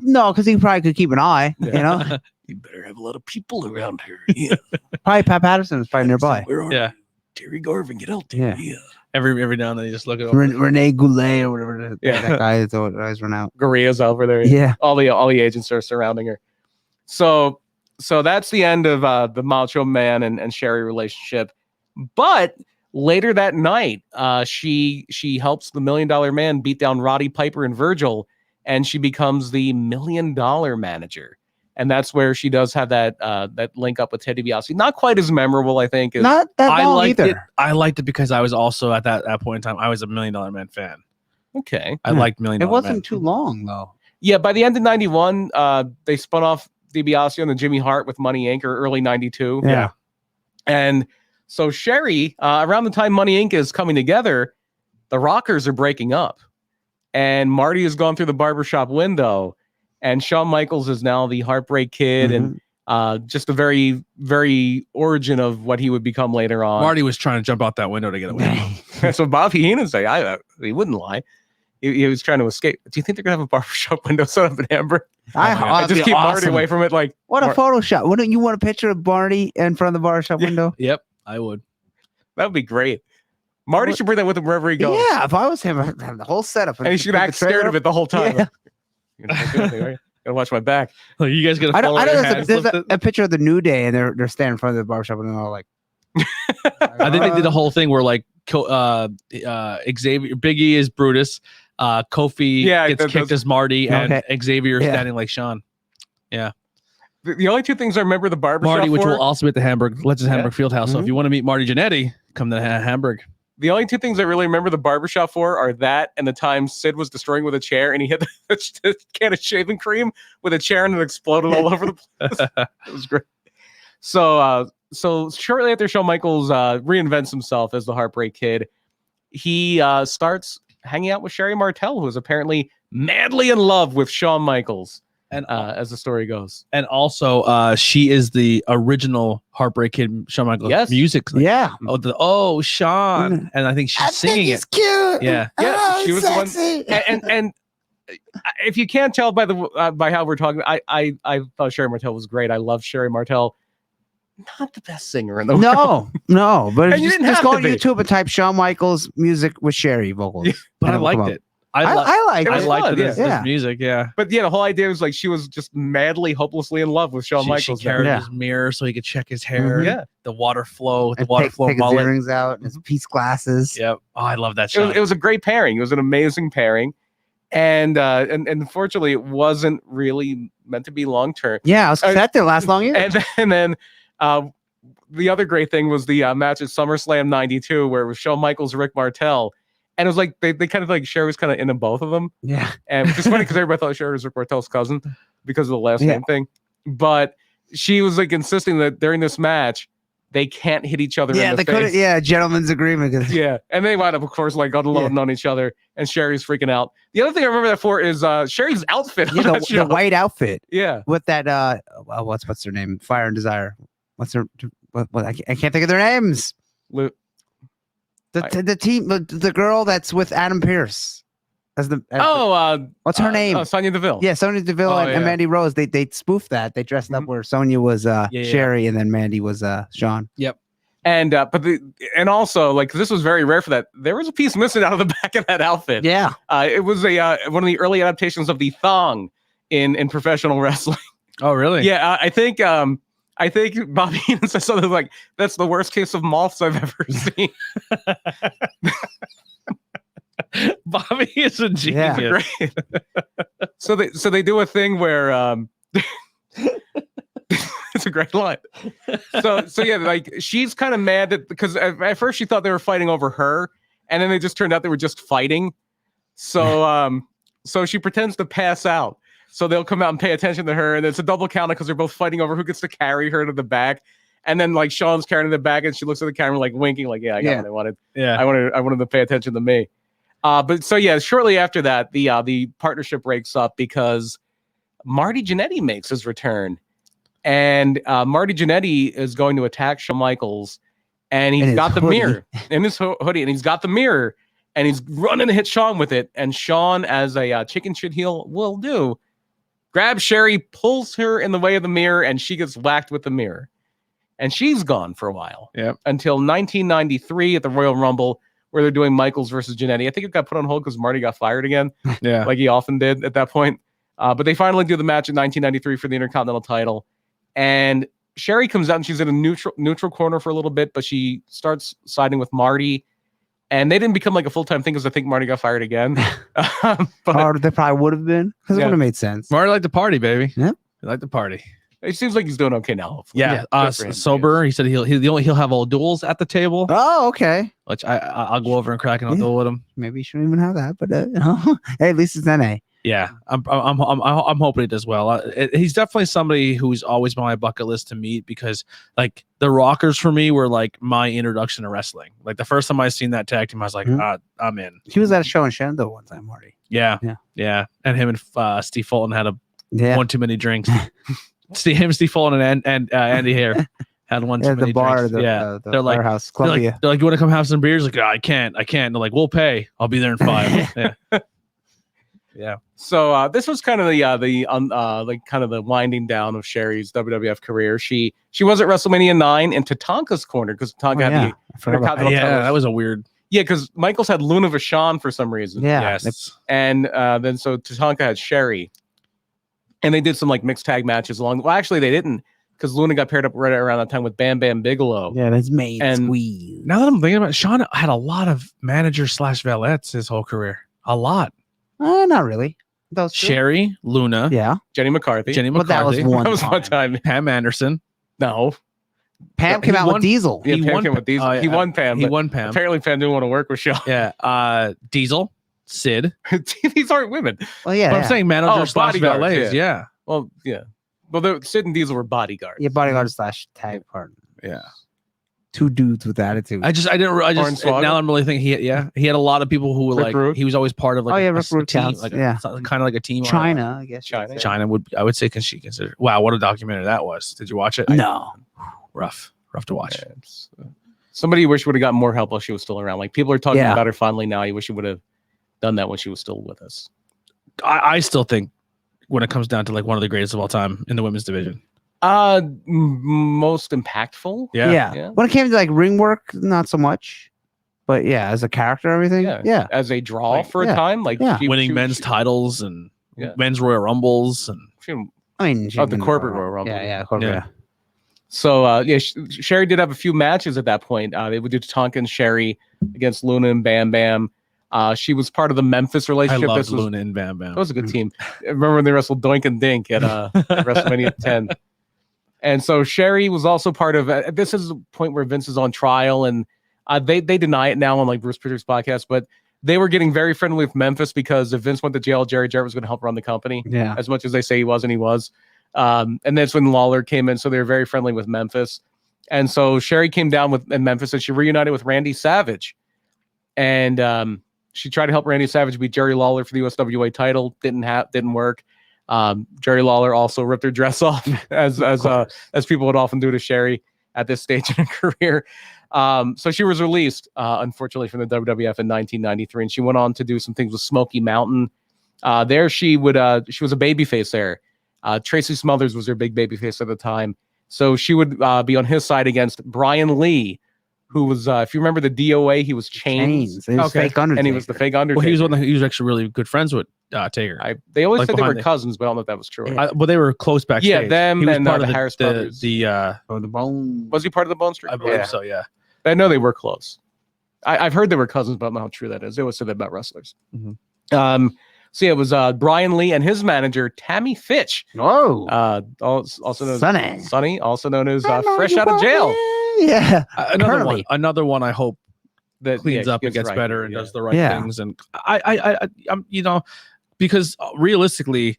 no, because he probably could keep an eye. You know, You better have a lot of people around here. Yeah. probably Pat Patterson was probably nearby. Where are Yeah. you? Terry Garvin, get out there. Yeah. Yeah. Every now and then you just look at Rene Goulet or whatever Yeah. that guy is always run out. Gorilla's over there. Yeah. All the agents are surrounding her. So that's the end of the Macho Man and Sherri relationship. But later that night, she helps the $1 Million Man beat down Roddy Piper and Virgil, and she becomes the $1 Million manager. And that's where she does have that link up with Ted DiBiase. Not quite as memorable, I think. As, Not that I long liked either. it. I liked it because I was also at that point in time. I was a $1 Million Man fan. okay. I liked $1 Million It wasn't Man. too long though. Yeah, by the end of 91, they spun off DiBiase on the Jimmy Hart with Money Inc. or early 92. Yeah. And so Sherri, around the time Money Inc. is coming together, the Rockers are breaking up. And Marty has gone through the barbershop window. And Shawn Michaels is now the Heartbreak Kid. Mhm. And just a very, very origin of what he would become later on. Marty was trying to jump out that window to get away. That's what Bobby Heenan say. He wouldn't lie. He was trying to escape. Do you think they're gonna have a barbershop window set up in Hamburg? I Just that'd keep be Marty awesome. away from it. Like What a Photoshop! Wouldn't you want a picture of Barney in front of the barbershop window? Yep, I would. that would be great. Marty should bring that with him wherever he goes. Yeah, if I was him, I'd have the whole setup. And he should act scared of it the whole time. Yeah. You're not gonna do anything, right? Gotta watch my back. Like, you guys get I know there's a picture of the New Day, and they're standing in front of the barbershop, and they're all like, I think they did a whole thing where like Xavier, Biggie is Brutus, Kofi gets kicked as Marty, and Xavier standing like Sean. The only two things I remember the barbershop Marty, which for, will also be at the Legends Hamburg Fieldhouse. So if you want to meet Marty Jannetty, come to Hamburg. the only two things I really remember the barbershop for are that and the time Sid was destroying with a chair and he hit the can of shaving cream with a chair and it exploded all over the place. It was great. So shortly after Shawn Michaels reinvents himself as the Heartbreak Kid, he starts hanging out with Sherri Martel, who is apparently madly in love with Shawn Michaels. And as the story goes, and also she is the original Heartbreak Kid Shawn Michaels music. yeah. Sean, and I think she's singing it. Cute. Yeah, she was sexy. the one. And if you can't tell by the by how we're talking, I thought Sherri Martel was great. I love Sherri Martel. Not the best singer in the world. No, but And you didn't just have go to on be. YouTube and type Shawn Michaels music with Sherri vocals. Yeah, but And I it'll liked come up. it. I like It I was it. liked fun, this yeah. music. Yeah, But yeah, the whole idea was like she was just madly, hopelessly in love with Shawn she Michaels. carried Yeah. his mirror so he could check his hair. Mhm. Yeah, The water flow, the And water take flow his mullet. earrings out and his piece glasses. Yep. Oh, I love that it shot. was a great pairing. It was an amazing pairing, and unfortunately, it wasn't really meant to be long term. Yeah, I was that didn't last long either. And then the other great thing was the match at SummerSlam '92, where it was Shawn Michaels, Rick Martel, and it was like they kind of like Sherri was kind of into both of them, Yeah. and which is funny because everybody thought Sherri was Rick Martel's cousin because of the last name thing, but she was like insisting that during this match they can't hit each other Yeah, in the they face. couldn't. Yeah, gentleman's agreement. 'Cause- Yeah, and they wound up, of course, like unloading on each other, and Sherri's freaking out. The other thing I remember that for is Sherri's outfit. Yeah, on that the show. white outfit Yeah, with that. What's their name? Fire and Desire. What's their? What I can't think of their names. Lu- The team, the girl that's with Adam Pearce. As the what's her name? Sonya Deville. Yeah, Sonya Deville and yeah. Mandy Rose. They spoofed that. They dressed up where Sonya was Sherri and then Mandy was Sean. Yep. And and also like this was very rare for that. There was a piece missing out of the back of that outfit. Yeah. It was one of the early adaptations of the thong in professional wrestling. Oh, really? Yeah, I think Bobby Heenan said something like, "That's the worst case of moths I've ever seen." Bobby is a genius. Yeah. Great. So they do a thing where it's a great line. So yeah, like she's kind of mad that because at first she thought they were fighting over her, and then they just turned out they were just fighting. So so she pretends to pass out. So they'll come out and pay attention to her, and it's a double counter because they're both fighting over who gets to carry her to the back. And then like Sean's carrying the bag, and she looks at the camera like winking, like, "Yeah, I got what I wanted. Yeah. I wanted to pay attention to me." But so yeah, shortly after that, the partnership breaks up because Marty Jannetty makes his return, and Marty Jannetty is going to attack Shawn Michaels, and he's got the mirror in his hoodie, and he's got the mirror, and he's running to hit Shawn with it, and Shawn, as a chicken shit heel will do, grabs Sherri, pulls her in the way of the mirror, and she gets whacked with the mirror. And she's gone for a while. Yep. Until 1993 at the Royal Rumble, where they're doing Michaels versus Jannetty. I think it got put on hold because Marty got fired again. Yeah. Like he often did at that point. But they finally do the match in 1993 for the Intercontinental title. And Sherri comes out and she's in a neutral corner for a little bit, but she starts siding with Marty. And they didn't become like a full-time thing because I think Marty got fired again. Or they probably would have been, because it would have made sense. Marty liked the party, baby. Yep. He liked the party. It seems like he's doing okay now. Hopefully. Yeah. Good for him, Sober. He said he'll have all duels at the table, Oh, okay. which I'll go over and crack and I'll duel with him. Maybe you shouldn't even have that, but hey, at least it's NA. Yeah, I'm hoping he does well. He's definitely somebody who's always been on my bucket list to meet, because like the Rockers for me were like my introduction to wrestling. Like the first time I seen that tag team, I was like, I'm in. He was at a show in Shenandoah one time, Marty. Yeah. And him and Steve Fulton had one too many drinks. Him, Steve Fulton, and Andy Hare had one too many the bar, drinks. the they're like, Firehouse, they're Columbia. like, you want to come have some beers? Like, I can't. They're like, we'll pay. I'll be there in 5. Yeah. Yeah. So this was kind of the kind of the winding down of Sherri's WWF career. She was at WrestleMania 9 in Tatanka's corner because Tatanka had the Intercontinental title. That was a weird. Yeah, because Michaels had Luna Vachon for some reason. Yeah. Yes. And then so Tatanka had Sherri. And they did some like mixed tag matches along. Well, actually, they didn't, because Luna got paired up right around that time with Bam Bam Bigelow. Yeah, that's made And squeeze. Now that I'm thinking about it, Sean had a lot of managers/valettes his whole career. A lot. Not really. Those two. Sherri, Luna, Yeah. Jenny McCarthy. But that was one. That was one time. Pam Anderson. No. Pam came out with Diesel. Yeah, He Pam won came with Diesel. He won Pam. He but won Pam. Apparently, Pam didn't want to work with Shawn. Yeah. Diesel, Sid. These aren't women. Well, yeah. But I'm saying managers slash bodyguards, valets. Yeah. Well, yeah. Well, Sid and Diesel were bodyguards. Yeah, bodyguard / tag partner. Yeah. Two dudes with attitude. I just now I'm really thinking he had a lot of people who were Rick like Rude. he was always part of like Rick Rude team, counts. like Yeah. kind of like a team. China, I guess. China. China would say can she consider? Wow, what a documentary that was. Did you watch it? No. Rough to watch. Yeah, somebody wish would have gotten more help while she was still around. Like people are talking Yeah. about her fondly now. You wish you would have done that when she was still with us. I still think when it comes down to like one of the greatest of all time in the women's division. Most impactful. Yeah. When it came to like ring work, not so much. But yeah, as a character, everything. Yeah. As a draw Like, for a yeah. time, like Yeah. Winning men's titles and Yeah. men's Royal Rumbles and I mean, the corporate Royal Rumble. Yeah, corporate. Yeah. So Sherri did have a few matches at that point. They would do Tatanka and Sherri against Luna and Bam Bam. She was part of the Memphis I relationship. love Luna and Bam Bam. That was a good team. Remember when they wrestled Doink and Dink at WrestleMania 10? And so Sherri was also part of. This is the point where Vince is on trial, and they deny it now on like Bruce Pritchard's podcast, but they were getting very friendly with Memphis because if Vince went to jail, Jerry Jarrett was going to help run the company. Yeah. As much as they say he was, and he was. And that's when Lawler came in, so they were very friendly with Memphis. And so Sherri came down in Memphis, and she reunited with Randy Savage, and she tried to help Randy Savage beat Jerry Lawler for the USWA title. Didn't work. Jerry Lawler also ripped her dress off, as people would often do to Sherri at this stage in her career. So she was released, unfortunately, from the WWF in 1993, and she went on to do some things with Smoky Mountain. There she was a babyface there. Tracy Smothers was her big babyface at the time. So she would be on his side against Brian Lee, who was, if you remember the DOA, he was Chains. He was fake Undertaker. And he was the fake Undertaker. Well, he was actually really good friends with Taker. They always Like said they were behind cousins, but I don't know if that was true. Well, they were close backstage. Yeah, them He was and part the of Harris brothers. The Bone. Was he part of the Bone Streak? I believe so. Yeah. I know they were close. I've heard they were cousins, but I don't know how true that is. They always said that about wrestlers. Mhm. So yeah, it was Brian Lee and his manager Tammy Fitch, Oh. also known Sonny. as Sonny, also known as Fresh Out of Jail. Yeah. Another one. I hope That cleans yeah, up and gets right, better and yeah. does the right Yeah. things. And I'm because realistically,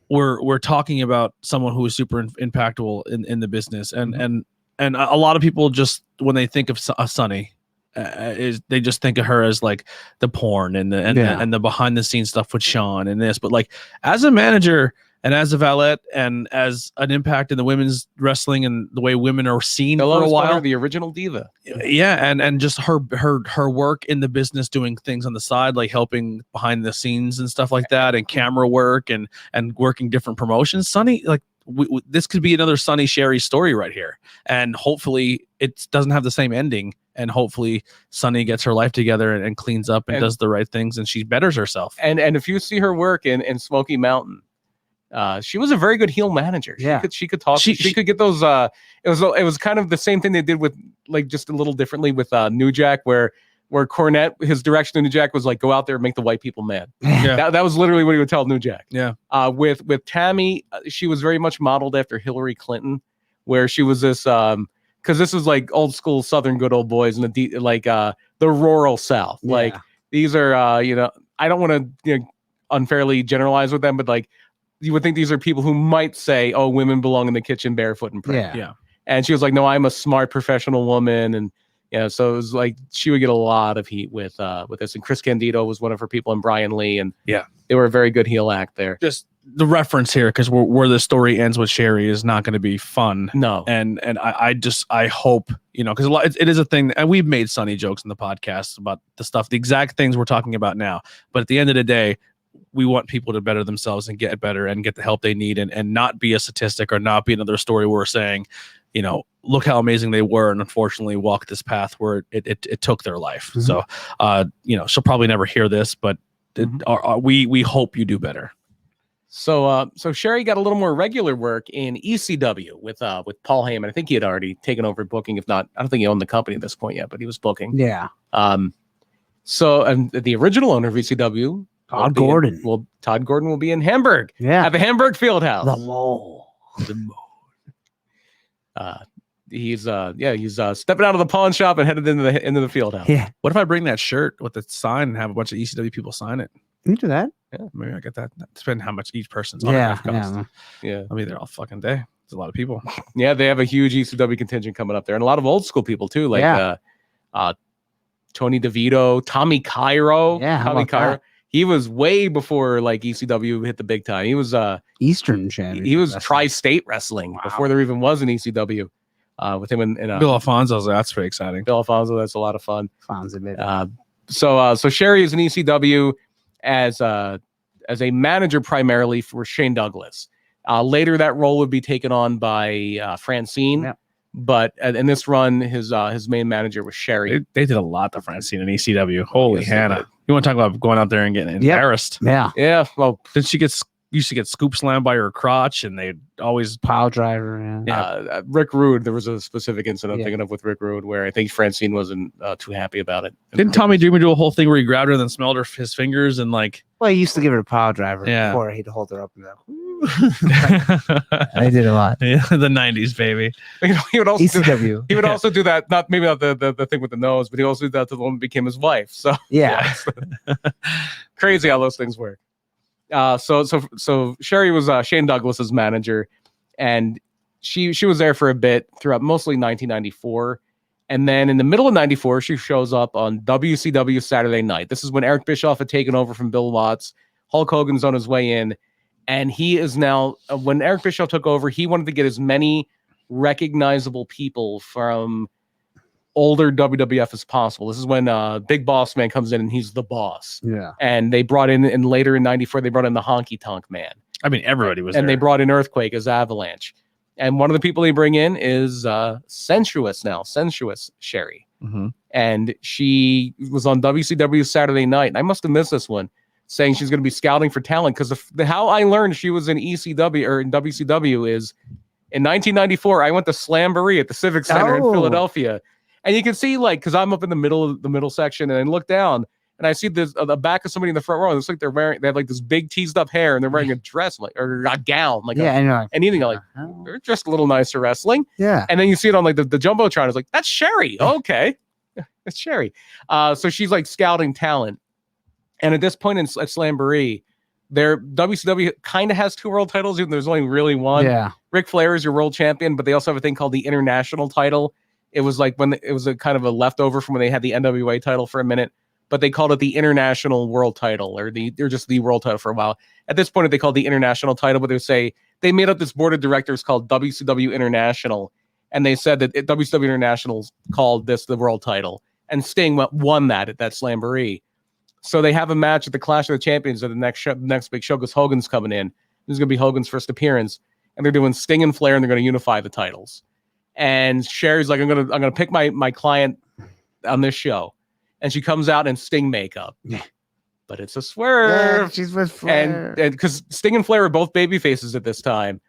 we're talking about someone who is super impactful in the business, and and a lot of people just when they think of Sunny, they just think of her as like the porn and the behind the scenes stuff with Sean and this, but like as a manager and as a valet and as an impact in the women's wrestling and the way women are seen for a while, the original diva. Yeah, and just her work in the business, doing things on the side, like helping behind the scenes and stuff like that, and camera work and working different promotions. Sunny, like this could be another Sunny Sherri story right here, and hopefully it doesn't have the same ending. And hopefully Sunny gets her life together and cleans up and does the right things, and she betters herself. And if you see her work in Smoky Mountain, she was a very good heel manager. She could talk. She could get those. It was kind of the same thing they did with, like, just a little differently with New Jack, where Cornette, his direction to New Jack was like, go out there and make the white people mad. Yeah. That was literally what he would tell New Jack. Yeah. With Tammy, she was very much modeled after Hillary Clinton, where she was this because this is like old school Southern good old boys in the rural South. Yeah. Like, these are I don't want to unfairly generalize with them, but like, you would think these are people who might say, oh, women belong in the kitchen barefoot and pregnant. Yeah. And she was like, no, I'm a smart professional woman. And so it was like she would get a lot of heat with this. And Chris Candido was one of her people, and Brian Lee, and they were a very good heel act there. Just the reference here, because where the story ends with Sherri is not going to be fun. No. And I hope, because it is a thing, and we've made Sunny jokes in the podcast about the stuff, the exact things we're talking about now. But at the end of the day, we want people to better themselves and get better and get the help they need, and not be a statistic or not be another story where we're saying, look how amazing they were, and unfortunately walked this path where it took their life. Mm-hmm. So, she'll probably never hear this, but we hope you do better. So Sherri got a little more regular work in ECW with Paul Heyman. I think he had already taken over booking. If not, I don't think he owned the company at this point yet, but he was booking. Yeah. So, and the original owner of ECW, Todd Gordon will be in Hamburg. Yeah. At the Hamburg Fieldhouse. The mole. He's stepping out of the pawn shop and headed into the Fieldhouse. Yeah. What if I bring that shirt with the sign and have a bunch of ECW people sign it? You do that. Yeah, maybe I get that. Depending how much each person's autograph costs. Yeah. I'll be there all fucking day. It's a lot of people. Yeah, they have a huge ECW contingent coming up there, and a lot of old school people too, like Tony DeVito, Tommy Cairo. Yeah, Tommy Cairo. That? He was way before like ECW hit the big time. He was Eastern champion. He was tri-state wrestling before there even was an ECW. With him and Bill Alfonso, that's pretty exciting. Bill Alfonso, that's a lot of fun. Fonzo, baby. So Sherri is an ECW as a manager primarily for Shane Douglas. Later, that role would be taken on by Francine. Yeah. But in this run, his main manager was Sherri. They did a lot to Francine in ECW. Holy Hannah! You want to talk about going out there and getting embarrassed? Yeah. Yeah. Well, did she used to get scoop slammed by her crotch, and they'd always pile driver. Yeah. Rick Rude. There was a specific incident I'm thinking of with Rick Rude where I think Francine wasn't too happy about it. Didn't Tommy Dreamer do a whole thing where he grabbed her and then smelled his fingers and like? Well, he used to give her a pile driver before he'd hold her up and go. I did a lot. Yeah, the 90s, baby. He would also ECW. He would also do that. Not the thing with the nose, but he also did that to the woman who became his wife. So yeah. Crazy how those things work. So Sherri was Shane Douglas's manager, and she was there for a bit throughout mostly 1994, and then in the middle of 94 she shows up on WCW Saturday Night. This is when Eric Bischoff had taken over from Bill Watts. Hulk Hogan's on his way in, and he is now when Eric Bischoff took over, he wanted to get as many recognizable people from older WWF as possible. This is when Big Boss Man comes in and he's the boss. Yeah. And they brought in, and later in 94, they brought in the Honky Tonk Man. I mean, everybody was and there. They brought in Earthquake as Avalanche. And one of the people they bring in is Sensuous Sherri. Mm-hmm. And she was on WCW Saturday Night. And I must have missed this one, saying she's going to be scouting for talent. Because how I learned she was in ECW or in WCW is in 1994, I went to Slamboree at the Civic Center in Philadelphia. And you can see, like, because I'm up in the middle section, and I look down, and I see this the back of somebody in the front row. It looks like they have like this big teased up hair, and they're wearing a dress, like, or a gown, like, I know. And anything like they're just a little nice for wrestling. Yeah. And then you see it on like the jumbotron. It's like, that's Sherri. Okay, that's Sherri. So she's like scouting talent, and at this point at Slamboree, WCW kind of has 2 world titles, even though there's only really one. Yeah. Ric Flair is your world champion, but they also have a thing called the international title. It was like when it was a kind of a leftover from when they had the NWA title for a minute, but they called it the international world title, or they're just the world title for a while. At this point, they called the international title, but they would say they made up this board of directors called WCW International, and they said that WCW International called this the world title, and Sting won that at that Slamboree. So they have a match at the Clash of the Champions at the next big show because Hogan's coming in. This is going to be Hogan's first appearance, and they're doing Sting and Flair, and they're going to unify the titles. And Sherri's like, I'm gonna pick my client on this show, and she comes out in Sting makeup. Yeah. But it's a swerve. Yeah, she's with Flair. And because Sting and Flair are both baby faces at this time,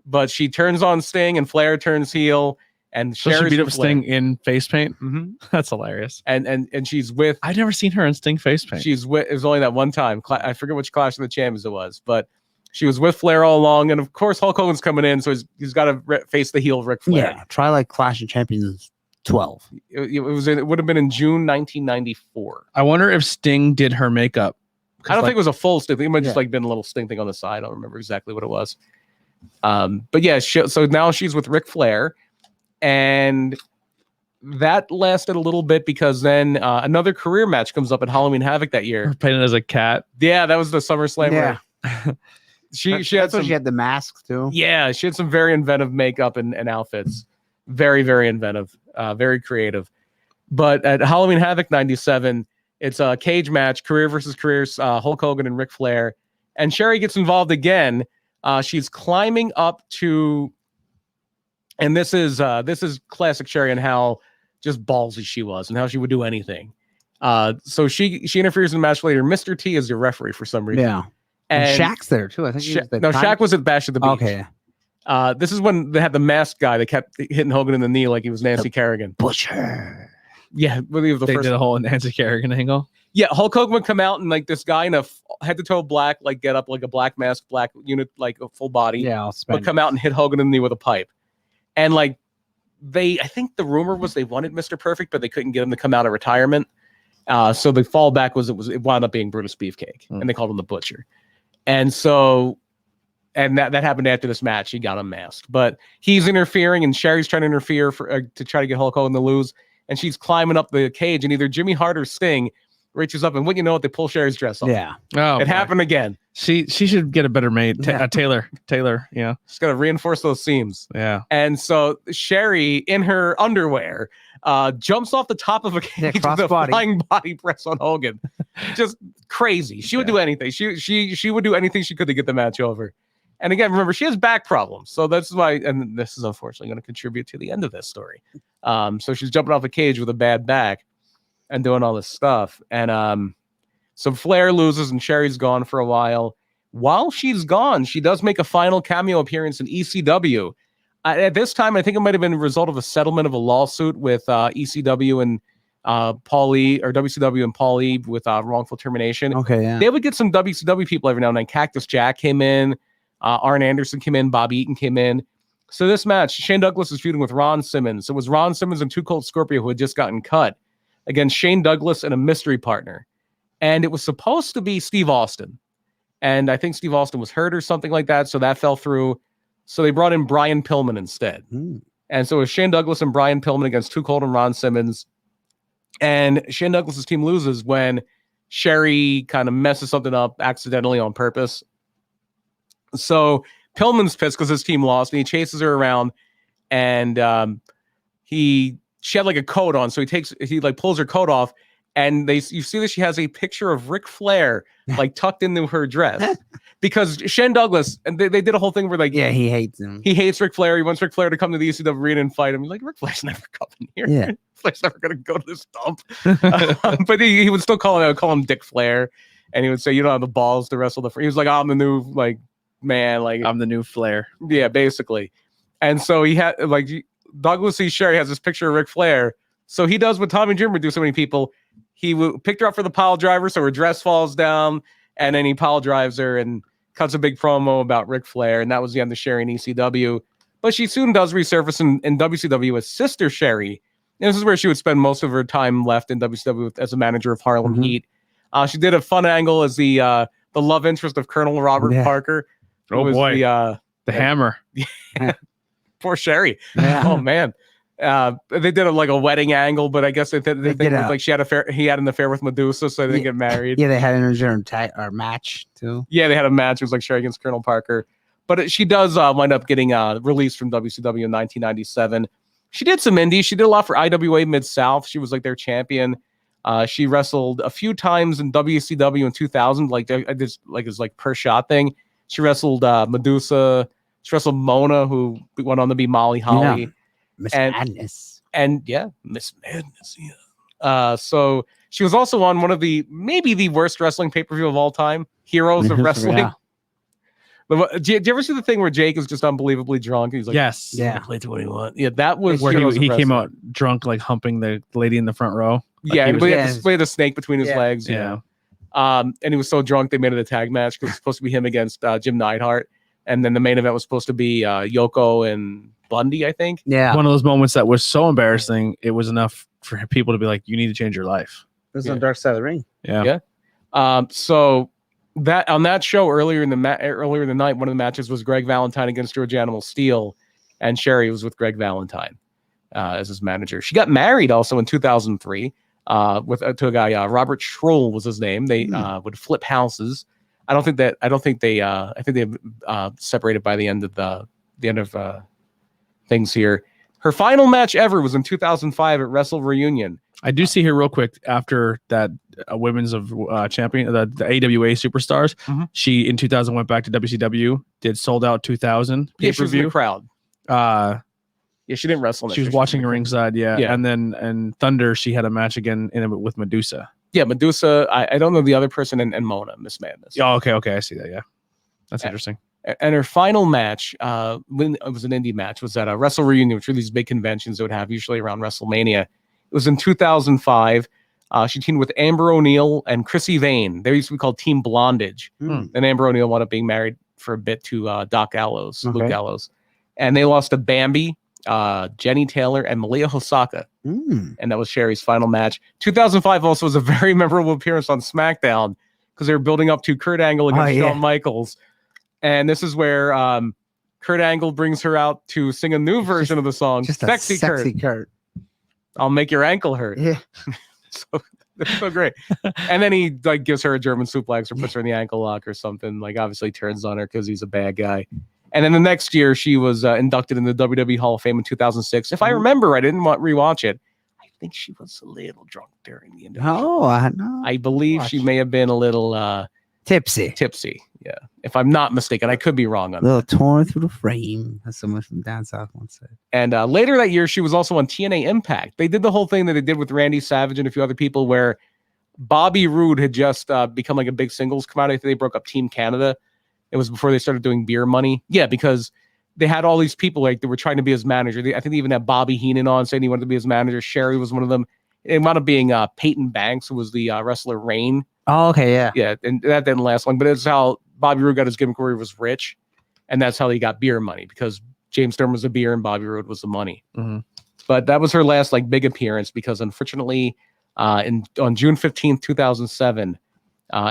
but she turns on Sting and Flair turns heel, and So she Sherri's beat up with Flair. Sting in face paint. Mm-hmm. That's hilarious. And she's with. I've never seen her in Sting face paint. She's with. It was only that one time. I forget which Clash of the Champions it was, but she was with Flair all along. And of course, Hulk Hogan's coming in, so he's got to face the heel of Ric Flair. Yeah, try like Clash of Champions 12. It would have been in June 1994. I wonder if Sting did her makeup. I don't think it was a full Sting thing. It might have just Yeah. like been a little Sting thing on the side. I don't remember exactly what it was. But yeah, so now she's with Ric Flair, and that lasted a little bit because then another career match comes up at Halloween Havoc that year. Her painted as a cat. Yeah, that was the SummerSlam. Yeah. where she had That's when some. she had the mask too. Yeah, she had some very inventive makeup and outfits. Very, very inventive. Very creative. But at Halloween Havoc 97, it's a cage match, career versus careers, Hulk Hogan and Ric Flair. And Sherri gets involved again. She's climbing up to, and this is classic Sherri and how just ballsy she was and how she would do anything. So she interferes in the match later. Mr. T is your referee for some reason. Yeah. And Shaq's there too. I think Shaq was at Bash at the Beach. Okay. This is when they had the masked guy that kept hitting Hogan in the knee like he was Nancy Kerrigan. Butcher. Yeah, really the They first. did a whole Nancy Kerrigan angle. Yeah, Hulk Hogan would come out and like this guy in a head to toe black, like get up like a black mask, black unit, like a full body. Yeah, I'll Would spend. come out and hit Hogan in the knee with a pipe. And like I think the rumor was they wanted Mr. Perfect, but they couldn't get him to come out of retirement. So the fallback was it wound up being Brutus Beefcake, and they called him the Butcher. And so, and that happened after this match. He got unmasked, but he's interfering, and Sherri's trying to interfere to try to get Hulk Hogan to lose. And she's climbing up the cage, and either Jimmy Hart or Sting reaches up, and wouldn't you know it, they pull Sherri's dress off. Yeah. Oh, It happened again. She should get a better maid. Taylor. Yeah. She's got to reinforce those seams. Yeah. And so Sherri, in her underwear, jumps off the top of a cage with a crossbody. flying body press on Hogan. Just crazy. She would do anything. She would do anything she could to get the match over. And again, remember, she has back problems. So that's why, and this is unfortunately going to contribute to the end of this story. So she's jumping off a cage with a bad back and doing all this stuff. And so Flair loses and Sherri's gone for a while. While she's gone, she does make a final cameo appearance in ECW. At this time, I think it might have been a result of a settlement of a lawsuit with ECW and Paul E, or WCW and Paul E with wrongful termination. Okay. Yeah. They would get some WCW people every now and then. Cactus Jack came in, Arn Anderson came in, Bob Eaton came in. So this match, Shane Douglas is feuding with Ron Simmons. It was Ron Simmons and Too Cold Scorpio who had just gotten cut against Shane Douglas and a mystery partner. And it was supposed to be Steve Austin. And I think Steve Austin was hurt or something like that, so that fell through. So they brought in Brian Pillman instead. And so it was Shane Douglas and Brian Pillman against Too Cold and Ron Simmons. And Shane Douglas's team loses when Sherri kind of messes something up accidentally on purpose. So Pillman's pissed because his team lost, and he chases her around, and she had like a coat on, so he pulls her coat off, and you see that she has a picture of Ric Flair like tucked into her dress because Shane Douglas, and they did a whole thing where like, Yeah, he hates him. he hates Ric Flair. He wants Ric Flair to come to the ECW arena and fight him. He's like, Ric Flair's never coming here. Yeah. Ric Flair's never going to go to this dump. But he would still call him Dick Flair, and he would say, you don't have the balls to wrestle he was like, I'm the new like man, like I'm the new Flair. yeah, basically. And so he had like Douglas C. Sherri has this picture of Ric Flair. So he does what Tommy Dreamer would do so many people. He picked her up for the pile driver, so her dress falls down, and then he pile drives her and cuts a big promo about Ric Flair, and that was the end of Sherri in ECW. But she soon does resurface in WCW as Sister Sherri. And this is where she would spend most of her time left in WCW as a manager of Harlem Heat. She did a fun angle as the the love interest of Colonel Robert Parker. Oh was boy, the hammer. Poor Sherri. Yeah. Oh man. They did like a wedding angle, but I guess they think like he had an affair with Medusa, so they didn't get married. Yeah, they had an adjourned match too. Yeah, they had a match. It was like Sherri against Colonel Parker. But she does wind up getting released from WCW in 1997. She did some indies. She did a lot for IWA Mid-South. She was like their champion. She wrestled a few times in WCW in 2000. Like it's like per shot thing. She wrestled Medusa. She wrestled Mona, who went on to be Molly Holly. Yeah. Miss Madness. And yeah, Miss Madness. Yeah. So she was also on one of maybe the worst wrestling pay-per-view of all time, Heroes of Wrestling. Yeah. Did you ever see the thing where Jake is just unbelievably drunk? He's like, Yes. Yeah. Play to what you want. Yeah, that was Where Heroes of he came Wrestling. out drunk, like humping the lady in the front row. Like Yeah, he was- he had a snake between his legs. Yeah. And he was so drunk they made it a tag match because it was supposed to be him against Jim Neidhart, and then the main event was supposed to be Yoko and Bundy, I think. Yeah. One of those moments that was so embarrassing, it was enough for people to be like, "You need to change your life." It was on Dark Side of the Ring. Yeah. So that on that show earlier in the night, one of the matches was Greg Valentine against George Animal Steel, and Sherri was with Greg Valentine as his manager. She got married also in 2003 to a guy, Robert Schroll was his name. They would flip houses. I think they separated by the end of things here. Her final match ever was in 2005 at Wrestle Reunion. I do see here real quick after that women's of champion, the AWA superstars. Mhm. She in 2000 went back to WCW, did Sold Out 2000 Yeah, she was in the pay-per-view. crowd. Yeah, she didn't wrestle. She was watching ringside, yeah. Yeah. And then and Thunder, she had a match again with Medusa. Yeah, Medusa. I don't know the other person, and Mona, Miss Madness. Oh, okay, I see that. Yeah, that's interesting. And her final match, when it was an indie match, was at a Wrestle Reunion, which are these big conventions that would have usually around WrestleMania. It was in 2005. She teamed with Amber O'Neal and Chrissy Vane. They used to be called Team Blondage. Hmm. And Amber O'Neal wound up being married for a bit to Doc Gallows, Luke Okay. Gallows. And they lost to Bambi, Jenny Taylor, and Malia Hosaka. Mm. And that was Sherri's final match. 2005 also was a very memorable appearance on SmackDown because they were building up to Kurt Angle against Shawn Michaels. And this is where Kurt Angle brings her out to sing a new version of the song, Just Sexy a sexy Kurt. I'll make your ankle hurt. Yeah. It's so great. And then he like gives her a German suplex or puts her in the ankle lock or something. Like obviously turns on her because he's a bad guy. And then the next year she was inducted in the WWE Hall of Fame in 2006. If I remember right, I didn't rewatch it. I think she was a little drunk during the induction. Oh, I know. I believe she may have been a little Tipsy. Yeah, if I'm not mistaken. I could be wrong on A that. little torn through the frame. That's someone from down south once said. And later that year, she was also on TNA Impact. They did the whole thing that they did with Randy Savage and a few other people where Bobby Roode had just become like a big singles commodity. I think they broke up Team Canada. It was before they started doing beer money. Yeah, because they had all these people like they were trying to be his manager. I think they even had Bobby Heenan on saying he wanted to be his manager. Sherri was one of them. It wound up being Peyton Banks, who was the wrestler Rain. Oh, okay, yeah. Yeah, and that didn't last long. But it's how Bobby Roode got his gimmick where he was rich. And that's how he got beer money because James Storm was the beer and Bobby Roode was the money. Mm-hmm. But that was her last like big appearance because unfortunately on June 15th, 2007,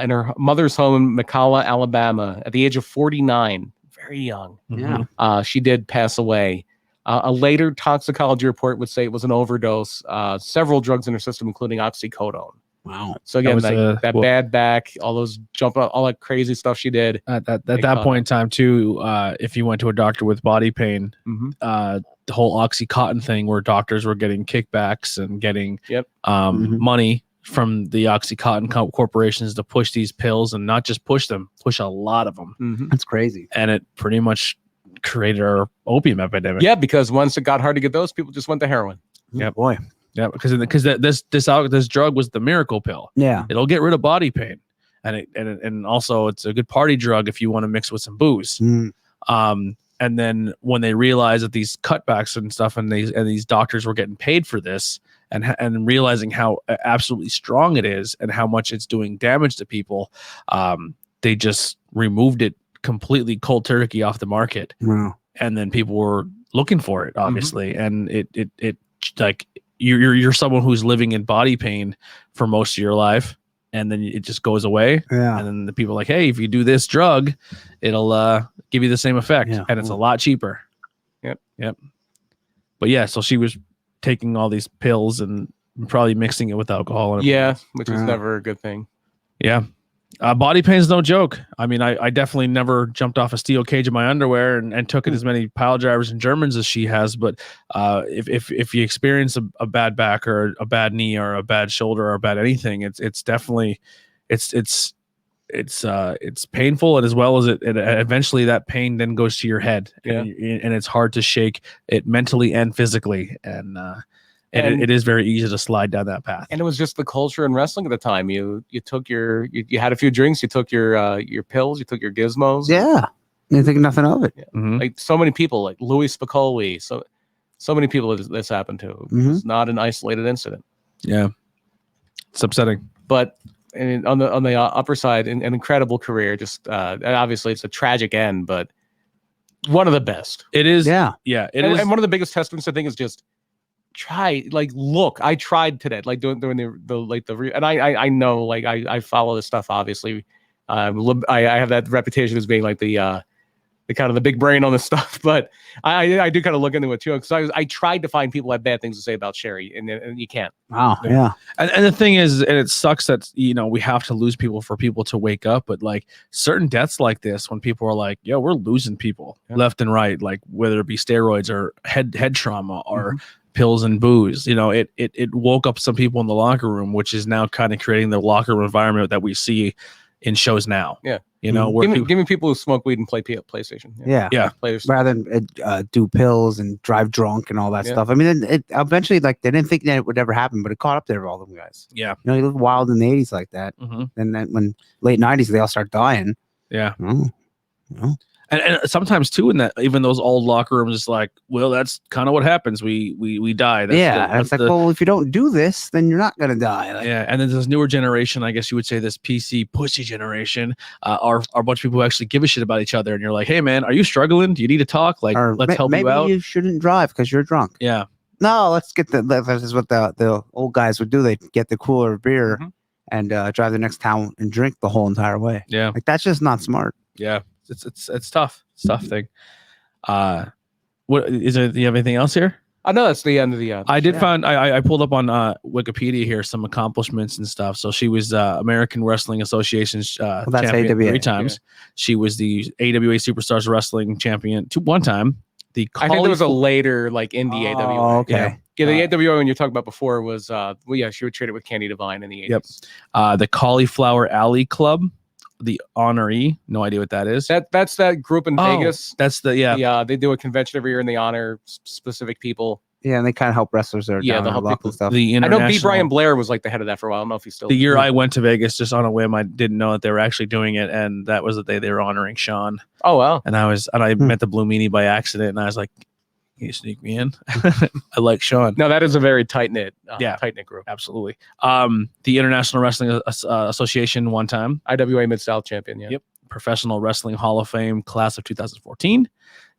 in her mother's home in McCalla, Alabama, at the age of 49, very young, Yeah. she did pass away. A later toxicology report would say it was an overdose, several drugs in her system, including oxycodone. Wow. So again, was, that well- bad back, all those all that crazy stuff she did. At that point in time, too, if you went to a doctor with body pain, the whole OxyContin thing where doctors were getting kickbacks and getting money from the OxyContin corporations to push these pills and not just push them, push a lot of them. That's crazy. And it pretty much created our opium epidemic. Yeah, because once it got hard to get those, people just went to heroin. Yeah, boy. Yeah, because this drug was the miracle pill. Yeah. It'll get rid of body pain, and also it's a good party drug if you want to mix with some booze. Mm. And then when they realized that these cutbacks and stuff, and these doctors were getting paid for this, and realizing how absolutely strong it is and how much it's doing damage to people, they just removed it completely cold turkey off the market. Wow. And then people were looking for it, obviously, and it like you're someone who's living in body pain for most of your life. and then it just goes away. Yeah. And then the people are like, hey, if you do this drug, it'll give you the same effect, Yeah. and it's a lot cheaper. Yep. But yeah, so she was taking all these pills and probably mixing it with alcohol. And Yeah, which is Yeah. never a good thing. yeah. Body pain's no joke. I mean, I definitely never jumped off a steel cage in my underwear and took it as many pile drivers and Germans as she has. But if you experience a bad back or a bad knee or a bad shoulder or a bad anything, it's definitely it's painful, and as well as it eventually that pain then goes to your head, and it's hard to shake it mentally and physically, and it is very easy to slide down that path. And it was just the culture in wrestling at the time. You took you had a few drinks, you took your pills, you took your gizmos. Yeah. You think nothing of it. Mhm. Like so many people, like Louis Spicoli, so many people this happened to. Mhm. It's not an isolated incident. Yeah, it's upsetting. But on the upper side, an incredible career. Just obviously, it's a tragic end, but one of the best. It is. Yeah. Yeah, it and, is. and one of the biggest testaments I think is just try. Like, look, I tried today. Like doing and I know, like I follow this stuff. Obviously, I have that reputation as being like the kind of the big brain on this stuff, but I do kind of look into it too, because I tried to find people who have bad things to say about Sherri, and you can't. Wow. Yeah. And the thing is, and it sucks that we have to lose people for people to wake up, but like certain deaths like this, when people are like, "Yo, we're losing people left and right," like whether it be steroids or head trauma or pills and booze, it woke up some people in the locker room, which is now kind of creating the locker room environment that we see in shows now. Yeah. Where give me people who smoke weed and play PlayStation. Yeah. Players. Rather than do pills and drive drunk and all that stuff. I mean, it eventually, like, they didn't think that it would ever happen, but it caught up there with all them guys. Yeah. You lived wild in the 80s like that. And then when late 90s, they all start dying. Yeah. Oh. And sometimes too, in that, even those old locker rooms, it's like, well, that's kind of what happens. We die. That's it's like, well, if you don't do this, then you're not gonna die. Like, yeah. And then this newer generation, I guess you would say this PC pussy generation, are a bunch of people who actually give a shit about each other. And you're like, hey man, are you struggling? Do you need to talk? Like, let's help you out. Maybe you shouldn't drive because you're drunk. Yeah. No, let's get this is what the old guys would do. They'd get the cooler of beer and drive the next town and drink the whole entire way. Yeah. Like, that's just not smart. Yeah. It's tough. It's a tough thing. What is it? Do you have anything else here? No, that's the end of the. I did find I pulled up on Wikipedia here some accomplishments and stuff. So she was American Wrestling Association's champion AWA. 3 times. She was the AWA Superstars Wrestling champion one time. I think there was a later like indie AWA. Okay. Yeah, the AWA when you're talking about before was she would trade it with Candy Divine in the 80s. Yep. The Cauliflower Alley Club, the honoree. No idea what that is. That's that group in Vegas. That's They do a convention every year and they honor specific people. Yeah, and they kind of help wrestlers that are down they'll on help luck people. and stuff. The I know B. international- Brian Blair was like the head of that for a while. I don't know if he's still. The year I went to Vegas just on a whim, I didn't know that they were actually doing it, and that was the day they were honoring Sean. Oh wow! And I met the Blue Meanie by accident, and I was like, "Can you sneak me in?" I like Sean. No, that is a very tight knit group. Absolutely. The International Wrestling Association one time. IWA Mid South champion. Yeah. Yep. Professional Wrestling Hall of Fame class of 2014.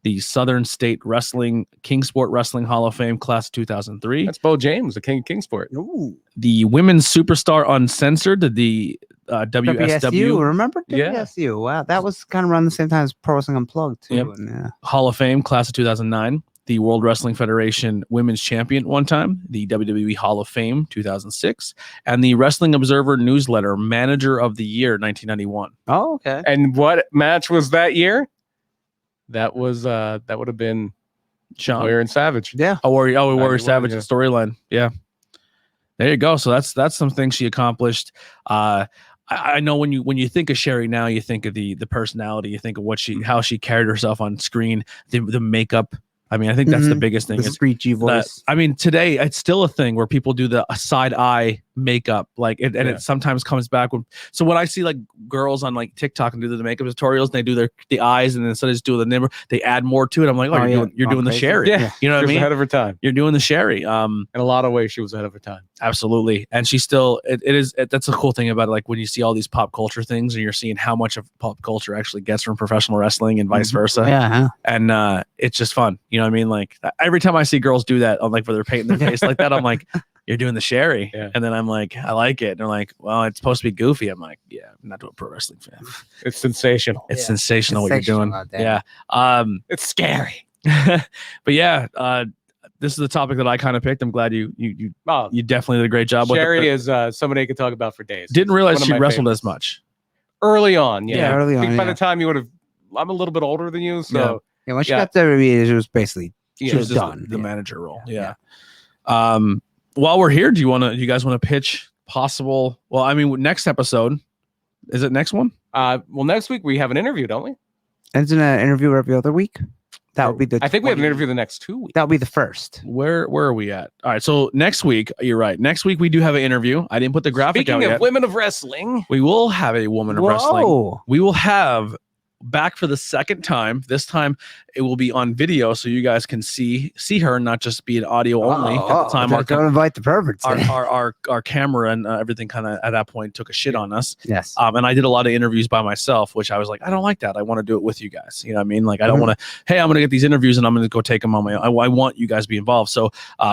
The Southern State Wrestling Kingsport Wrestling Hall of Fame class of 2003. That's Bo James, the king of Kingsport. Ooh. The Women's Superstar Uncensored, the WSW. Remember WSU? Wow, that was kind of around the same time as Pro Wrestling Unplugged too. Yep. And, Hall of Fame class of 2009. The World Wrestling Federation Women's Champion one time, the WWE Hall of Fame 2006, and the Wrestling Observer Newsletter Manager of the Year 1991. Oh, okay. And what match was that year? That was that would have been Sean Warrior and Savage. Yeah. Warrior Savage storyline. Yeah. There you go. So that's some things she accomplished. I know when you think of Sherri now, you think of the personality, you think of how she carried herself on screen, the makeup. I mean, I think that's the biggest thing. The screechy voice. I mean, today it's still a thing where people do the side eye makeup, like it sometimes comes back so when I see like girls on like TikTok and do the makeup tutorials, and they do the eyes, and instead of just doing the nimble, they add more to it. I'm like, you're doing the Sherri. Yeah. You know what I mean? Ahead of her time. You're doing the Sherri. In a lot of ways, she was ahead of her time. Absolutely. And she still, that's a cool thing about it. Like when you see all these pop culture things, and you're seeing how much of pop culture actually gets from professional wrestling and vice versa. Yeah. And it's just fun. You know what I mean? Like every time I see girls do that, I'm like, where they're painting their face like that, I'm like, you're doing the Sherri. Yeah. And then I'm like, I like it. And they're like, well, it's supposed to be goofy. I'm like, yeah, I'm not a pro wrestling fan. It's sensational. It's Yeah. sensational what you're Sensational, doing. goddamn. Yeah. It's scary. But yeah, this is the topic that I kind of picked. I'm glad you Oh, definitely did a great job with Sherri it. is somebody I could talk about for days. Didn't realize One of she my wrestled favorites. as much. Early on, yeah. Yeah, early I think on, by yeah. the time you would have, I'm a little bit older than you, so Yeah, when she Yeah. got there, it was basically yeah. She was just done. the Yeah. manager role. Yeah. Yeah. While we're here, do you guys want to pitch possible? Well, I mean, next episode, is it next one? Well, next week we have an interview, don't we? And it's an interview every other week. That would be the. I think we have an 20 interview the next 2 weeks. That would be the first. Where are we at? All right, so next week, you're right. Next week we do have an interview. I didn't put the graphic Speaking out of yet. women of wrestling, We will have a woman of wrestling. Whoa. We will have back for the second time. This time it will be on video, so you guys can see her, not just be an audio only. At the time, don't invite the perverts. our camera and everything kind of at that point took a shit on us. Yes. And I did a lot of interviews by myself, which I was like, I don't like that. I want to do it with you guys. You know what I mean? Like, I don't want to, hey, I'm going to get these interviews and I'm going to go take them on my own. I want you guys to be involved. So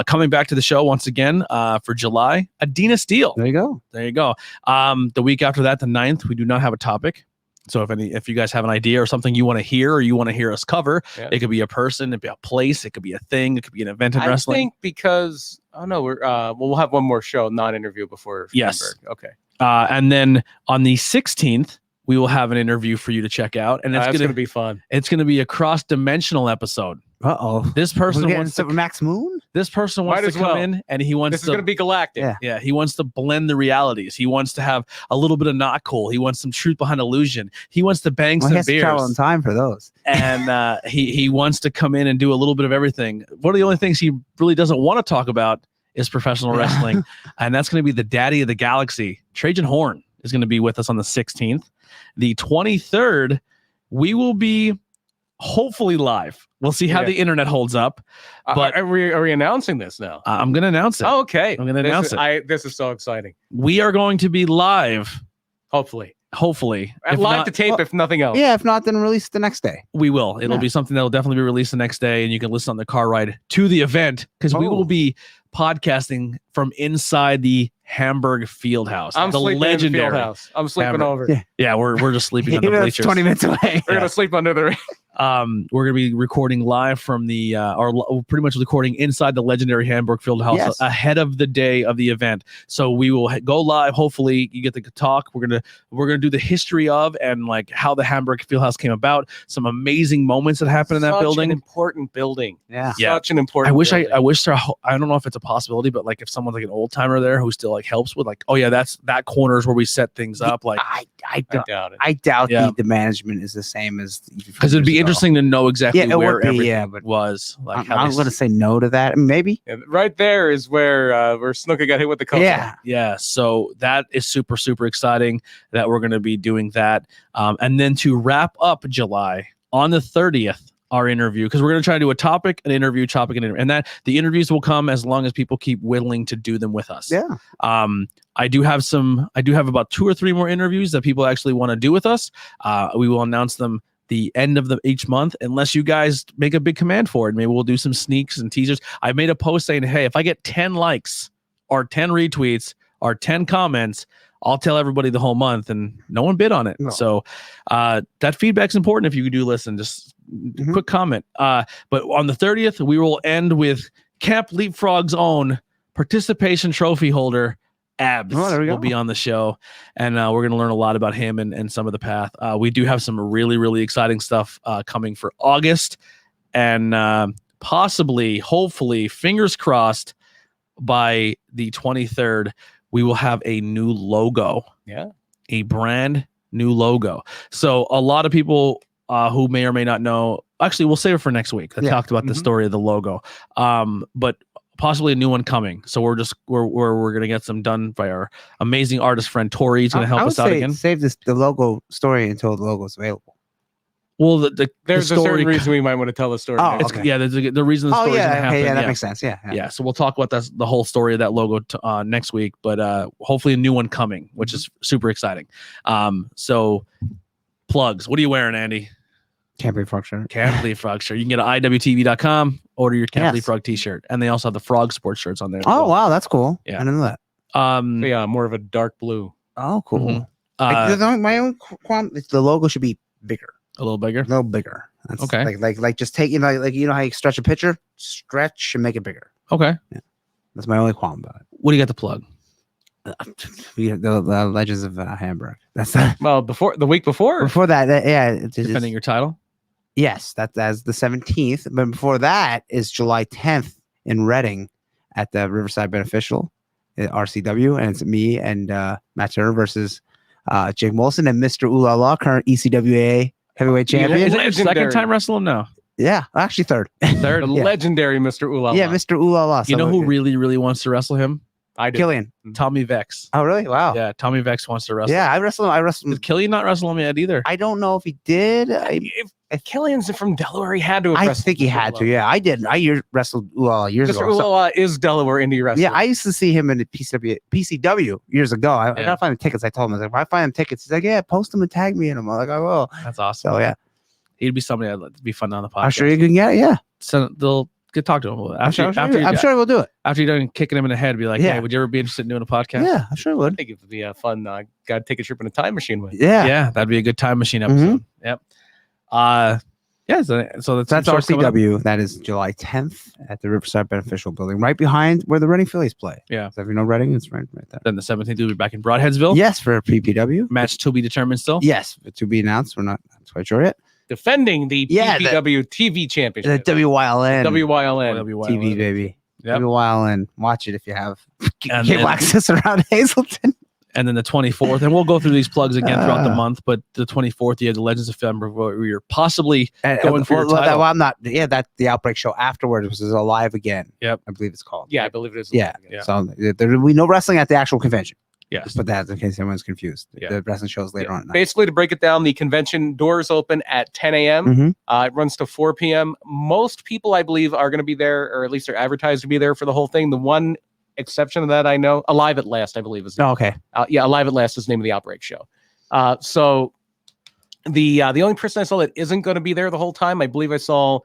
coming back to the show once again for July, Adina Steele. There you go. There you go. The week after that, the 9th, we do not have a topic. So if you guys have an idea or something you want to hear or you want to hear us cover, Yeah. it could be a person, it could be a place, it could be a thing, it could be an event in I wrestling. think because we'll have one more show, non-interview before. Yes. Hamburg. Okay. And then on the 16th, we will have an interview for you to check out, and it's That's gonna gonna be fun. It's going to be a cross-dimensional episode. Uh-oh. This person We're wants getting to Max Moon? this person wants Might to as come well. in and he wants This is to gonna be galactic. Yeah. yeah, he wants to blend the realities. He wants to have a little bit of not cool. He wants some truth behind illusion. He wants to bang Well, he some has to travel in beers. time for those. And he wants to come in and do a little bit of everything. One of the only things he really doesn't want to talk about is professional wrestling. And that's going to be the daddy of the galaxy. Trajan Horn is going to be with us on the 16th. The 23rd, we will be hopefully live. We'll see how Yeah. the internet holds up. But- are we announcing this now? I'm going to announce it. Oh, okay. I'm gonna announce it. This is so exciting. We are going to be live, Hopefully, hopefully. live If not, to tape, well, if nothing else. Yeah, if not, then release the next day. we will. It'll Yeah. be something that will definitely be released the next day, and you can listen on the car ride to the event because we will Oh. be podcasting from inside the Hamburg Fieldhouse. I'm the sleeping legendary. in the field house. I'm sleeping Hamburg. over. Yeah. Yeah, we're just sleeping on the Even if it's bleachers. 20 minutes away. We're gonna sleep under the ring. We're gonna be recording live from the pretty much recording inside the legendary Hamburg Fieldhouse Yes. ahead of the day of the event. So we will go live. Hopefully, you get to talk. We're gonna do the history of and like how the Hamburg Fieldhouse came about. Some amazing moments that happened in that Such building. An important building. Yeah. Yeah. Such an important. I wish building. I wish there. I don't know if it's a possibility, but like if someone's like an old timer there who still like helps with like, oh yeah, that corner is where we set things up. Like I doubt, I doubt it. Yeah. the management is the same as because it'd be interesting to know exactly Yeah, it where would be, everything yeah, but was. Like I'm how not they going to say no to that. Maybe. Yeah, right there is where Snooka got hit with the cover. Yeah. Yeah, so that is super, super exciting that we're going to be doing that. And then to wrap up July on the 30th, our interview, because we're going to try to do a topic, an interview, and that the interviews will come as long as people keep willing to do them with us. Yeah. I do have about 2 or 3 more interviews that people actually want to do with us. We will announce them the end of each month, unless you guys make a big command for it. Maybe we'll do some sneaks and teasers. I made a post saying, hey, if I get 10 likes or 10 retweets or 10 comments, I'll tell everybody the whole month, and no one bid on it. No. So that feedback's important. If you do listen, just quick comment. But on the 30th, we will end with Camp Leapfrog's own participation trophy holder, Abs, Oh, there we will go. be on the show, and we're going to learn a lot about him and some of the path. We do have some really, really exciting stuff coming for August, and possibly, hopefully, fingers crossed, by the 23rd, we will have a new logo. Yeah. A brand new logo. So a lot of people who may or may not know, actually, we'll save it for next week. I Yeah. talked about the Mhm. story of the logo, but possibly a new one coming. So we're going to get some done by our amazing artist friend Tori. He's going to help I would us out say again. Save the logo story until the logo is available. Well, the There's a story, certain reason we might want to tell the story. Oh, next it's, week. okay. yeah, the reason the Oh story's yeah, going to happen. okay, yeah, that yeah. makes sense. Yeah. Yeah, so we'll talk about the whole story of that logo next week, but hopefully a new one coming, which is super exciting. So plugs. What are you wearing, Andy? Can't be frog shirt. Can't believe frog shirt. You can get it at iwtv.com Order your Camp Yes. Leapfrog t-shirt, and they also have the Frog sports shirts on there. as Oh well. wow, that's cool. Yeah. I didn't know that. Yeah, more of a dark blue. Oh, cool. Mhm. My own qualm is the logo should be bigger, a little bigger. a little bigger. That's Okay. Like just take like you know how you stretch a picture, stretch and make it bigger. Okay. That's my only qualm about it. What do you got to plug? The Legends of Hamburg. That's Well, the week before. before that. Defending your title. Yes, that's the 17th. But before that is July 10th in Reading at the Riverside Beneficial at RCW, and it's me and Matt Turner versus Jake Molson and Mr. Ooh La La, current ECWA heavyweight champion. Is it your second Legendary. time wrestling him now? Yeah, actually third. Third. The Yeah. legendary Mr. Ulala. Yeah, Mr. Ooh La La. You know who really, really wants to wrestle him? I do. Killian. Tommy Vex. Oh, really? Wow. Yeah, Tommy Vex wants to wrestle. Yeah, I wrestled him. Did Killian not wrestle him yet either? I don't know if he did. If Killian's from Delaware, he had to have I wrestled think he Mr. had to. Ulala. Yeah, I did. Wrestled Ooh La La years Mr. ago. So- Ulala is Delaware indie wrestling. yeah, I used to see him in the PCW years ago. I Yeah. gotta find the tickets. I told him, I was like, if I find them tickets, he's like, yeah, post them and tag me in them. I'm like, I will. That's awesome. So yeah, He'd be somebody that'd be fun on the podcast. I'm sure you can get it. Yeah, So they'll get talk to him. I'm sure we'll do it. after you're done kicking him in the head, be like, Yeah. hey, would you ever be interested in doing a podcast? Yeah, I'm sure it I would. think it would be fun. Got to take a trip in a time machine with. Yeah, Yeah, that'd be a good time machine episode. Yep. Yeah, so that's shows coming up. RCW. That is July 10th at the Riverside Beneficial Building, right behind where the Reading Phillies play. Yeah. So if you know Reading, it's right there. Then the 17th we'll be back in Broadheadsville. Yes, for PPW. Match to be determined still. Yes, to be announced. We're not quite sure yet. Defending the Yeah, PPW TV The championship. WYLN WYLN. TV, baby. Yep. WYLN. Watch it if you have And cable then- access around Hazleton. And then the 24th, and we'll go through these plugs again throughout the Ah. month. But the 24th, you have the Legends of Femme, where you're possibly And, Going for your title. well, I'm not. Yeah, that the Outbreak show afterwards was Alive Again. Yep. I believe it's called. Yeah, I believe it is. Yeah. Yeah. So there will be no wrestling at the actual convention. yes. Just put that in case anyone's confused. Yeah. The wrestling shows later on. At night. Basically, to break it down, the convention doors open at 10 a.m. Mhm. It runs to 4 p.m. Most people, I believe, are going to be there, or at least they're advertised to be there for the whole thing. The one exception of that I know, Alive at Last, I believe is. Oh, okay. Yeah, Alive at Last is the name of the Outbreak show. So the only person I saw that isn't going to be there the whole time, I believe I saw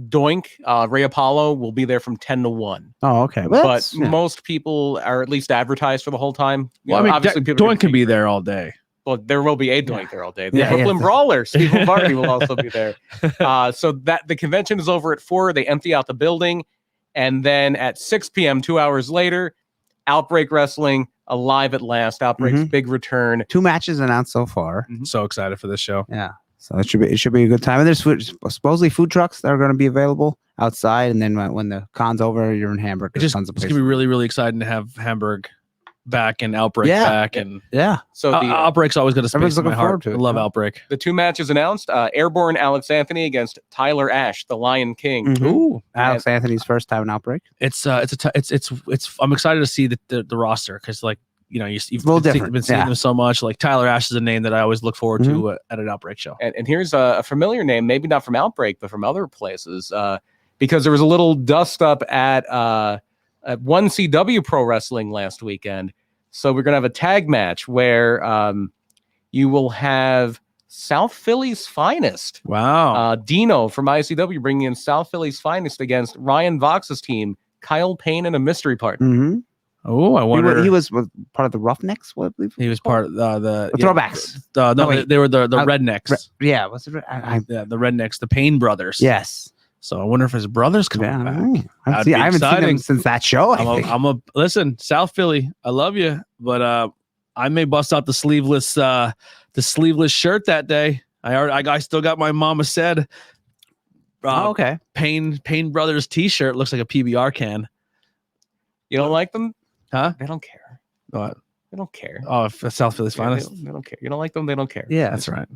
Doink. Ray Apollo will be there from 10 to 1. Oh, okay. Well, But that's- yeah. most people are at least advertised for the whole time. You Well, I know, mean, obviously people Doink can be there all day. Well, there will be a Doink there all day. The Yeah, Brooklyn yeah. Brawler, Steve Lombardi will also be there. So that the convention is over at 4. They empty out the building, and then at 6 p.m., 2 hours later, Outbreak Wrestling, Alive at Last. Outbreak's Mhm. big return. 2 matches announced so far. So excited for this show. Yeah. So it should be a good time. And there's supposedly food trucks that are going to be available outside. And then when the con's over, you're in Hamburg. It's There's just tons of it's places. gonna be really, really exciting to have Hamburg back and Outbreak Yeah. back, and Yeah. So the Outbreak's always got a space Everyone's in my looking forward heart. to I it, love yeah. Outbreak. the 2 matches announced: Airborne Alex Anthony against Tyler Ash, the Lion King. Mhm. Ooh, Alex Anthony's first time in Outbreak. it's I'm excited to see the roster because like you know you've a little different, been seeing yeah. them so much. Like Tyler Ash is a name that I always look forward Mm-hmm. to at an Outbreak show. And here's a familiar name, maybe not from Outbreak, but from other places, because there was a little dust up at 1CW Pro Wrestling last weekend. So we're going to have a tag match where you will have South Philly's finest, Wow. Dino from ICW, bringing in South Philly's finest against Ryan Vox's team, Kyle Payne and a mystery partner. Mm-hmm. Oh, I wonder. He was part of the Roughnecks, what I believe. He was part of the Throwbacks. No, wait. they were the Uh, Rednecks. Yeah. What's it? Yeah, the Rednecks, the Payne brothers. Yes. So I wonder if his brothers coming Yeah, I back. don't know. That'd be I haven't seen exciting. him since that show. I think. Listen, South Philly, I love you, but I may bust out the sleeveless shirt that day. I still got my mama said Okay. Payne Brothers t-shirt. Looks like a PBR can. You don't like them? Huh? They don't care. What? They don't care. Oh, if South Philly's Yeah, finest. they don't care. You don't like them? They don't care. Yeah. That's right.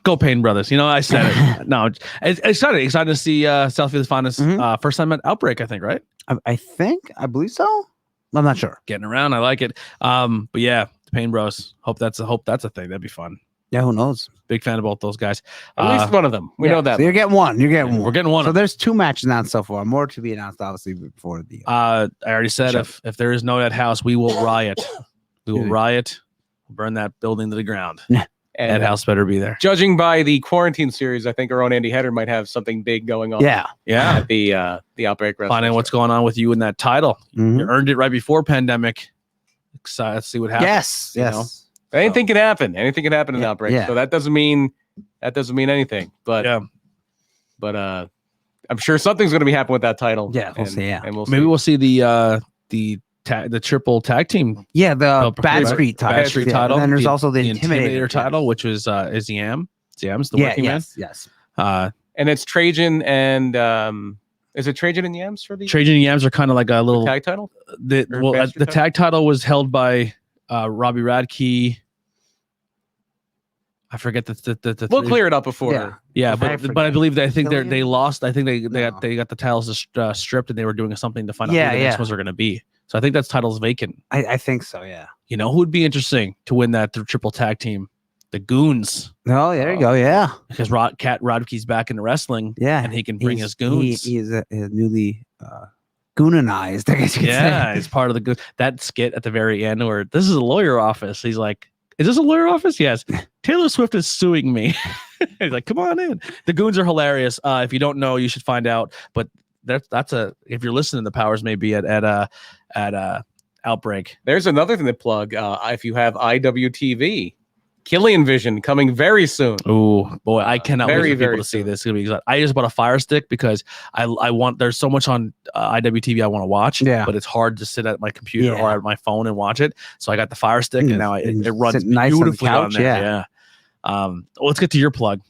Go Payne Brothers. You know, I said it. No, it's excited to see South Philly's finest. Mhm. First time at Outbreak, I think, right? I believe so. I'm not sure. Getting around, I like it. But yeah, the Payne Bros. Hope that's a thing. That'd be fun. Yeah, who knows? Big fan of both those guys. At least one of them. We know that. So you're getting one. You're getting one. We're getting one. So there's 2 matches announced so far. More to be announced, obviously, before the. I already said Sure. if there is no that house, we will riot. We will Really? riot. Burn that building to the ground. And Ed House better be there. judging by the quarantine series, I think our own Andy Header might have something big going on. Yeah. At the Outbreak Wrestling. Finding what's going on with you in that title. Mhm. You earned it right before pandemic. Excited to see what happens. Yes. you Yes. know? Anything can happen. Anything can happen in Yeah, Outbreak. yeah. So that doesn't mean anything. But Yeah. I'm sure something's going to be happening with that title. Yeah, we'll see, yeah. And we'll Maybe see. we'll see the triple tag team Yeah, the Bad Bad Street title. Bad Street Yeah, title. And then there's the- also the Intimidator title, which is Yam. Yam's the working yes. man. And it's Trajan and is it Trajan and Yams for the Trajan and Yams are kind of like a little tag title? Or the Bad tag title was held by Robbie Radke. I forget the We'll three- clear it up before. Yeah. Yeah, I but I forget. believe they think they Killian? lost. I think they No. got the titles stripped, and they were doing something to find out Yeah, who the next yeah. ones are going to be. So I think that title's vacant. I think so, yeah. You know who would be interesting to win that triple tag team? The Goons, Oh, there you go. Yeah. because Cat Rodke's back into wrestling, Yeah. and he can bring He's- his goons. He is newly goonanized, I guess you could Yeah, say. he's part of the good that skit at the very end where this is a lawyer office. He's like, "Is this a lawyer office?" Yes. Taylor Swift is suing me. He's like, "Come on in." The Goons are hilarious. If you don't know, you should find out. But that's if you're listening, the powers may be at Outbreak. There's another thing to plug. If you have IWTV, Killian Vision coming very soon. Oh boy, I cannot wait Very, for people very to see soon. this. It's gonna be exciting. I just bought a Fire Stick because I want. There's so much on IWTV I want to watch. Yeah. but it's hard to sit at my computer Yeah. or at my phone and watch it. So I got the Fire Stick, and Yeah, now and it runs sit nice on the beautifully on couch, there. yeah. Well, let's get to your plug.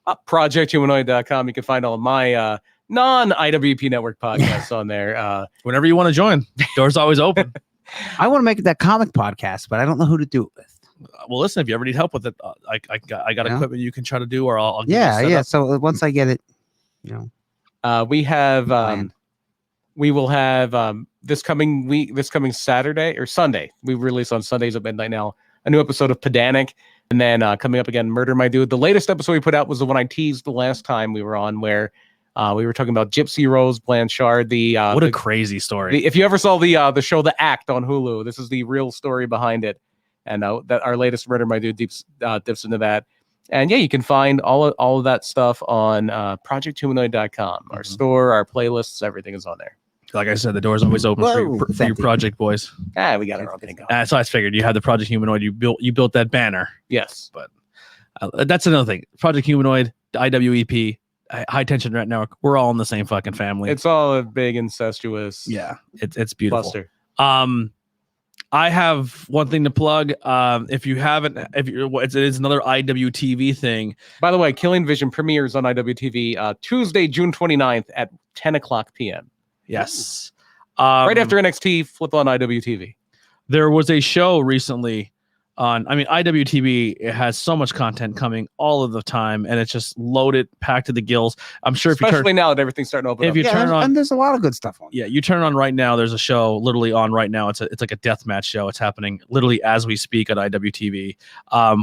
ProjectHumanoid.com. You can find all of my non-IWP network podcasts on there. Whenever you want to join, doors always open. I want to make that comic podcast, but I don't know who to do it with. Well, listen, if you ever need help with it, I got Yeah. equipment you can try to do, or I'll give you a Yeah, yeah. setup. So once I get it, We have planned. we will have this coming Saturday or Sunday. We release on Sundays at midnight now a new episode of Pedantic, and then coming up again, Murder My Dude. The latest episode we put out was the one I teased the last time we were on, where we were talking about Gypsy Rose Blanchard. What a crazy story. if you ever saw the show The Act on Hulu, this is the real story behind it, and that our latest Murder My Dude dips into that. And yeah, you can find all of that stuff on ProjectHumanoid.com. Our store, our playlists, everything is on there. Like I said, the door's always open for Whoa, your thank you. project, boys. We got our own thing going. So I figured you had the Project Humanoid. You built that banner. Yes. That's another thing. Project Humanoid, IWEP, High Tension Net Network. We're all in the same fucking family. It's all a big incestuous It's beautiful. cluster. I have one thing to plug. If you haven't, it is another IWTV thing. By the way, Killing Vision premieres on IWTV Tuesday, June 29th at 10 o'clock p.m. Yes. Right after NXT, flip on IWTV. There was a show recently on, IWTV, it has so much content coming all of the time, and it's just loaded, packed to the gills. I'm sure if you Especially turn, now that everything's starting to open if up. you turn on, and there's a lot of good stuff on. yeah, you turn on right now. There's a show literally on right now. It's like a deathmatch show. It's happening literally as we speak at IWTV.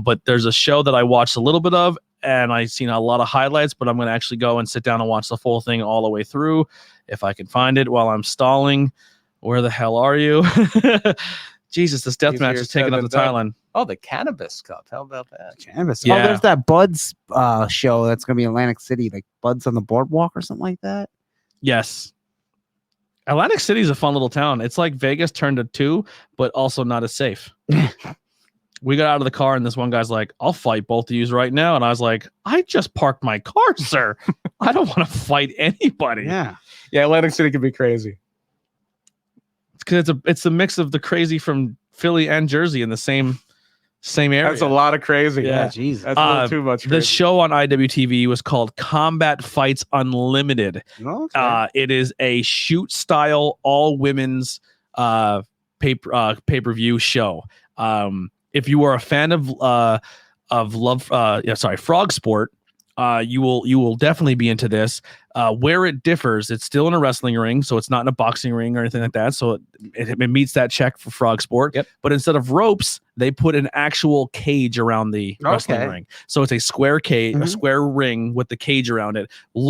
But there's a show that I watched a little bit of, and I've seen a lot of highlights. But I'm going to actually go and sit down and watch the full thing all the way through, if I can find it while I'm stalling. Where the hell are you? Jesus, this deathmatch Easier is taking up said the than done. Thailand. Oh, the Cannabis Cup. How about that? Canvas. Yeah. Oh, there's that Buds show that's gonna be in Atlantic City, like Buds on the Boardwalk or something like that. Yes. Atlantic City is a fun little town. It's like Vegas turned to 2, but also not as safe. We got out of the car and this one guy's like, "I'll fight both of you right now." And I was like, "I just parked my car, sir. I don't want to fight anybody." Yeah. Yeah, Atlantic City can be crazy. Because it's a mix of the crazy from Philly and Jersey in the same area. That's a lot of crazy. Yeah. Jesus. That's a little too much The crazy. show on IWTV was called Combat Fights Unlimited. Okay. It is a shoot style all women's pay-per-view show. If you are a fan of Frog Sport, you will definitely be into this. Where it differs, it's still in a wrestling ring, so it's not in a boxing ring or anything like that. So it meets that check for Frog Sport. Yep. But instead of ropes, they put an actual cage around the wrestling Okay. ring. So it's a square cage, a Mhm. square ring with the cage around it.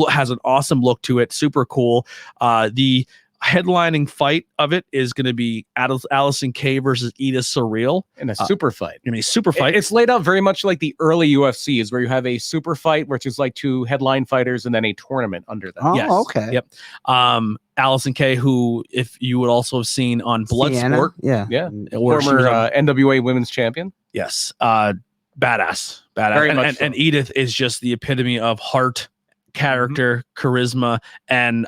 Has an awesome look to it. Super cool. The headlining fight of it is going to be Allison Kay versus Edith Surreal in a super fight. In a super fight. It's laid out very much like the early UFCs, where you have a super fight, which is like 2 headline fighters, and then a tournament under them. Oh, Yes. okay. Yep. Allison Kay, who, if you would also have seen on Bloodsport, Yeah. where she Former was on- NWA Women's Champion. yes, badass. Very much so. And Edith is just the epitome of heart, character, charisma, and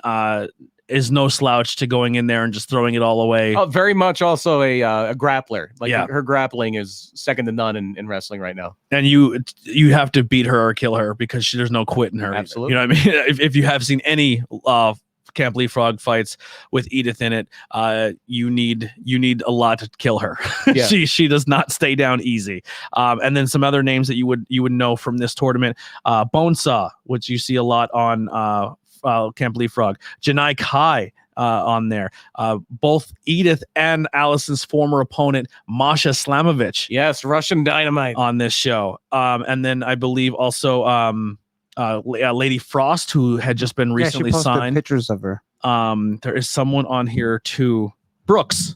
is no slouch to going in there and just throwing it all away. Oh, very much also a grappler. Like Yeah. her grappling is second to none in wrestling right now. And you have to beat her or kill her because there's no quit in her. Absolutely. You know what I mean? If you have seen any Camp Leapfrog fights with Edith in it, you need a lot to kill her. Yeah. she does not stay down easy. And then some other names that you would know from this tournament, Bonesaw, which you see a lot on Camp Leapfrog, Janai Kai on there, both Edith and Allison's former opponent Masha Slamovich Yes, Russian Dynamite. on this show. And then I believe also Lady Frost, who had just been recently she posted signed. pictures of her. There is someone on here too, Brooks,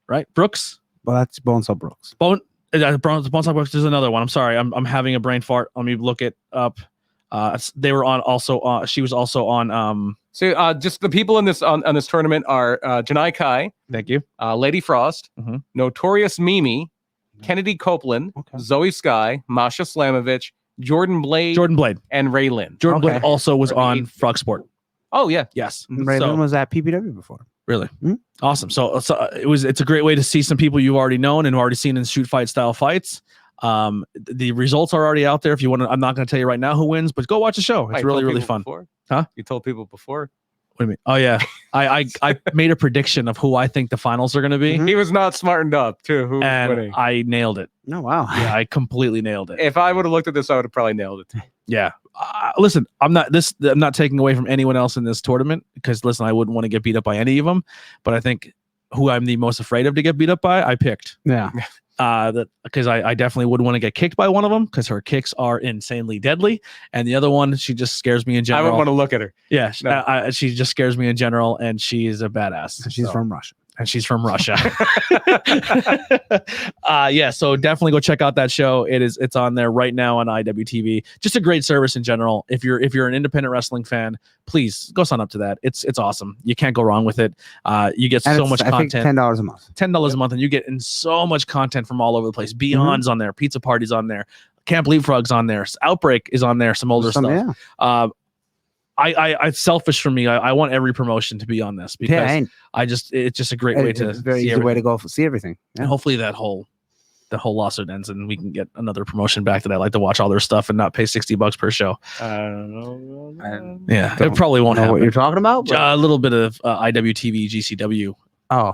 right? Brooks. Well, that's Bonesaw Brooks. Bonesaw Brooks. There's another one. I'm sorry, I'm having a brain fart. Let me look it up. They were on also. She was also on. So just the people in this on this tournament are Janai Kai, Thank you. Lady Frost, Mhm. Notorious Mimi, Kennedy Copeland, Okay. Zoe Sky, Masha Slamovich, Jordan Blade, and Ray Lynn. Jordan Okay. Blade also was Or the on eighth. Frog Sport. Oh yeah, Yes. Raven was at PPW before. Really Mhm. awesome. So it's a great way to see some people you've already known and already seen in shoot fight style fights. The results are already out there. If you want to, I'm not going to tell you right now who wins, but go watch the show. It's I really told really people fun. before. Huh? You told people before. What do you mean? Oh yeah, I made a prediction of who I think the finals are going to be, Mhm. He was not smartened up too. Who was and winning? I nailed it. Oh wow. Yeah, I completely nailed it. If I would have looked at this, I would have probably nailed it. Yeah. Listen, I'm not taking away from anyone else in this tournament because listen, I wouldn't want to get beat up by any of them, but I think who I'm the most afraid of to get beat up by, I picked. Yeah. That because I definitely wouldn't want to get kicked by one of them because her kicks are insanely deadly, and the other one, she just scares me in I general. wouldn't want to look at her. Yeah, No. she just scares me in general, and she is a badass. She's So- from Russia. and she's from Russia. Yeah, so definitely go check out that show. It's on there right now on IWTV. Just a great service in general. If you're an independent wrestling fan, please go sign up to that. It's awesome. You can't go wrong with it. You get And so it's, much I think, content. $10 a month. $10 a month, and you get in so much content from all over the place. Beyond's on there, Pizza Party's on there, Camp Leapfrog's on there, Outbreak is on there, some older stuff. Yeah. I selfish for me. I want every promotion to be on this because Yeah, and it's just a great way it's to a very see easy way to go see everything. and Yeah. hopefully the whole lawsuit ends and we can get another promotion back that I like to watch all their stuff and not pay $60 per show. I don't know. Yeah, it Don't probably won't know what happen. you're talking about? but- A little bit of IWTV, GCW. oh,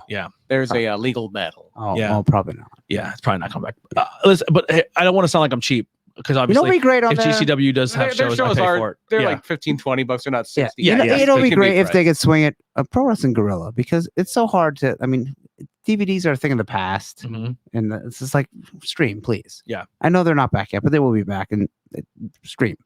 There's a legal battle. Yeah. probably not. Yeah, it's probably not coming back. Listen, but hey, I don't want to sound like I'm cheap because You know, obviously be great on if there. GCW does have Their shows, I pay are for it. they're Yeah. like $15-$20. They're not Yeah, 60. Yeah, yeah, it'll they be can great if priced. they could swing it a Pro Wrestling Gorilla because it's so hard to. I mean, DVDs are a thing of the past, Mhm. and it's just like stream, please. Yeah. I know they're not back yet, but they will be back and stream.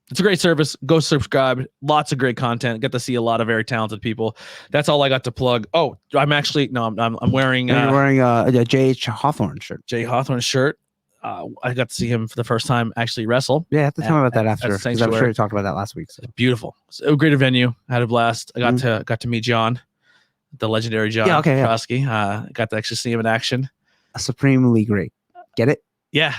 It's a great service. Go subscribe. Lots of great content. Get to see a lot of very talented people. That's all I got to plug. Oh, I'm actually I'm wearing And you're wearing a J.H. Hawthorne shirt. Jay Hawthorne's shirt. I got to see him for the first time actually wrestle. Yeah, I have to tell me about that after because I'm Sanctuary. sure you talked about that last week. So. Beautiful. So a great venue. Had a blast. I got to meet John, the legendary John Yeah, okay, yeah. Krosky. Got to actually see him in action. Supremely great. Get it? Yeah.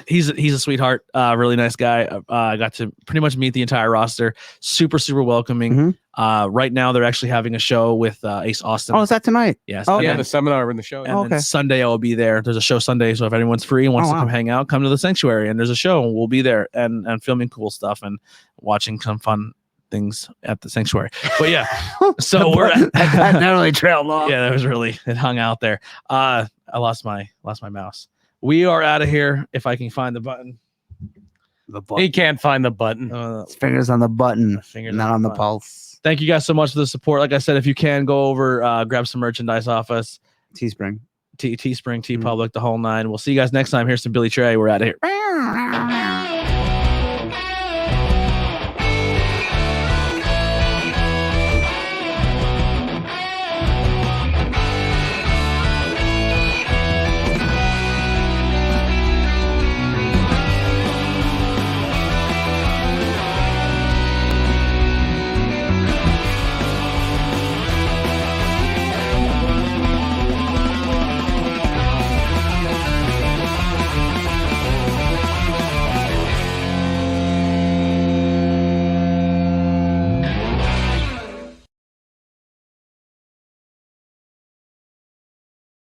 He's a sweetheart. Really nice guy. I got to pretty much meet the entire roster. Super welcoming. Right now they're actually having a show with Ace Austin. Oh, is that tonight? Yes. Oh, and Yeah, then- the seminar in the show. And Okay. then Sunday I will be there. There's a show Sunday, so if anyone's free and wants Oh, to wow. come hang out, come to the Sanctuary. And there's a show, and we'll be there and filming cool stuff and watching some fun things at the Sanctuary. But yeah, so we're at, that really trailed off. yeah, that was really it hung out there. I lost my mouse. We are out of here. If I can find the button. The button. He can't find the button. His fingers on the button, Fingers not on on the the button. pulse. Thank you guys so much for the support. Like I said, if you can go over, grab some merchandise off us. Teespring. Teespring, T Public, the whole nine. We'll see you guys next time. Here's some Billy Trey. We're out of here.